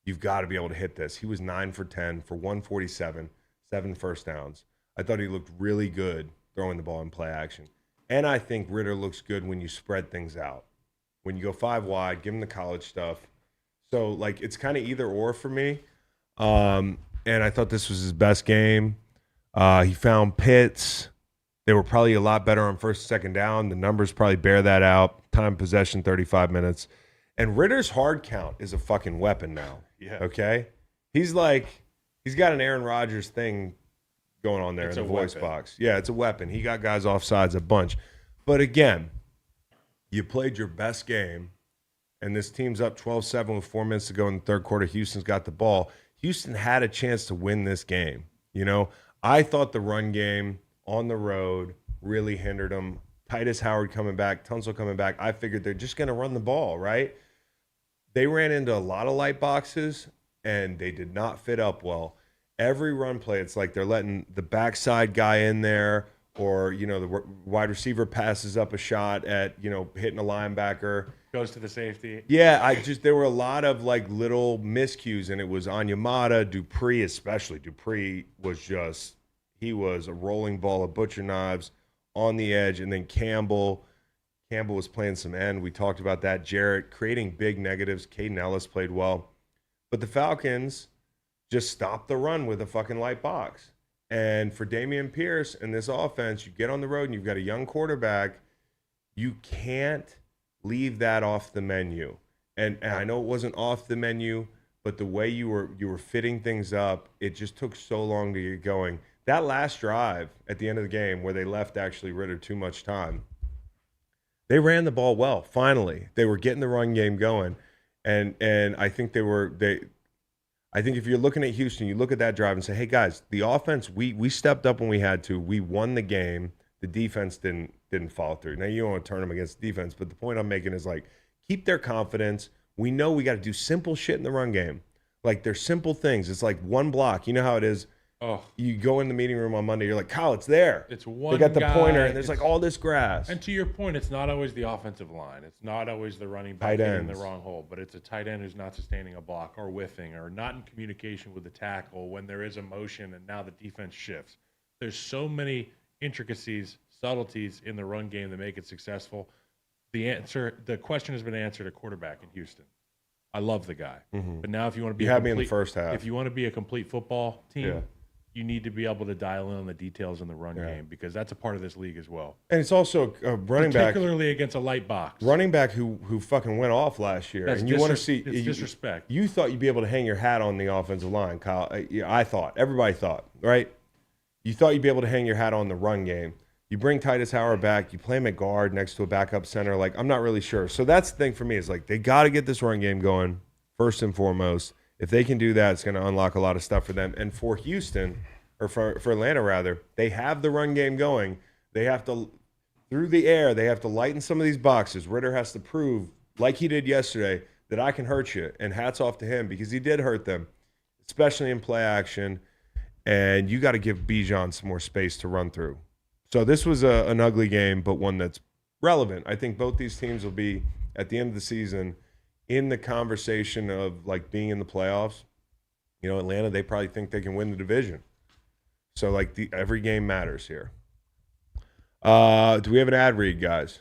You've got to be able to hit this. He was 9 for 10 for 147, 7 first downs. I thought he looked really good throwing the ball in play action. And I think Ritter looks good when you spread things out. When you go 5 wide, give him the college stuff. So, like, it's kind of either or for me. And I thought this was his best game. He found Pitts. They were probably a lot better on first and second down. The numbers probably bear that out. Time possession, 35 minutes. And Ritter's hard count is a fucking weapon now. Yeah. Okay? He's got an Aaron Rodgers thing going on there in the voice box. Yeah, it's a weapon. He got guys offsides a bunch. But again, you played your best game, and this team's up 12-7 with 4 minutes to go in the third quarter. Houston's got the ball. Houston had a chance to win this game. You know, I thought the run game on the road really hindered them. Titus Howard coming back, Tunsil coming back. I figured they're just going to run the ball, right? They ran into a lot of light boxes, and they did not fit up well. Every run play, it's like they're letting the backside guy in there, or, you know, the wide receiver passes up a shot at, you know, hitting a linebacker. Goes to the safety. Yeah, there were a lot of like little miscues, and it was Onyemata, Dupree, especially. Dupree he was a rolling ball of butcher knives on the edge, and then Campbell was playing some end. We talked about that. Jarrett creating big negatives. Caden Ellis played well. But the Falcons just stopped the run with a fucking light box. And for Dameon Pierce and this offense, you get on the road and you've got a young quarterback, you can't leave that off the menu. And I know it wasn't off the menu, but the way you were fitting things up, it just took so long to get going. That last drive at the end of the game where they left actually Ritter too much time, they ran the ball well. Finally, they were getting the run game going, and I think I think if you're looking at Houston, you look at that drive and say, hey, guys, the offense, we stepped up when we had to. We won the game. The defense didn't follow through. Now, you don't want to turn them against the defense, but the point I'm making is, like, keep their confidence. We know we got to do simple shit in the run game. Like, they're simple things. It's like one block. You know how it is. Oh, you go in the meeting room on Monday, you're like, Kyle, it's there. It's one They got the guy, pointer, and there's like all this grass. And to your point, it's not always the offensive line. It's not always the running back in the wrong hole, but it's a tight end who's not sustaining a block or whiffing or not in communication with the tackle when there is a motion and now the defense shifts. There's so many intricacies, subtleties in the run game that make it successful. The question has been answered at quarterback in Houston. I love the guy. Mm-hmm. But now if you want to be me in the first half. If you want to be a complete football team, you need to be able to dial in on the details in the run game because that's a part of this league as well. And it's also a running back, particularly against a light box. Running back who fucking went off last year. And you want to see it's disrespect. You thought you'd be able to hang your hat on the offensive line, Kyle. I thought. Everybody thought, right? You thought you'd be able to hang your hat on the run game. You bring Titus Howard back. You play him at guard next to a backup center. Like, I'm not really sure. So that's the thing for me is, like, they got to get this run game going first and foremost. If they can do that, it's going to unlock a lot of stuff for them. And for Houston, or for Atlanta rather, they have the run game going. They have to through the air. They have to lighten some of these boxes. Ritter has to prove, like he did yesterday, that I can hurt you. And hats off to him because he did hurt them, especially in play action. And you got to give Bijan some more space to run through. So this was an ugly game, but one that's relevant. I think both these teams will be, at the end of the season, in the conversation of like being in the playoffs. You know, Atlanta, they probably think they can win the division. So like every game matters here. Do we have an ad read, guys?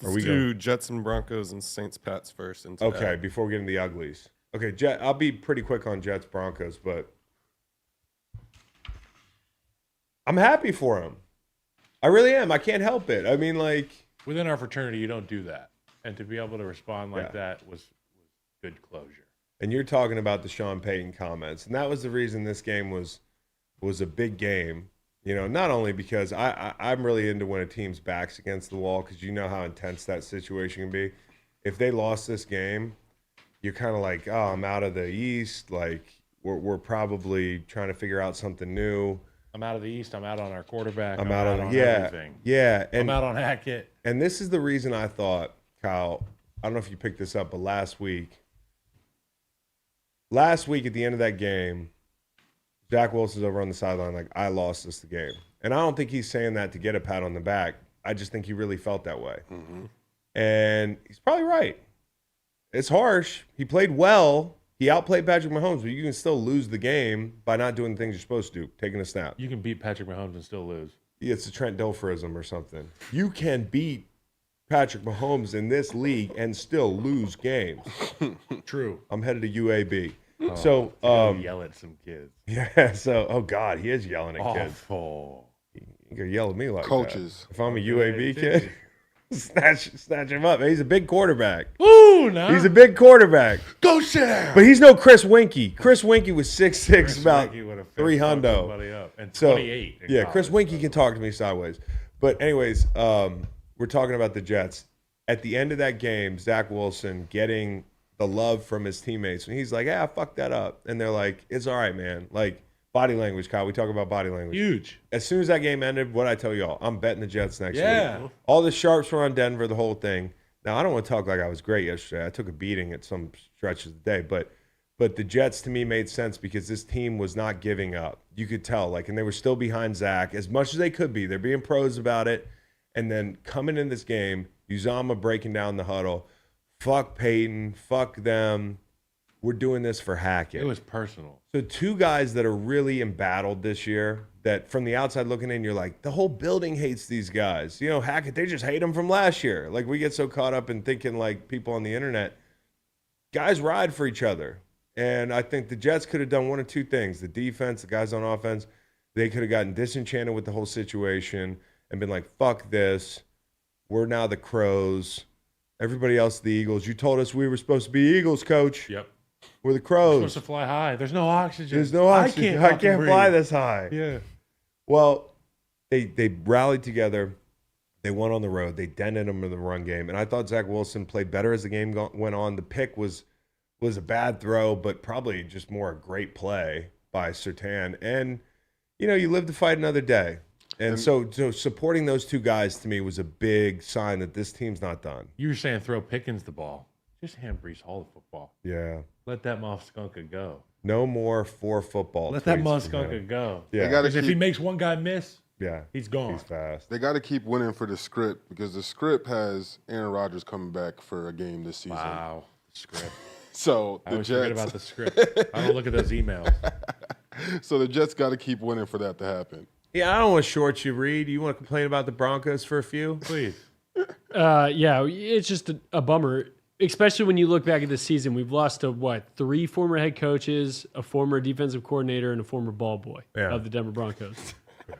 Let's do Jets and Broncos and Saints Pats first. Okay, before we get into the uglies. Okay, I'll be pretty quick on Jets Broncos, but I'm happy for him. I really am. I can't help it. I mean, like, within our fraternity, you don't do that, and to be able to respond like that was good closure. And you're talking about the Sean Payton comments, and that was the reason this game was a big game. You know, not only because I'm really into when a team's back's against the wall, because you know how intense that situation can be. If they lost this game, you're kind of like, oh, I'm out of the East. Like, we're probably trying to figure out something new. I'm out of the East. I'm out on our quarterback. I'm out on everything. Yeah. And I'm out on Hackett. And this is the reason I thought, Kyle, I don't know if you picked this up, but last week at the end of that game, Zach Wilson's over on the sideline like, I lost this the game. And I don't think he's saying that to get a pat on the back. I just think he really felt that way. Mm-hmm. And he's probably right. It's harsh. He played well. He outplayed Patrick Mahomes, but you can still lose the game by not doing the things you're supposed to do, taking a snap. You can beat Patrick Mahomes and still lose. Yeah, it's a Trent Dilferism or something. You can beat Patrick Mahomes in this league and still lose games. True. I'm headed to UAB. Oh, so yell at some kids. Yeah. So God, he is yelling at kids. Awful. You can yell at me like coaches. That. If I'm a UAB kid, snatch him up. He's a big quarterback. Ooh, no. He's a big quarterback. Go sit down. But he's no Chris Winkie. Chris Winkie was 6'6", about 300. And so 28. Yeah, Chris Winkie can talk to me sideways. But anyways, we're talking about the Jets. At the end of that game, Zach Wilson getting the love from his teammates. And he's like, I fucked that up. And they're like, it's all right, man. Like, body language, Kyle. We talk about body language. Huge. As soon as that game ended, what'd I tell y'all? I'm betting the Jets next week. All the sharps were on Denver, the whole thing. Now, I don't want to talk like I was great yesterday. I took a beating at some stretches of the day. But the Jets, to me, made sense because this team was not giving up. You could tell. Like, and they were still behind Zach as much as they could be. They're being pros about it. And then coming in this game, Uzama breaking down the huddle. Fuck Peyton. Fuck them. We're doing this for Hackett. It was personal. So two guys that are really embattled this year that from the outside looking in, you're like, the whole building hates these guys. You know, Hackett, they just hate him from last year. Like, we get so caught up in thinking like people on the internet. Guys ride for each other. And I think the Jets could have done one of two things. The defense, the guys on offense, they could have gotten disenchanted with the whole situation and been like, fuck this. We're now the Crows. Everybody else, the Eagles. You told us we were supposed to be Eagles, coach. Yep. We're the Crows. We're supposed to fly high. There's no oxygen. There's no oxygen. I can't fly this high. Yeah. Well, they rallied together. They won on the road. They dented them in the run game. And I thought Zach Wilson played better as the game went on. The pick was a bad throw, but probably just more a great play by Surtain. And, you know, you live to fight another day. And so supporting those two guys to me was a big sign that this team's not done. You were saying throw Pickens the ball. Just hand Brees Hall the football. Yeah. Let that motherfucker go. No more for football. Let that motherfucker go. Yeah. Because if he makes one guy miss, yeah, he's gone. He's fast. They got to keep winning for the script because the script has Aaron Rodgers coming back for a game this season. Wow. Script. So I always forget about the script. I don't look at those emails. So the Jets got to keep winning for that to happen. Yeah, I don't want to short you, Reed. You want to complain about the Broncos for a few? Please. Yeah, it's just a bummer, especially when you look back at this season. We've lost to, 3 former head coaches, a former defensive coordinator, and a former ball boy of the Denver Broncos.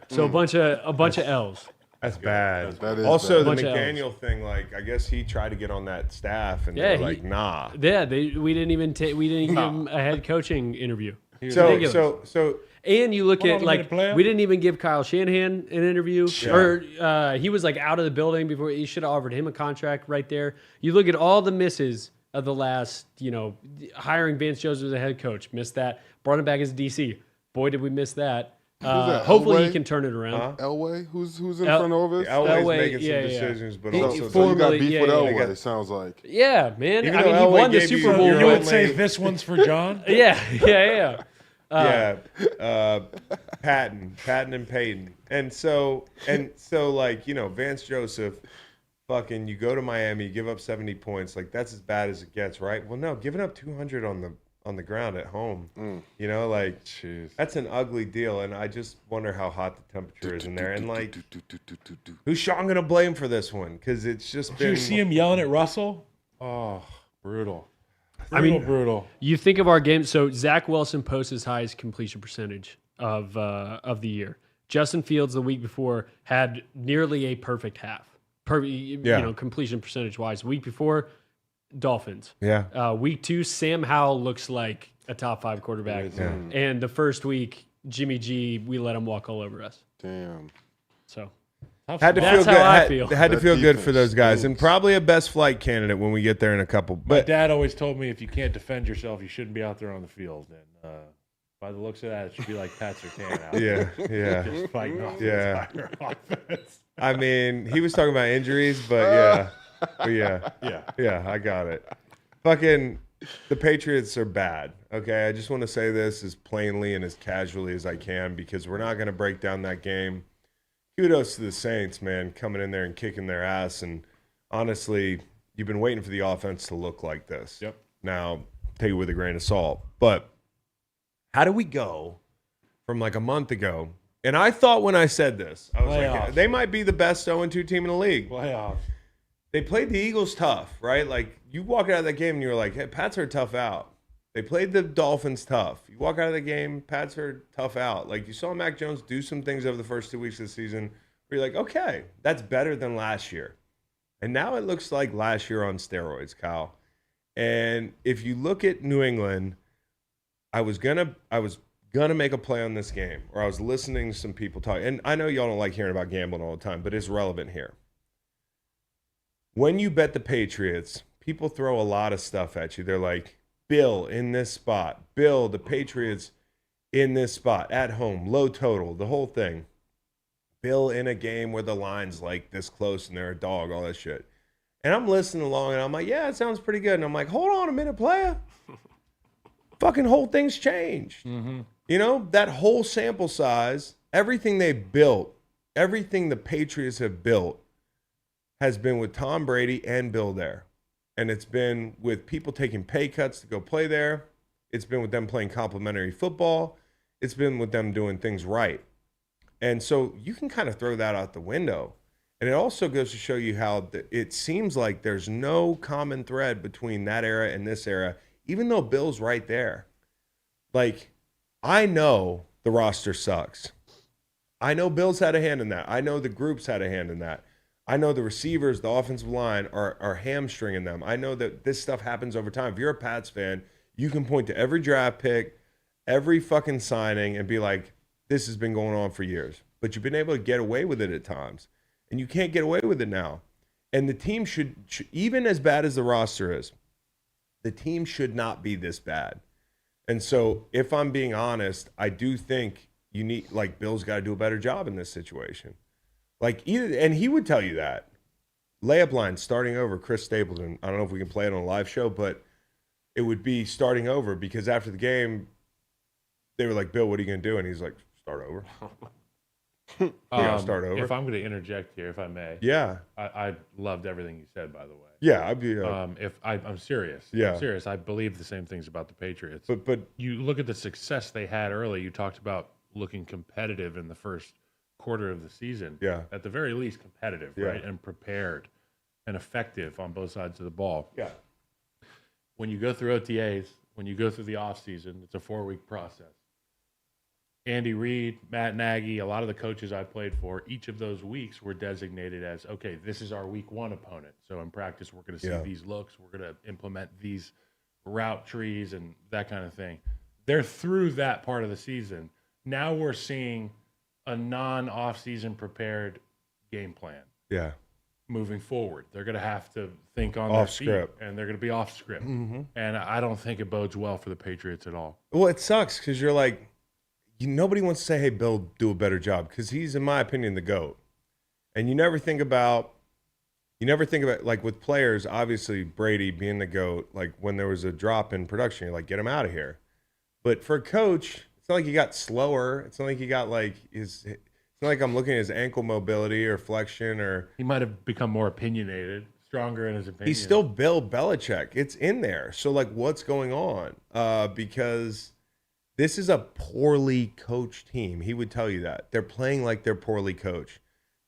So a bunch of L's. That's bad. That is also, bad. the McDaniel thing, like, I guess he tried to get on that staff, and they're like, nah. Yeah, we didn't even give him a head coaching interview. So and you look at, like, we didn't even give Kyle Shanahan an interview. Yeah. Or he was, like, out of the building before. You should have offered him a contract right there. You look at all the misses of the last, hiring Vance Joseph as a head coach. Missed that. Brought him back as DC. Boy, did we miss that. that, Hopefully Elway? he can turn it around. Elway, who's in front of us? Elway's Elway, making some yeah. decisions, but He- also So you got Formerly- beef yeah, with yeah. Elway, got- it sounds like. Yeah, man. Even I mean, though he Elway won the gave you Super Bowl. your You would only- say this one's for John? Yeah. Patton and Peyton, and so like Vance Joseph, fucking you go to Miami, you give up 70 points, like that's as bad as it gets, right? Well, no, giving up 200 on the ground at home, like that's an ugly deal, and I just wonder how hot the temperature is in there, and like who's Sean gonna blame for this one? Because it's just Did been. you see him yelling at Russell? Oh, brutal. Brutal. You think of our game. So Zach Wilson posts his highest completion percentage of the year. Justin Fields the week before had nearly a perfect half. Completion percentage wise. Week before, Dolphins. Yeah. Week 2, Sam Howell looks like a top 5 quarterback. Yeah. And the first week, Jimmy G, we let him walk all over us. Damn. So Had to That's feel how good. I Had, feel. had to That feel good for defense those guys, and stinks. probably a best flight candidate when we get there in a couple. My But dad always told me if you can't defend yourself, you shouldn't be out there on the field. And by the looks of that, it should be like Pat Surtain out there. yeah. Just fighting off Yeah. the entire offense. I mean, he was talking about injuries, but Yeah. I got it. Fucking, the Patriots are bad. Okay, I just want to say this as plainly and as casually as I can because we're not going to break down that game. Kudos to the Saints, man, coming in there and kicking their ass. And honestly, you've been waiting for the offense to look like this. Yep. Now, take it with a grain of salt. But how do we go from like a month ago? And I thought when I said this, I was like, Playoffs. they might be the best 0-2 team in the league. Playoffs. They played the Eagles tough, right? Like, you walk out of that game and you're like, hey, Pats are a tough out. They played the Dolphins tough. You walk out of the game, Pats are tough out. Like, you saw Mac Jones do some things over the first 2 weeks of the season where you're like, okay, that's better than last year. And now it looks like last year on steroids, Kyle. And if you look at New England, I was gonna make a play on this game, or I was listening to some people talk. And I know y'all don't like hearing about gambling all the time, but it's relevant here. When you bet the Patriots, people throw a lot of stuff at you. They're like, Bill in this spot, Bill, the Patriots in this spot, at home, low total, the whole thing. Bill in a game where the line's like this close and they're a dog, all that shit. And I'm listening along and I'm like, yeah, it sounds pretty good. And I'm like, hold on a minute, player. Fucking whole thing's changed. Mm-hmm. You know, that whole sample size, everything they built, everything the Patriots have built has been with Tom Brady and Bill there. And it's been with people taking pay cuts to go play there. It's been with them playing complimentary football. It's been with them doing things right. And so you can kind of throw that out the window. And it also goes to show you how it seems like there's no common thread between that era and this era, even though Bill's right there. Like, I know the roster sucks. I know Bill's had a hand in that. I know the group's had a hand in that. I know the receivers, the offensive line are hamstringing them. I know that this stuff happens over time. If you're a Pats fan, you can point to every draft pick, every fucking signing, and be like, this has been going on for years. But you've been able to get away with it at times. And you can't get away with it now. And the team should even as bad as the roster is, the team should not be this bad. And so if I'm being honest, I do think you need, like, Bill's got to do a better job in this situation. Like, either, and he would tell you that. Layup line, starting over, Chris Stapleton. I don't know if we can play it on a live show, but it would be starting over because after the game, they were like, Bill, what are you going to do? And he's like, start over. Start over. If I'm going to interject here, if I may. Yeah. I loved everything you said, by the way. Yeah, I'd be. I'm serious. Yeah. I'm serious. I believe the same things about the Patriots. But you look at the success they had early. You talked about looking competitive in the first quarter of the season. Yeah. At the very least, competitive, Yeah. right? And prepared and effective on both sides of the ball. yeah, When you go through OTAs, when you go through the offseason, it's a 4-week process. Andy Reid, Matt Nagy, a lot of the coaches I played for, each of those weeks were designated as, okay, this is our week 1 opponent. So in practice, we're going to see these looks. We're going to implement these route trees and that kind of thing. They're through that part of the season. Now we're seeing a non-off-season prepared game plan yeah. moving forward. They're going to have to think on Off their script. feet, and they're going to be off script. Mm-hmm. And I don't think it bodes well for the Patriots at all. Well, it sucks because you're like, nobody wants to say, hey, Bill, do a better job, because he's, in my opinion, the GOAT. And you never think about, like, with players, obviously Brady being the GOAT, like when there was a drop in production, you're like, get him out of here. But for a coach, it's not like he got slower. It's not like he got like it's not like I'm looking at his ankle mobility or flexion, or he might have become more opinionated, stronger in his opinion. he's still Bill Belichick. It's in there. So like, what's going on? Because this is a poorly coached team. He would tell you that. They're playing like they're poorly coached.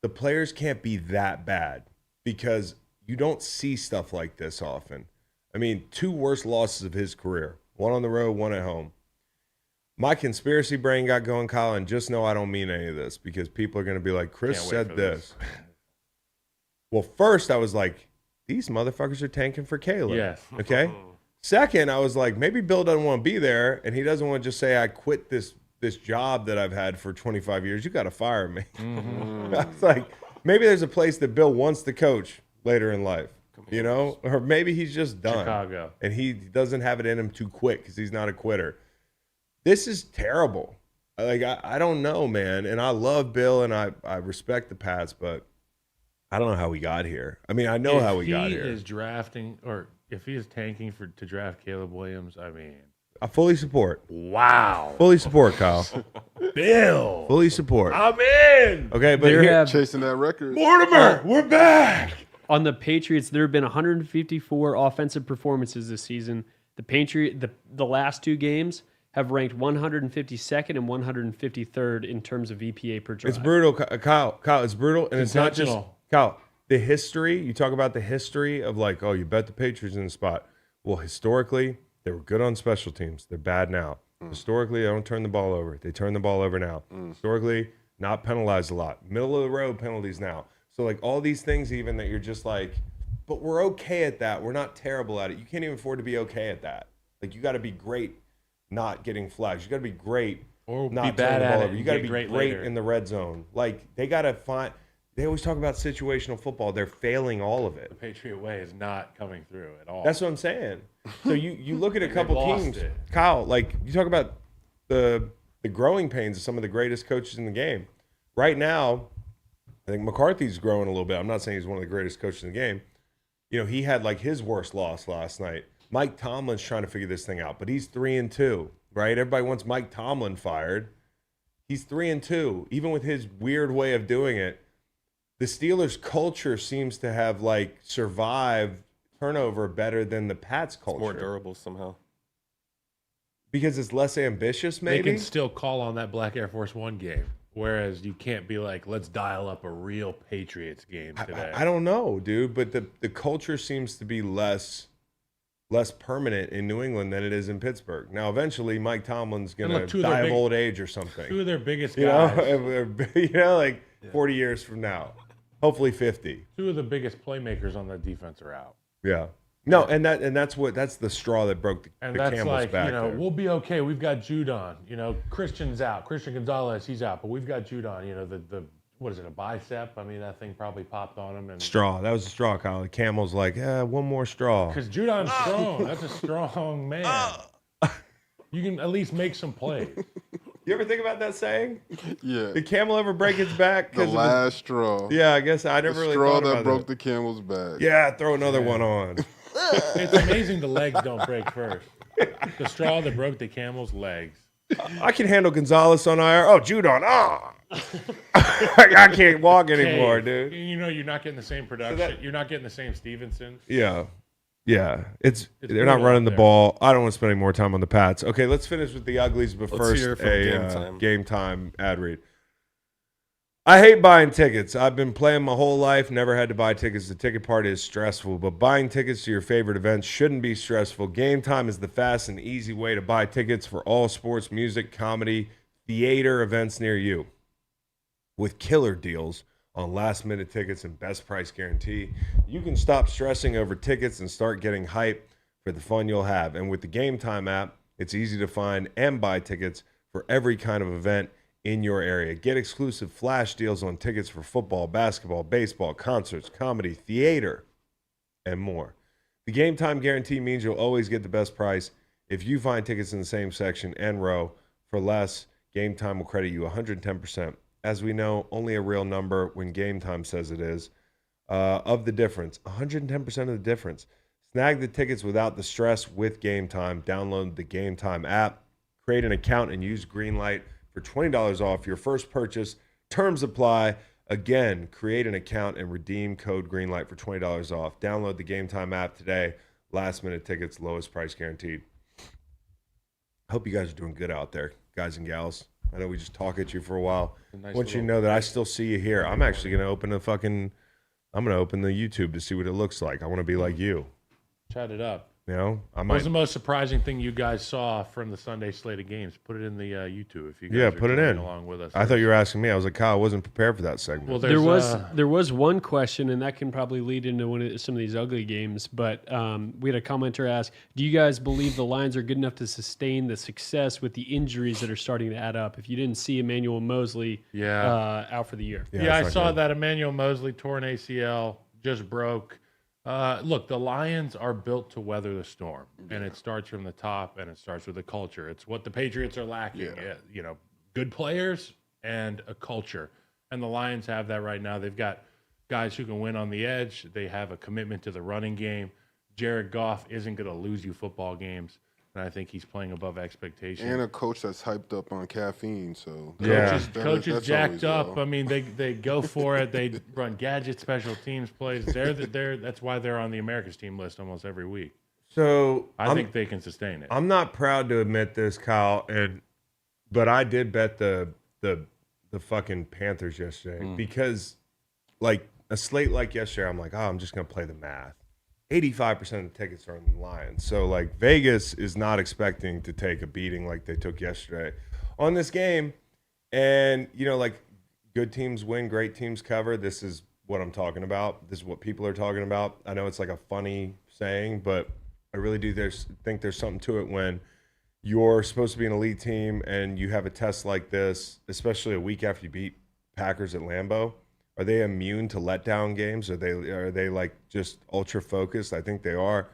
The players can't be that bad, because you don't see stuff like this often. I mean, 2 worst losses of his career. 1 on the road, 1 at home. My conspiracy brain got going, Kyle, and just know I don't mean any of this, because people are going to be like, Chris said this. Well, first I was like, these motherfuckers are tanking for Caleb. Yes. Okay? Second, I was like, maybe Bill doesn't want to be there, and he doesn't want to just say, I quit this job that I've had for 25 years. You got to fire me. I was like, maybe there's a place that Bill wants to coach later in life, you know? Or maybe he's just done. Chicago. And he doesn't have it in him to quit because he's not a quitter. This is terrible. Like, I don't know, man. And I love Bill, and I respect the Pats, but I don't know how we got here. I mean, I know how we got here. If he is drafting, or if he is tanking to draft Caleb Williams, I mean. I fully support. Wow. Fully support, Kyle. Bill. Fully support. I'm in. Okay, but here, Chasing that record. Mortimer, we're back. On the Patriots, there have been 154 offensive performances this season. The last 2 games have ranked 152nd and 153rd in terms of EPA per drive. it's brutal, Kyle. It's brutal, and it's not just Kyle. The history. You talk about the history of like, oh, you bet the Patriots in the spot. Well, historically, they were good on special teams. They're bad now. Historically, they don't turn the ball over. They turn the ball over now. Historically, not penalized a lot. Middle of the road penalties now. So like all these things, even that you're just like, but we're okay at that. We're not terrible at it. You can't even afford to be okay at that. Like, you got to be great not getting flags. You got to be great or not be bad turning the at ball it. over. You got to be great later. in the red zone. Like, they got to find. They always talk about situational football. They're failing all of it. The Patriot way is not coming through at all. That's what I'm saying. So you look at a couple teams, it. Kyle, like you talk about the growing pains of some of the greatest coaches in the game. Right now, I think McCarthy's growing a little bit. I'm not saying he's one of the greatest coaches in the game. You know, he had like his worst loss last night. Mike Tomlin's trying to figure this thing out, but he's 3-2, right? Everybody wants Mike Tomlin fired. He's 3-2, even with his weird way of doing it. The Steelers' culture seems to have like survived turnover better than the Pats' culture. It's more durable somehow. Because it's less ambitious, maybe? They can still call on that Black Air Force One game, whereas you can't be like, let's dial up a real Patriots game today. I don't know, dude, but the culture seems to be less permanent in New England than it is in Pittsburgh. Now, eventually, Mike Tomlin's going to die of old age or something. 2 of their biggest guys. You know, like 40 years from now. Hopefully 50. 2 of the biggest playmakers on that defense are out. Yeah. No, and that's the straw that broke the camel's like, back. You know, there. we'll be okay. We've got Judon. You know, Christian's out. Christian Gonzalez, he's out. But we've got Judon. You know, the what is it, a bicep? I mean, that thing probably popped on him. And Straw. That was a straw, Kyle. The camel's like, one more straw. because Judon's strong. That's a strong man. You can at least make some plays. You ever think about that saying? Yeah. Did camel ever break its back? The last straw. Yeah, I guess I never The really straw thought about that broke that. the camel's back. Yeah, throw another one on. It's amazing the legs don't break first. The straw that broke the camel's legs. I can handle Gonzalez on IR. Oh, Judon. I can't walk anymore, dude. You know, you're not getting the same production. You're not getting the same Stevenson. Yeah. Yeah. They're not brutal running out the there. ball. I don't want to spend any more time on the Pats. Okay, let's finish with the uglies, but Let's first hear it from a Game Time. game time ad read. I hate buying tickets. I've been playing my whole life, never had to buy tickets. The ticket part is stressful, but buying tickets to your favorite events shouldn't be stressful. Game Time is the fast and easy way to buy tickets for all sports, music, comedy, theater events near you. With killer deals on last-minute tickets and best price guarantee, you can stop stressing over tickets and start getting hype for the fun you'll have. And with the Game Time app, it's easy to find and buy tickets for every kind of event in your area. Get exclusive flash deals on tickets for football, basketball, baseball, concerts, comedy, theater, and more. The Game Time guarantee means you'll always get the best price. If you find tickets in the same section and row for less, Game Time will credit you 110%. As we know, only a real number when Game Time says it is. Of the difference, 110% of the difference. Snag the tickets without the stress with Game Time. Download the Game Time app, create an account, and use Greenlight for $20 off your first purchase. Terms apply. Again, create an account and redeem code Greenlight for $20 off. Download the Game Time app today. Last minute tickets, lowest price guaranteed. I hope you guys are doing good out there, guys and gals. I know we just talk at you for a while. I want you to know that I still see you here. I'm actually going to open the YouTube to see what it looks like. I want to be like you. Chat it up. You know, What was the most surprising thing you guys saw from the Sunday slate of games? Put it in the YouTube if you guys put it in along with us. I thought you were asking me. I was like, Kyle, I wasn't prepared for that segment. Well, there was one question, and that can probably lead into some of these ugly games. But we had a commenter ask, "Do you guys believe the Lions are good enough to sustain the success with the injuries that are starting to add up? If you didn't see Emmanuel Mosley out for the year, I saw that Emmanuel Mosley tore an ACL, just broke. Look, the Lions are built to weather the storm, and it starts from the top, and it starts with a culture. It's what the Patriots are lacking. Good players and a culture, and the Lions have that right now. They've got guys who can win on the edge. They have a commitment to the running game. Jared Goff isn't going to lose you football games, and I think he's playing above expectations. And a coach that's hyped up on caffeine, so coaches jacked up. I mean, they go for it. They run gadget special teams plays. That's why they're on the America's team list almost every week. So I think they can sustain it. I'm not proud to admit this, Kyle, but I did bet the fucking Panthers yesterday because, like a slate like yesterday, I'm like, I'm just gonna play the math. 85% of the tickets are on the Lions. So, like, Vegas is not expecting to take a beating like they took yesterday on this game. And, like, good teams win, great teams cover. This is what I'm talking about. This is what people are talking about. I know it's like a funny saying, but I really do think there's something to it when you're supposed to be an elite team and you have a test like this, especially a week after you beat Packers at Lambeau. Are they immune to letdown games? Are they like just ultra focused? I think they are.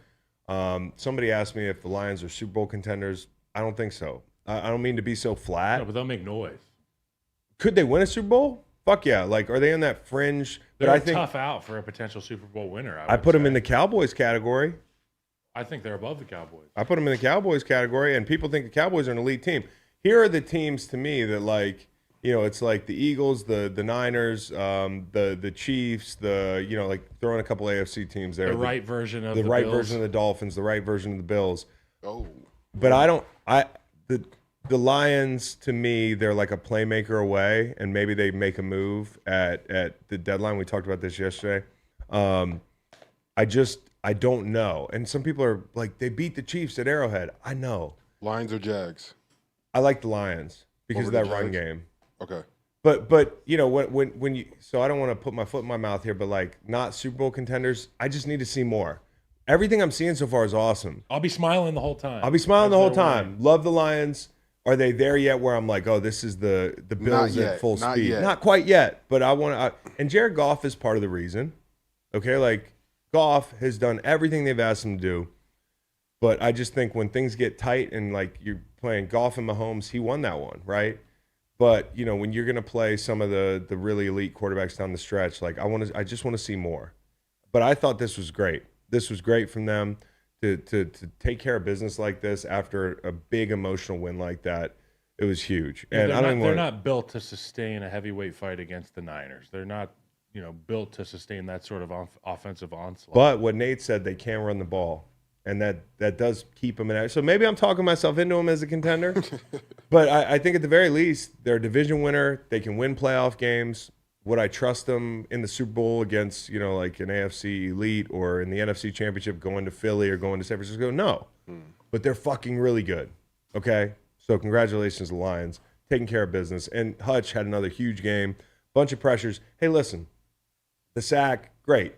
Somebody asked me if the Lions are Super Bowl contenders. I don't think so. I don't mean to be so flat. No, but they'll make noise. Could they win a Super Bowl? Fuck yeah. Like, are they in that fringe? They're tough out for a potential Super Bowl winner. I put them in the Cowboys category. I think they're above the Cowboys. I put them in the Cowboys category, and people think the Cowboys are an elite team. Here are the teams to me that, like, it's like the Eagles, the Niners, the Chiefs, like throwing a couple AFC teams there. The right version of the right Bills. version of the Dolphins, the right version of the Bills. Oh, but the Lions, to me, they're like a playmaker away, and maybe they make a move at the deadline. We talked about this yesterday. I don't know. And some people are like, they beat the Chiefs at Arrowhead. I know. Lions or Jags? I like the Lions because of that run game. Okay. But when you, so I don't want to put my foot in my mouth here, but like not Super Bowl contenders, I just need to see more. Everything I'm seeing so far is awesome. I'll be smiling the whole time. Time. Love the Lions. Are they there yet where I'm like, oh, this is the Bills at full speed? Yet. Not quite yet, but I want to. And Jared Goff is part of the reason. Okay, like Goff has done everything they've asked him to do. But I just think when things get tight and like you're playing Goff and Mahomes, he won that one, right? But when you're gonna play some of the really elite quarterbacks down the stretch, like I just want to see more. But I thought this was great. This was great from them to take care of business like this after a big emotional win like that. It was huge. And they're not built to sustain a heavyweight fight against the Niners. They're not built to sustain that sort of offensive onslaught. But what Nate said, they can run the ball. And that does keep them in there. So maybe I'm talking myself into them as a contender. But I think at the very least, they're a division winner. They can win playoff games. Would I trust them in the Super Bowl against, like an AFC elite or in the NFC Championship going to Philly or going to San Francisco? No. But they're fucking really good. Okay? So congratulations to the Lions. Taking care of business. And Hutch had another huge game. Bunch of pressures. Hey, listen. The sack, great.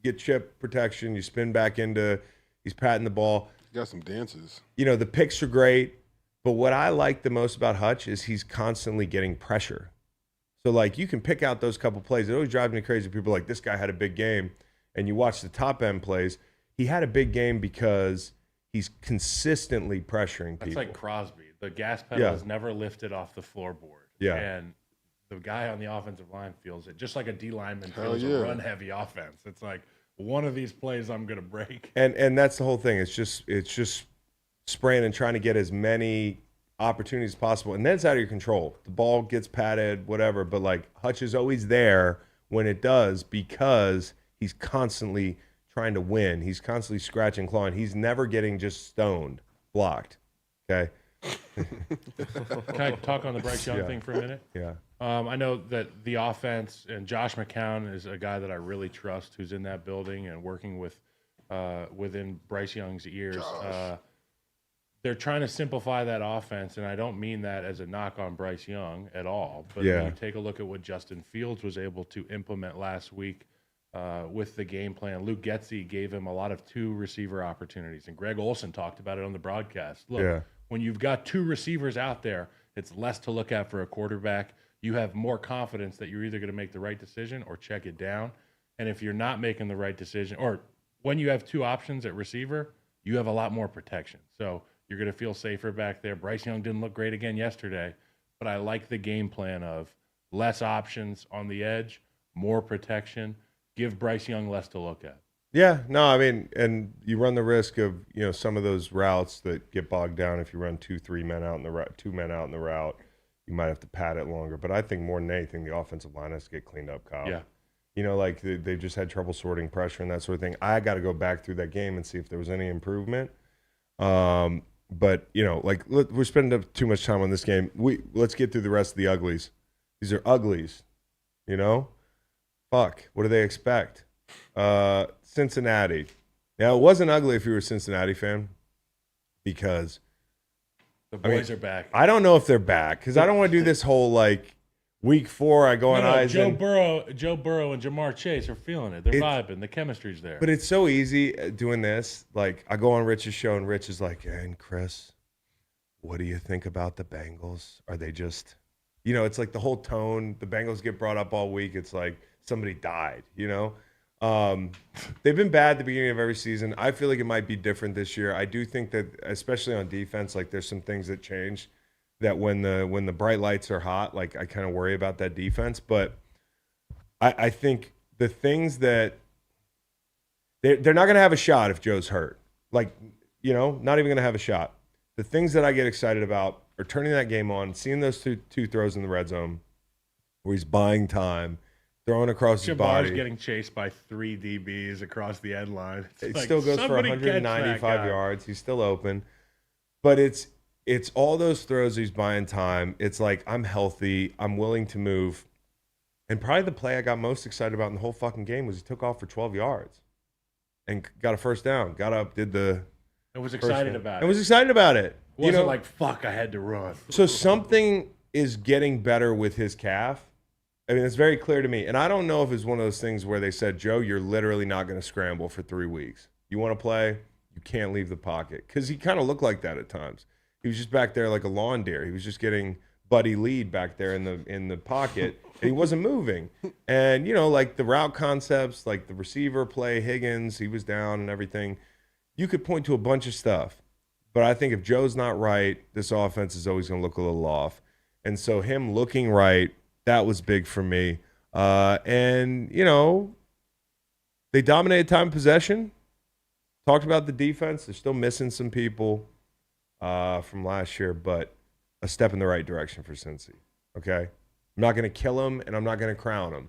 Get chip protection, you spin back into, he's patting the ball. He's got some dances. The picks are great, but what I like the most about Hutch is he's constantly getting pressure. So, like, you can pick out those couple plays. It always drives me crazy. People are like, this guy had a big game, and you watch the top end plays. He had a big game because he's consistently pressuring people. That's like Crosby. The gas pedal is never lifted off the floorboard. Yeah. And the guy on the offensive line feels it, just like a D lineman feels a run-heavy offense. It's like, one of these plays I'm going to break. And that's the whole thing. It's just spraying and trying to get as many opportunities as possible. And then it's out of your control. The ball gets patted, whatever. But, like, Hutch is always there when it does because he's constantly trying to win. He's constantly scratching, clawing. He's never getting just stoned, blocked. Okay? Can I talk on the Bryce Young thing for a minute? Yeah. I know that the offense and Josh McCown is a guy that I really trust who's in that building and working with within Bryce Young's ears. They're trying to simplify that offense, and I don't mean that as a knock on Bryce Young at all. But when you take a look at what Justin Fields was able to implement last week with the game plan, Luke Getsy gave him a lot of 2 receiver opportunities, and Greg Olsen talked about it on the broadcast. Look, when you've got 2 receivers out there, it's less to look at for a quarterback. You have more confidence that you're either going to make the right decision or check it down. And if you're not making the right decision, or when you have 2 options at receiver, you have a lot more protection. So you're going to feel safer back there. Bryce Young didn't look great again yesterday, but I like the game plan of less options on the edge, more protection, give Bryce Young less to look at. Yeah, no, I mean, and you run the risk of, some of those routes that get bogged down if you run 2 men out in the route, 2 men out in the route. You might have to pad it longer. But I think more than anything, the offensive line has to get cleaned up, Kyle. Yeah. Like they've just had trouble sorting pressure and that sort of thing. I got to go back through that game and see if there was any improvement. But, we're spending too much time on this game. Let's get through the rest of the uglies. These are uglies, Fuck, what do they expect? Cincinnati. Now, it wasn't ugly if you were a Cincinnati fan because – the boys are back. I don't know if they're back because I don't want to do this whole week 4. I go on eyes. Joe Burrow and Jamar Chase are feeling it. They're vibing. The chemistry's there. But it's so easy doing this. Like I go on Rich's show and Rich is like, and Chris, what do you think about the Bengals? Are they just, it's like the whole tone. The Bengals get brought up all week. It's like somebody died. They've been bad at the beginning of every season. I feel like it might be different this year. I do think that, especially on defense, there's some things that change. That when the bright lights are hot, I kind of worry about that defense. But I think the things that they're not going to have a shot if Joe's hurt. Not even going to have a shot. The things that I get excited about are turning that game on, seeing those two throws in the red zone where he's buying time. Throwing across his body. Jabbar's getting chased by 3 DBs across the end line. It still goes for 195 yards. He's still open. But it's all those throws he's buying time. It's like, I'm healthy. I'm willing to move. And probably the play I got most excited about in the whole fucking game was he took off for 12 yards and got a first down. Got up, did the – I was excited about it. I was excited about it. It wasn't like, fuck, I had to run. So something is getting better with his calf. I mean, it's very clear to me. And I don't know if it's one of those things where they said, Joe, you're literally not going to scramble for 3 weeks. You want to play? You can't leave the pocket. Because he kind of looked like that at times. He was just back there like a lawn deer. He was just getting Buddy lead back there in the pocket. And he wasn't moving. And, the route concepts, like the receiver play, Higgins, he was down and everything. You could point to a bunch of stuff. But I think if Joe's not right, this offense is always going to look a little off. And so him looking right, that was big for me. And, they dominated time of possession. Talked about the defense. They're still missing some people from last year, but a step in the right direction for Cincy. Okay? I'm not going to kill him, and I'm not going to crown him.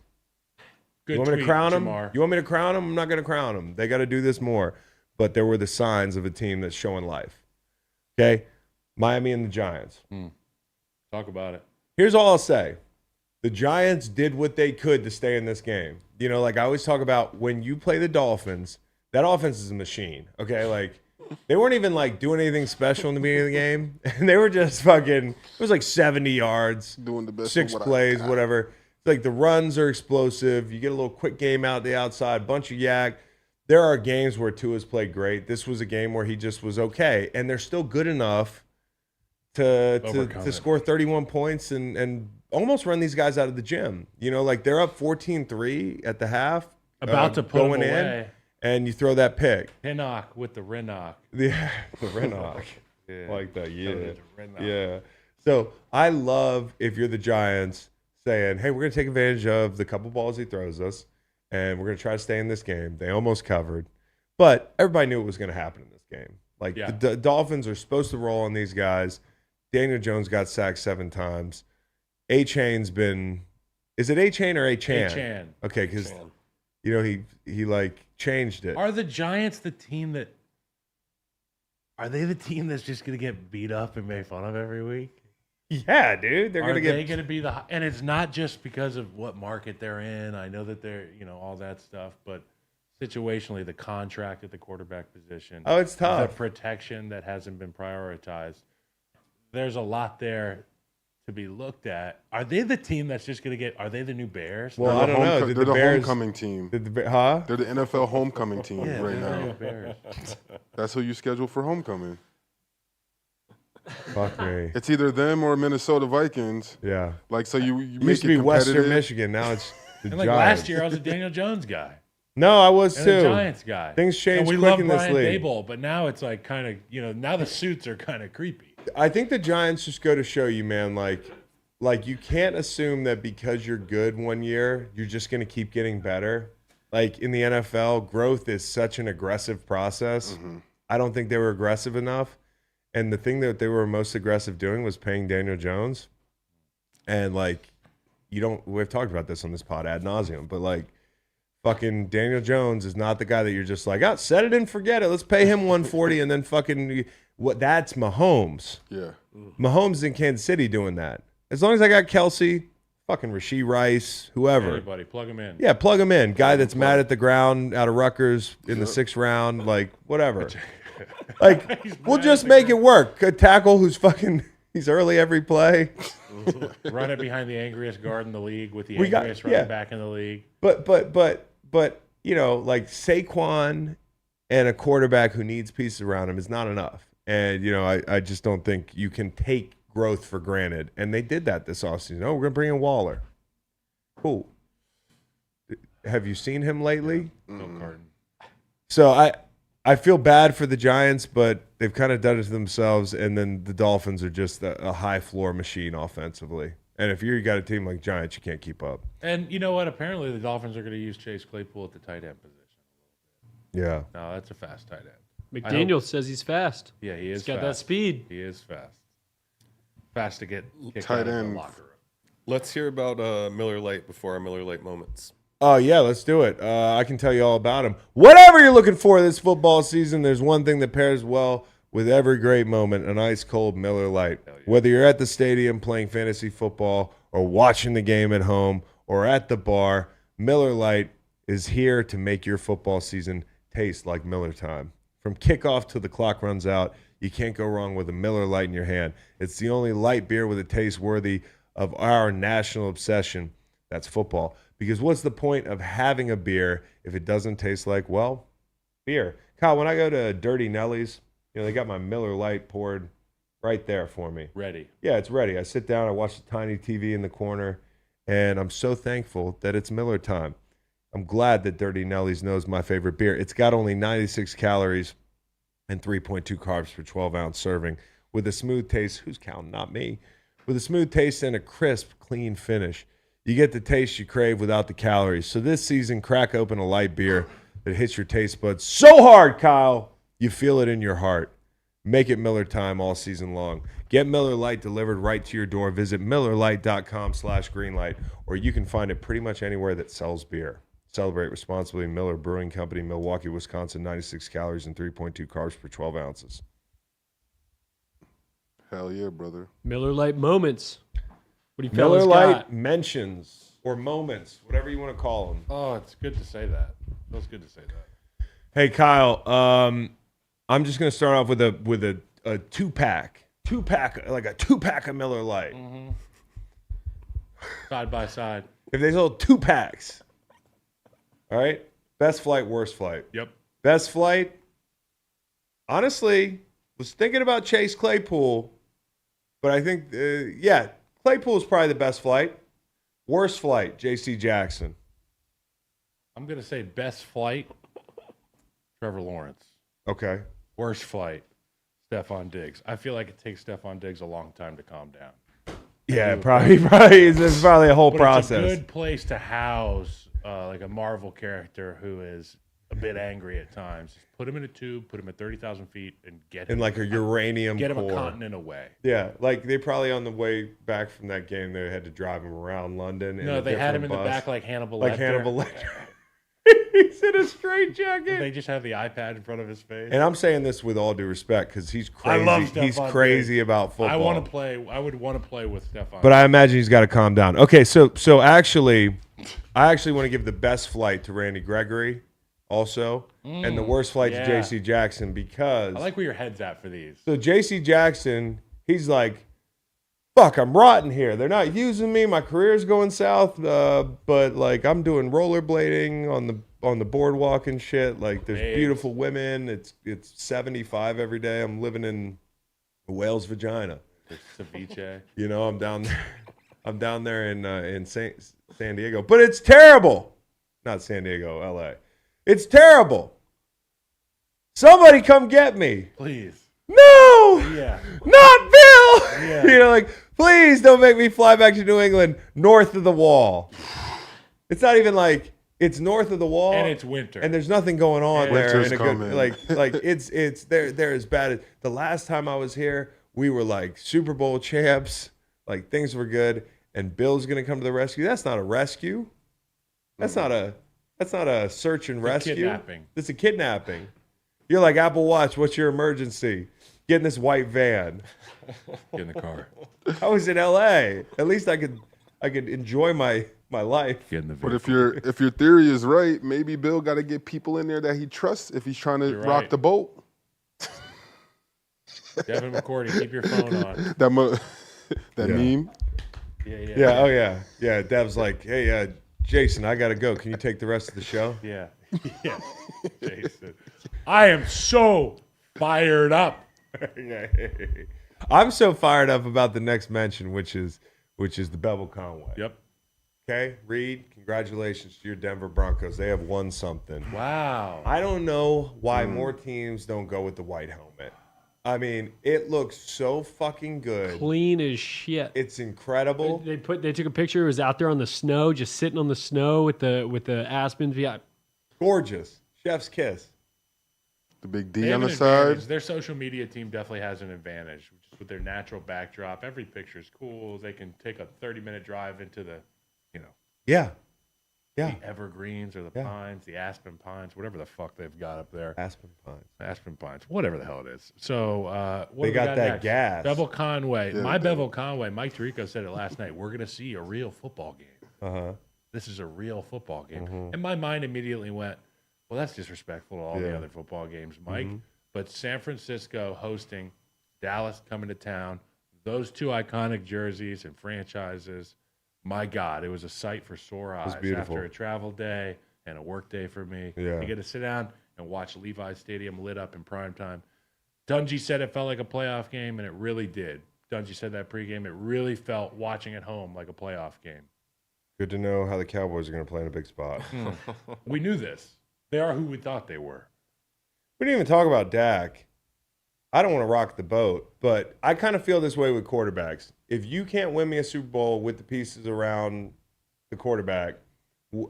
You want me to crown him? You want me to crown him? I'm not going to crown him. They got to do this more. But there were the signs of a team that's showing life. Okay? Miami and the Giants. Talk about it. Here's all I'll say. The Giants did what they could to stay in this game. I always talk about when you play the Dolphins, that offense is a machine. Okay? They weren't even, doing anything special in the beginning of the game. And they were just fucking, it was 70 yards. Doing the best. 6 plays, whatever. It's the runs are explosive. You get a little quick game out the outside, bunch of yak. There are games where Tua's played great. This was a game where he just was okay. And they're still good enough to score 31 points and almost run these guys out of the gym. They're up 14-3 at the half. About to put them away. And you throw that pick. Pinnock with the Rennock. Yeah, the Rennock. I like that. Yeah. Right now. Yeah. So I love if you're the Giants saying, hey, we're going to take advantage of the couple balls he throws us, and we're going to try to stay in this game. They almost covered. But everybody knew what was going to happen in this game. Like, the Dolphins are supposed to roll on these guys. Daniel Jones got sacked 7 times. A-Chain's been – is it A-Chain or A-Chan? A-Chan. Okay, because, you know, he like, changed it. Are the Giants the team that – are they the team that's just going to get beat up and made fun of every week? Yeah, dude. They're going to get – Are they going to be the – and it's not just because of what market they're in. I know that they're, you know, all that stuff, but situationally, the contract at the quarterback position. Oh, it's tough. The protection that hasn't been prioritized. There's a lot there to be looked at. Are they the team that's just going to get – are they the new Bears? Well, I don't know. They're the homecoming team. They're the NFL homecoming team right they're the now. new Bears. That's who you schedule for homecoming. Fuck me. It's either them or Minnesota Vikings. Yeah. Like, so you It make used to it be Western competitive. Michigan. Now it's the And like Giants. last year, I was a Daniel Jones guy. No, I was And too. a Giants guy. Things change and we quick love in this Brian league. Daboll, but now it's like kind of, you know, now the suits are kind of creepy. I think the Giants just go to show you, man, like you can't assume that because you're good one year, you're just going to keep getting better. Like in the NFL, growth is such an aggressive process. Mm-hmm. I don't think they were aggressive enough. And the thing that they were most aggressive doing was paying Daniel Jones. And like, we've talked about this on this pod ad nauseum, but like, fucking Daniel Jones is not the guy that you're just like, set it and forget it. Let's pay him 140 and then fucking what? That's Mahomes. Yeah. Mahomes in Kansas City doing that. As long as I got Kelce, fucking Rashee Rice, whoever. Everybody, plug him in. Yeah, plug him in. Guy that's mad at the ground out of Rutgers in the 6th round, like whatever. Like we'll just make it work. A tackle who's fucking he's early every play. Run it behind the angriest guard in the league with the We got- angriest running yeah. back in the league. But you know, like Saquon and a quarterback who needs pieces around him is not enough. And you know, I just don't think you can take growth for granted. And they did that this offseason. Oh, we're gonna bring in Waller. Cool. Have you seen him lately? No Carton. So I feel bad for the Giants, but they've kind of done it to themselves. And then the Dolphins are just a high floor machine offensively. And if you got a team like Giants, you can't keep up. And you know what? Apparently, the Dolphins are going to use Chase Claypool at the tight end position. Yeah. No, that's a fast tight end. McDaniel says he's fast. Yeah, he is. He's got fast. that speed. He is fast. Fast to get kicked Tight out of end. the locker room. Let's hear about Miller Lite before our Miller Lite moments. Oh, yeah, let's do it. I can tell you all about him. Whatever you're looking for this football season, there's one thing that pairs well with every great moment, an ice-cold Miller Lite. Yeah. Whether you're at the stadium playing fantasy football or watching the game at home or at the bar, Miller Lite is here to make your football season taste like Miller time. From kickoff till the clock runs out, you can't go wrong with a Miller Lite in your hand. It's the only light beer with a taste worthy of our national obsession. That's football. Because what's the point of having a beer if it doesn't taste like, well, beer? Kyle, when I go to Dirty Nelly's, you know, they got my Miller Lite poured right there for me. Ready. Yeah, it's ready. I sit down, I watch the tiny TV in the corner, and I'm so thankful that it's Miller time. I'm glad that Dirty Nelly's knows my favorite beer. It's got only 96 calories and 3.2 carbs per 12-ounce serving with a smooth taste. Who's counting? Not me. With a smooth taste and a crisp, clean finish. You get the taste you crave without the calories. So this season, crack open a light beer that hits your taste buds so hard, Kyle, you feel it in your heart. Make it Miller time all season long. Get Miller Lite delivered right to your door. Visit MillerLite.com/greenlight, or you can find it pretty much anywhere that sells beer. Celebrate responsibly. Miller Brewing Company, Milwaukee, Wisconsin. 96 calories and 3.2 carbs per 12 ounces. Hell yeah, brother. Miller Lite moments. What do you Miller fellas Lite got? mentions or moments, whatever you want to call them. Oh, it's good to say that. Feels good to say that. Hey, Kyle. I'm just gonna start off with a two-pack, like a two-pack of Miller Lite. Mm-hmm. Side by side. If they sold 2 packs, all right. Best flight, worst flight. Yep. Best flight. Honestly, was thinking about Chase Claypool, but I think Claypool is probably the best flight. Worst flight, J.C. Jackson. I'm going to say best flight, Trevor Lawrence. Okay. Worst flight, Stephon Diggs. I feel like it takes Stephon Diggs a long time to calm down. Yeah, probably. It's probably a whole process. It's a good place to house like a Marvel character who is a bit angry at times. Just put him in a tube, put him at 30,000 feet, and get him in like a uranium get him core. a continent away. Yeah, like they probably on the way back from that game, they had to drive him around London. No, they had him in bus. the back like Hannibal Lecter. Like Hannibal Lecter. He's in a straightjacket. They just have the iPad in front of his face. And I'm saying this with all due respect because he's crazy. I love Stephon he's crazy Diggs. about football. I would want to play with Stephon. But I imagine he's got to calm down. Okay, so actually, I actually want to give the best flight to Randy Gregory also, and the worst flight to J.C. Jackson because I like where your head's at for these. So J.C. Jackson, he's like, fuck, I'm rotten here. They're not using me. My career's going south. But like I'm doing rollerblading on the boardwalk and shit. Like there's beautiful women. It's 75 every day. I'm living in a whale's vagina. Ceviche. You know, I'm down there. I'm down there in San Diego. But it's terrible. Not San Diego, L.A. It's terrible. Somebody come get me. Please. No! Yeah. Not Bill! Yeah. You know, like, please don't make me fly back to New England north of the wall. It's not even like it's north of the wall. And it's winter. And there's nothing going on there. Winter's coming. Like it's they're as bad as the last time I was here, we were like Super Bowl champs. Like things were good. And Bill's gonna come to the rescue. That's not a rescue. That's not a search and rescue. Kidnapping. It's a kidnapping. You're like, Apple Watch, what's your emergency? Get in this white van. Get in the car. I was in LA. At least I could enjoy my life. Get in the But vehicle. if your theory is right, maybe Bill got to get people in there that he trusts if he's trying to You're rock right. the boat. Devin McCourty, keep your phone on. That meme. Yeah, oh yeah. Yeah, Dev's like, hey, Jason, I got to go. Can you take the rest of the show? Yeah. Yeah. Jason. I am so fired up. I'm so fired up about the next mention, which is the Bevel Conway. Yep. Okay, Reed, congratulations to your Denver Broncos. They have won something. Wow. I don't know why more teams don't go with the white helmet. I mean, it looks so fucking good. Clean as shit. It's incredible. They took a picture. It was out there on the snow, just sitting on the snow with the aspens. Yeah, Gorgeous. Chef's kiss. The big They D have on an the side. advantage. Their social media team definitely has an advantage, just with their natural backdrop. Every picture is cool. They can take a 30-minute drive into the, Yeah. Yeah. the evergreens or the pines, the aspen pines, whatever the fuck they've got up there. Aspen Pines. Aspen pines, whatever the hell it is. So what They do we got that next? gas. Bevel Conway. Yeah, My they- Bevel Conway. Mike Tirico said it last night. We're gonna see a real football game. Uh-huh. This is a real football game. And my mind immediately went, well, that's disrespectful to all the other football games, Mike. But San Francisco hosting, Dallas coming to town, those two iconic jerseys and franchises, my God, it was a sight for sore eyes beautiful. after a travel day and a work day for me. Yeah. I get to sit down and watch Levi's Stadium lit up in prime time. Dungy said it felt like a playoff game, and it really did. Dungy said that pregame, it really felt watching at home like a playoff game. Good to know how the Cowboys are going to play in a big spot. We knew this. They are who we thought they were. We didn't even talk about Dak. I don't want to rock the boat, but I kind of feel this way with quarterbacks. If you can't win me a Super Bowl with the pieces around the quarterback,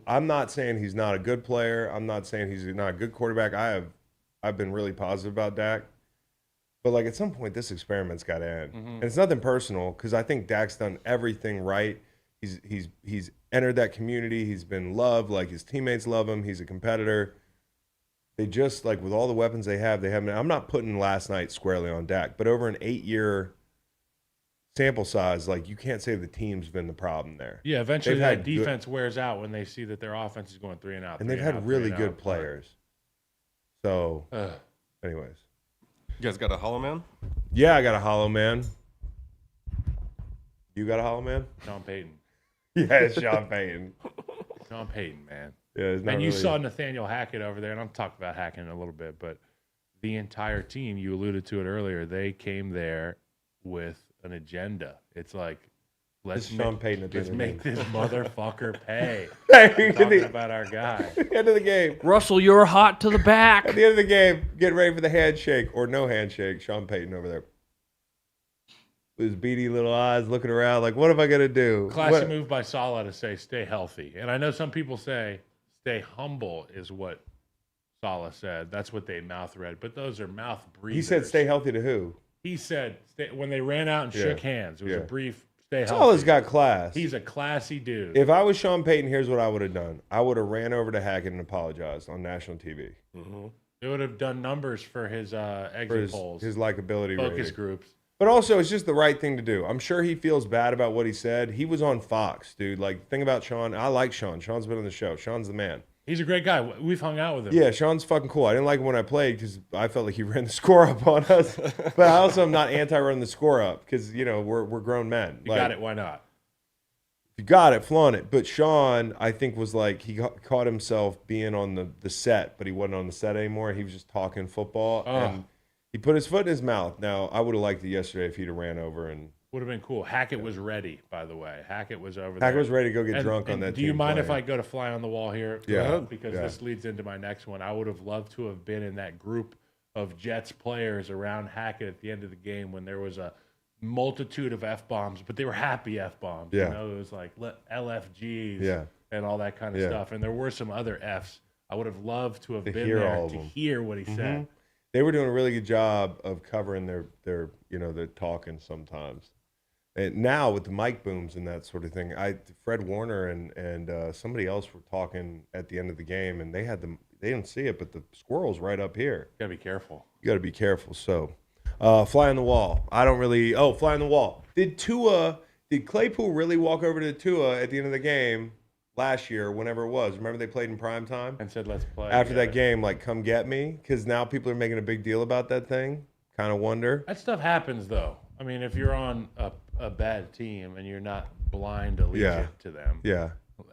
I'm not saying he's not a good player. I'm not saying he's not a good quarterback. I've been really positive about Dak. But like at some point, this experiment's got to end. And it's nothing personal because I think Dak's done everything right. He's entered that community. He's been loved. Like his teammates love him. He's a competitor. They just like with all the weapons they have. I'm not putting last night squarely on Dak, but over an 8-year sample size, like you can't say the team's been the problem there. Yeah, eventually They've that had good- defense wears out when they see that their offense is going 3 and out. And they've had really good players. So, anyways, You guys got a Hollow Man? yeah, I got a hollow man. You got a hollow man? Sean Payton. Yeah, it's Sean Payton. Sean Payton, man. Yeah, it's not And you really- saw Nathaniel Hackett over there, and I'll talk about Hackett in a little bit, but the entire team, you alluded to it earlier, they came there with an agenda. It's like Let's Sean Payton at the let's end of the make this motherfucker pay. Hey, Talking about our guy. end of the game. Russell, you're hot to the back. At the end of the game, get ready for the handshake or no handshake. Sean Payton over there. With his beady little eyes looking around like, what am I going to do? Classy move by Saleh to say stay healthy. And I know some people say stay humble is what Saleh said. That's what they mouth read. But those are mouth breathers. He said stay healthy to who? He said when they ran out and shook hands. It was a brief stay healthy. Saleh's got class. He's a classy dude. If I was Sean Payton, here's what I would have done. I would have ran over to Hackett and apologized on national TV. Mm-hmm. It would have done numbers for his exit polls. His likability focus rating. groups. But also, it's just the right thing to do. I'm sure he feels bad about what he said. He was on Fox, dude. Like, think about Sean. I like Sean. Sean's been on the show. Sean's the man. He's a great guy. We've hung out with him. Yeah, Sean's fucking cool. I didn't like him when I played because I felt like he ran the score up on us. But I also am not anti-running the score up because, you know, we're grown men. You got it. Why not? You got it, flaunt it. But Sean, I think, was like, he caught himself being on the set, but he wasn't on the set anymore. He was just talking football. And he put his foot in his mouth. Now, I would have liked it yesterday if he'd have ran over and. Would have been cool. Hackett was ready, by the way. Hackett was over there. Hackett was ready to go get drunk on that team. Do you mind playing. if I go to fly on the wall here? Yeah. Because this leads into my next one. I would have loved to have been in that group of Jets players around Hackett at the end of the game when there was a multitude of F-bombs, but they were happy F-bombs. Yeah. You know, it was like LFGs and all that kind of stuff. And there were some other Fs. I would have loved to have been there to hear what he said. They were doing a really good job of covering their talking sometimes. And now with the mic booms and that sort of thing, Fred Warner and somebody else were talking at the end of the game, and they didn't see it, but the squirrel's right up here. You gotta be careful. You gotta be careful. So, fly on the wall. Fly on the wall. Did Claypool really walk over to Tua at the end of the game last year, whenever it was? Remember they played in prime time? And said, let's play. After that game, like, come get me? Because now people are making a big deal about that thing. Kind of wonder. That stuff happens, though. I mean, if you're on a bad team and you're not blind allegiant to them,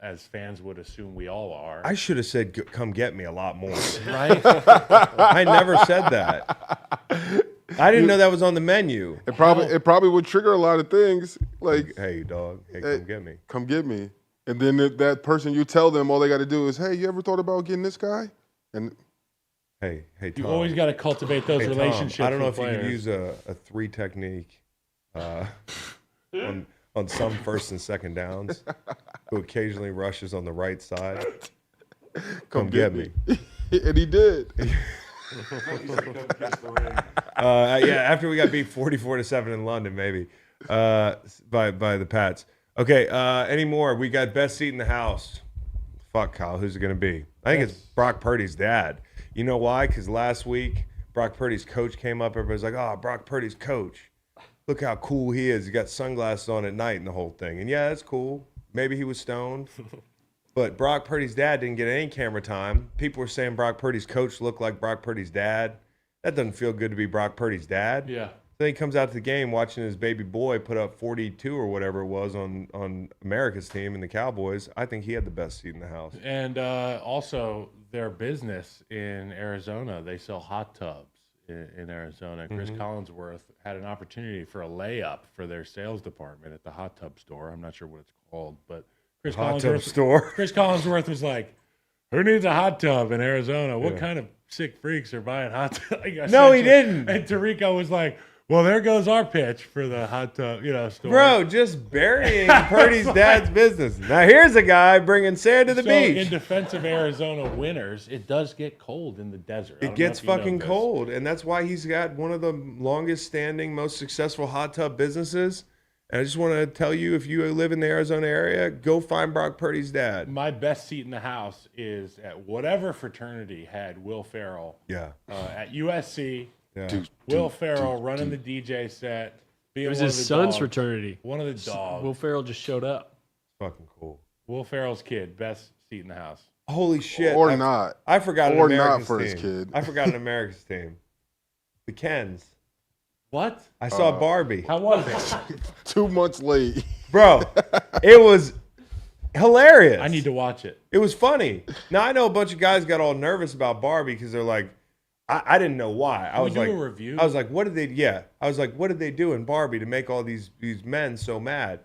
as fans would assume we all are. I should have said, come get me a lot more. Right? I never said that. I didn't know that was on the menu. It probably would trigger a lot of things. Like, hey, dog, come get me. Come get me. And then that person, you tell them all they got to do is, hey, you ever thought about getting this guy? And hey, Tom. You always got to cultivate those relationships. Tom, I don't know if players. you could use a 3 technique on some first and second downs, who occasionally rushes on the right side. Come get me. And he did. After we got beat 44-7 in London, maybe by the Pats. Okay, any more? We got best seat in the house. Fuck, Kyle, who's it going to be? I think it's Brock Purdy's dad. You know why? Because last week, Brock Purdy's coach came up. Everybody's like, oh, Brock Purdy's coach. Look how cool he is. He got sunglasses on at night and the whole thing. And yeah, that's cool. Maybe he was stoned. But Brock Purdy's dad didn't get any camera time. People were saying Brock Purdy's coach looked like Brock Purdy's dad. That doesn't feel good to be Brock Purdy's dad. Yeah. Then he comes out to the game watching his baby boy put up 42 or whatever it was on America's team and the Cowboys. I think he had the best seat in the house. And also their business in Arizona, they sell hot tubs in Arizona. Chris Collinsworth had an opportunity for a layup for their sales department at the hot tub store. I'm not sure what it's called, but Chris Collinsworth was like, who needs a hot tub in Arizona? What kind of sick freaks are buying hot tubs? No, he didn't. And Tirico was like, well, there goes our pitch for the hot tub, store. Bro, just burying Purdy's dad's business. Now here's a guy bringing sand to the beach. In defense of Arizona winners, it does get cold in the desert. It gets fucking cold, and that's why he's got one of the longest standing, most successful hot tub businesses. And I just want to tell you, if you live in the Arizona area, go find Brock Purdy's dad. My best seat in the house is at whatever fraternity had Will Ferrell. Yeah. At USC. Yeah. Will Ferrell running the DJ set. It was his son's fraternity. One of the dogs. Will Ferrell just showed up. Fucking cool. Will Ferrell's kid, best seat in the house. Holy shit. Or not. I forgot an Or America's not for team. his kid. I forgot an America's team. The Kens. What? I saw Barbie. How was it? 2 months late. Bro, it was hilarious. I need to watch it. It was funny. Now, I know a bunch of guys got all nervous about Barbie because they're like, I didn't know why. I was do a review? I was like, what did they? Yeah, I was like, what did they do in Barbie to make all these men so mad?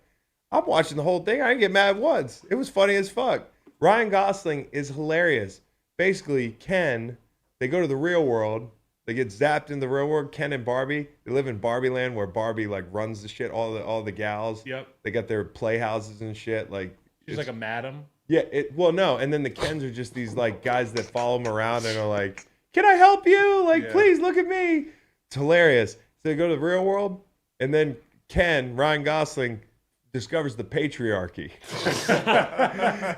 I'm watching the whole thing. I didn't get mad once. It was funny as fuck. Ryan Gosling is hilarious. Basically, Ken, they go to the real world. They get zapped in the real world. Ken and Barbie, they live in Barbie land where Barbie like runs the shit. All the gals. Yep. They got their playhouses and shit. Like She's like a madam. Yeah. Well, no. And then the Kens are just these like guys that follow him around and are like, "Can I help you? Like, please look at me." It's hilarious. So they go to the real world, and then Ryan Gosling, discovers the patriarchy,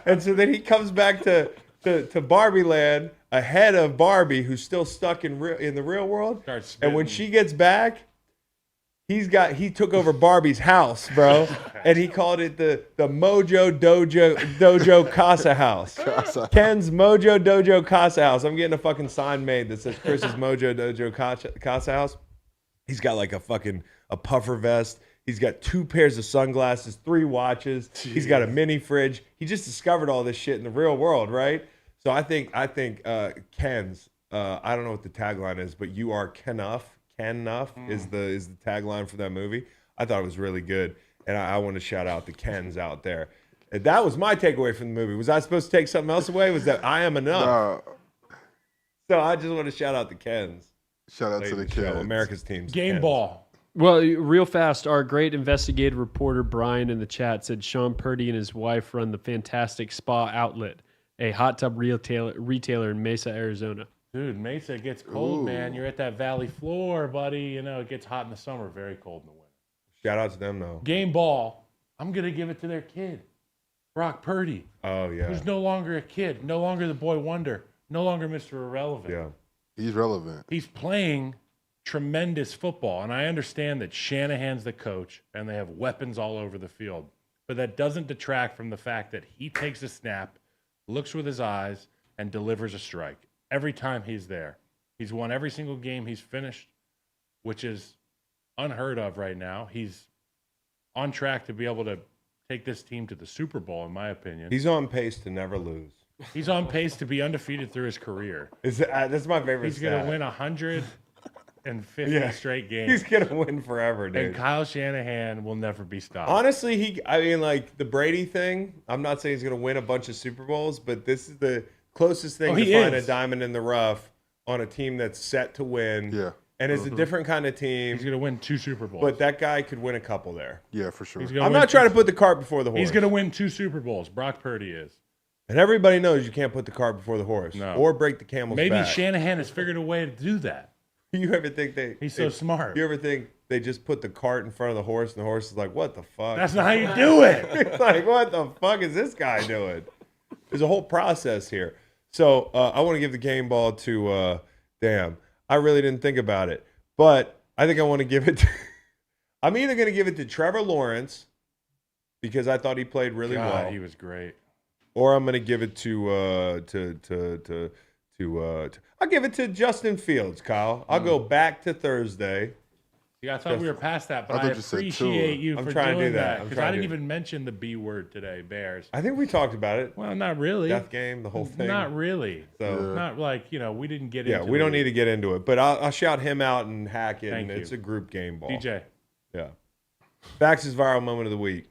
and so then he comes back to Barbie land ahead of Barbie, who's still stuck in the real world. And when she gets back, he took over Barbie's house, bro, and he called it the Mojo Dojo Casa House. Ken's Mojo Dojo Casa House. I'm getting a fucking sign made that says Chris's Mojo Dojo Casa House. He's got like a puffer vest. He's got 2 pairs of sunglasses, 3 watches. Jeez. He's got a mini fridge. He just discovered all this shit in the real world, right? So I think Ken's. I don't know what the tagline is, but you are Kenuff. Kenuff is the tagline for that movie. I thought it was really good, and I want to shout out the Kens out there. And that was my takeaway from the movie. Was I supposed to take something else away? Was that I am enough? So I just want to shout out the Kens. Shout out to the Kens. America's teams. Game Kens. ball. Well, real fast, our great investigative reporter Brian in the chat said Sean Purdy and his wife run the Fantastic Spa Outlet, a hot tub retailer in Mesa, Arizona. Dude, Mesa gets cold, man. You're at that valley floor, buddy. You know, it gets hot in the summer, very cold in the winter. Shout out to them, though. Game ball. I'm going to give it to their kid, Brock Purdy. Oh, yeah. Who's no longer a kid, no longer the boy wonder, no longer Mr. Irrelevant. Yeah. He's relevant. He's playing tremendous football, and I understand that Shanahan's the coach and they have weapons all over the field, but that doesn't detract from the fact that he takes a snap, looks with his eyes, and delivers a strike every time he's there. He's won every single game he's finished, which is unheard of right now. He's on track to be able to take this team to the Super Bowl, in my opinion. He's on pace to never lose. He's on pace to be undefeated through his career. That's my favorite He's going to win 150 straight games. He's going to win forever, dude. And Kyle Shanahan will never be stopped. Honestly, like the Brady thing, I'm not saying he's going to win a bunch of Super Bowls, but this is the closest thing to find a diamond in the rough on a team that's set to win. Yeah. And it's a different kind of team. He's going to win 2 Super Bowls. But that guy could win a couple there. Yeah, for sure. I'm not trying to put the cart before the horse. He's going to win 2 Super Bowls. Brock Purdy is. And everybody knows you can't put the cart before the horse. No. Or break the camel's back. Maybe Shanahan has figured a way to do that. You ever think He's so smart. You ever think they just put the cart in front of the horse and the horse is like, what the fuck? That's not how you do it. It's like, what the fuck is this guy doing? There's a whole process here. So I want to give the game ball to, I really didn't think about it. But I think I want to give it to, I'm either going to give it to Trevor Lawrence because I thought he played really well. He was great. Or I'm going to give it to I'll give it to Justin Fields, Kyle. I'll go back to Thursday. Yeah, I thought we were past that, but I appreciate you for trying doing to do that. Because I didn't even mention the B word today, Bears. I think we talked about it. Well, not really. Death game, the whole thing. Not really. So not like, we didn't get into it. Yeah, we don't need to get into it. But I'll shout him out and hack it, and it's a group game ball. DJ. Yeah. Bax's viral moment of the week.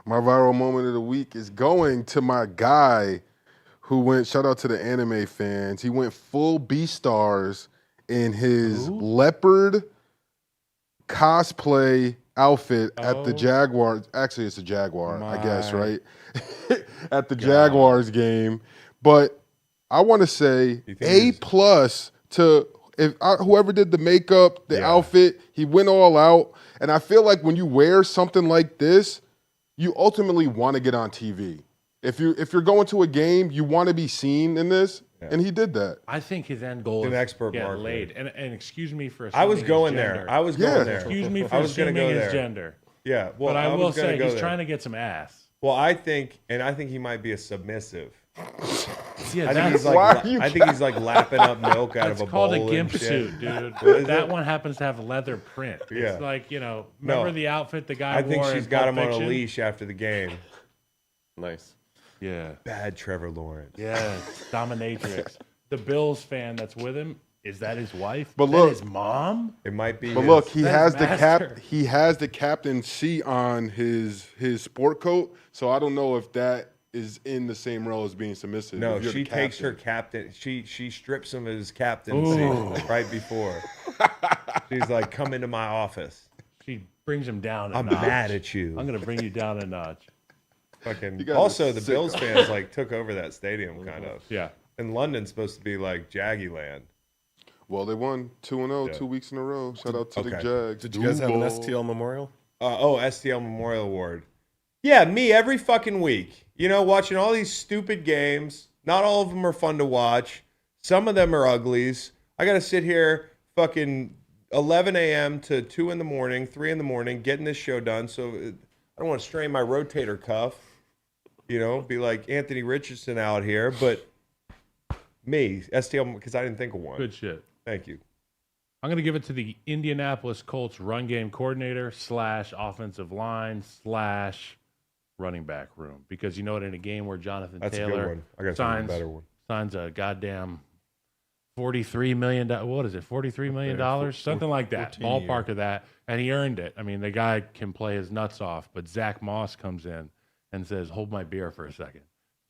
My viral moment of the week is going to my guy who went, shout out to the anime fans, he went full Beastars in his leopard cosplay outfit at the Jaguars. Actually, it's a Jaguar, I guess, right? At the Jaguars game. But I want to say A+ to whoever did the makeup, the outfit. He went all out. And I feel like when you wear something like this, you ultimately want to get on TV. If you're going to a game, you want to be seen in this, and he did that. I think his end goal is an expert get marketer. laid. And excuse me for I was going there. I was going there. Excuse me for assuming his gender. Yeah, well, but I will say he's trying to get some ass. Well, I think he might be a submissive. Yeah, I think he's like lapping up milk out of a bowl. It's called a gimp suit, dude. That one happens to have leather print. It's like, remember the outfit the guy wore? I think she's got him on a Fiction? leash after the game. Nice. Yeah. Bad Trevor Lawrence. Yeah, dominatrix. The Bills fan that's with him Is that his wife? But Is that look- his mom? It might be. But his- look, he That's has the master. he has the captain C on his sport coat, so I don't know if that is in the same role as being submissive. No, if you're she the takes her captain. captain. She strips him of his captaincy Ooh. right before. She's like, "Come into my office. She brings him down a I'm notch. mad at you." I'm going to bring you down a notch. Fucking. You guys Also, are the sick. Bills fans like took over that stadium, kind of. Yeah. And London's supposed to be like Jaggy Land. Well, they won 2-0 Yeah. 2 weeks in a row. Shout out to the Okay. Jags. Did you guys have an Duval. STL memorial? STL Memorial Award. Yeah, me every fucking week. You know, watching all these stupid games. Not all of them are fun to watch. Some of them are uglies. I got to sit here fucking 11 a.m. to 2 in the morning, 3 in the morning, getting this show done. So I don't want to strain my rotator cuff, you know, be like Anthony Richardson out here. But me, STL, because I didn't think of one. Good shit. Thank you. I'm going to give it to the Indianapolis Colts run game coordinator / offensive line / running back room. Because you know what, in a game where Jonathan That's a Taylor good one. I got something signs, better one. signs a goddamn $43 million. What is it? $43 million? Something like that. 14 a Ballpark of that. And he earned it. I mean, the guy can play his nuts off. But Zach Moss comes in and says, hold my beer for a second,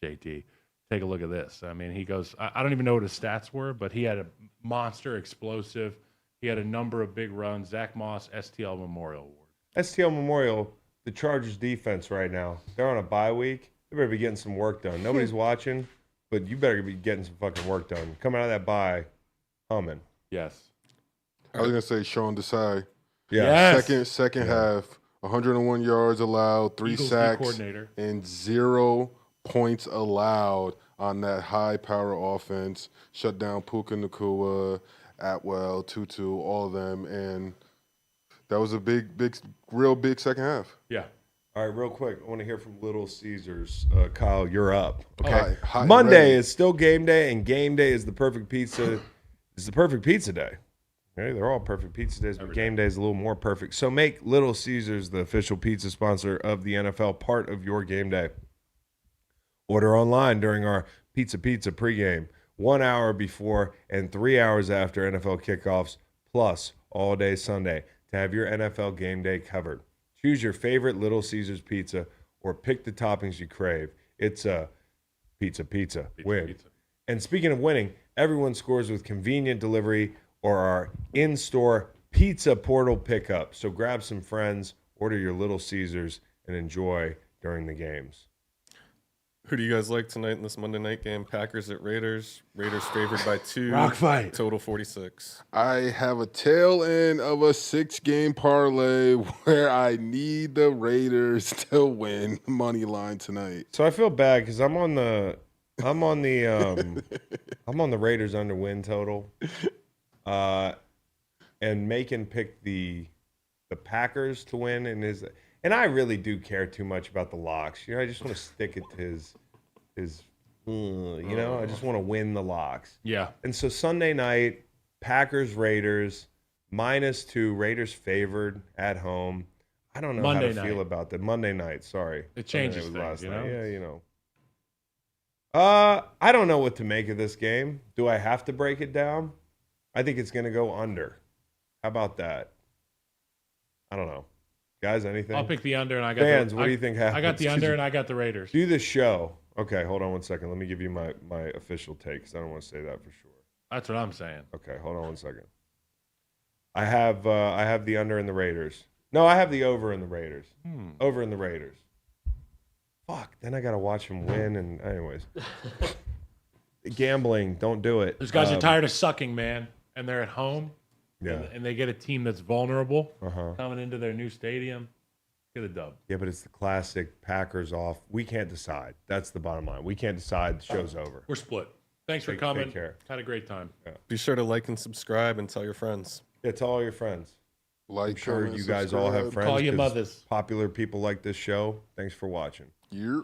JT. Take a look at this. I mean, he goes, I don't even know what his stats were, but he had a monster explosive. He had a number of big runs. Zach Moss, STL Memorial Award. STL Memorial, the Chargers defense right now, they're on a bye week. They better be getting some work done. Nobody's watching, but you better be getting some fucking work done. Coming out of that bye, humming. Yes. I was gonna say Sean Desai. Yeah. Yes. Second half, 101 yards allowed, 3 Eagles D sacks, coordinator. and 0 points allowed on that high power offense. Shut down Puka Nacua, Atwell, Tutu, all of them, and that was a real big second half. Yeah. All right, real quick, I want to hear from Little Caesars. Kyle, you're up. Okay. Hot and Monday ready. is still game day, and game day is the perfect pizza. Is the perfect pizza day. Okay, they're all perfect pizza days, but game day is a little more perfect. So make Little Caesars the official pizza sponsor of the NFL part of your game day. Order online during our Pizza pregame, 1 hour before and 3 hours after NFL kickoffs, plus all day Sunday to have your NFL game day covered. Choose your favorite Little Caesars pizza or pick the toppings you crave. It's a pizza. Win. Pizza. And speaking of winning, everyone scores with convenient delivery or our in-store pizza portal pickup. So grab some friends, order your Little Caesars, and enjoy during the games. Who do you guys like tonight in this Monday night game? Packers at Raiders. Raiders favored by 2. Rock fight. Total 46. I have a tail end of a 6-game parlay where I need the Raiders to win money line tonight. So I feel bad because I'm on the Raiders under win total, and Macon picked the Packers to win and I really do care too much about the locks. You know, I just want to stick it to his. You know, I just want to win the locks. Yeah. And so Sunday night, Packers Raiders -2. Raiders favored at home. I don't know Monday how to feel night. about that. Monday night, sorry. It changes Sunday night was things, last you know? night. Yeah, you know. I don't know what to make of this game. Do I have to break it down? I think it's going to go under. How about that? I don't know. Guys, anything? I'll pick the under, and I got Fans, the, what do you think happens? I got the under, and I got the Raiders. Do the show. Okay, hold on one second. Let me give you my official take because I don't want to say that for sure. That's what I'm saying. Okay, hold on one second. I have the under in the Raiders. No, I have the over in the Raiders. Over in the Raiders. Fuck. Then I gotta watch them win. And anyways, gambling. Don't do it. Those guys are tired of sucking, man, and they're at home. Yeah. And they get a team that's vulnerable Uh-huh. coming into their new stadium. Get a dub. Yeah, but it's the classic Packers off. We can't decide. That's the bottom line. We can't decide. The show's over. We're split. Thanks for Take coming. care. Had a great time. Be sure to like and subscribe and tell your friends. Yeah, tell all your friends. Like, I'm sure comment, you guys all have subscribe. friends. Call your 'cause mothers. Popular people like this show. Thanks for watching. Yep.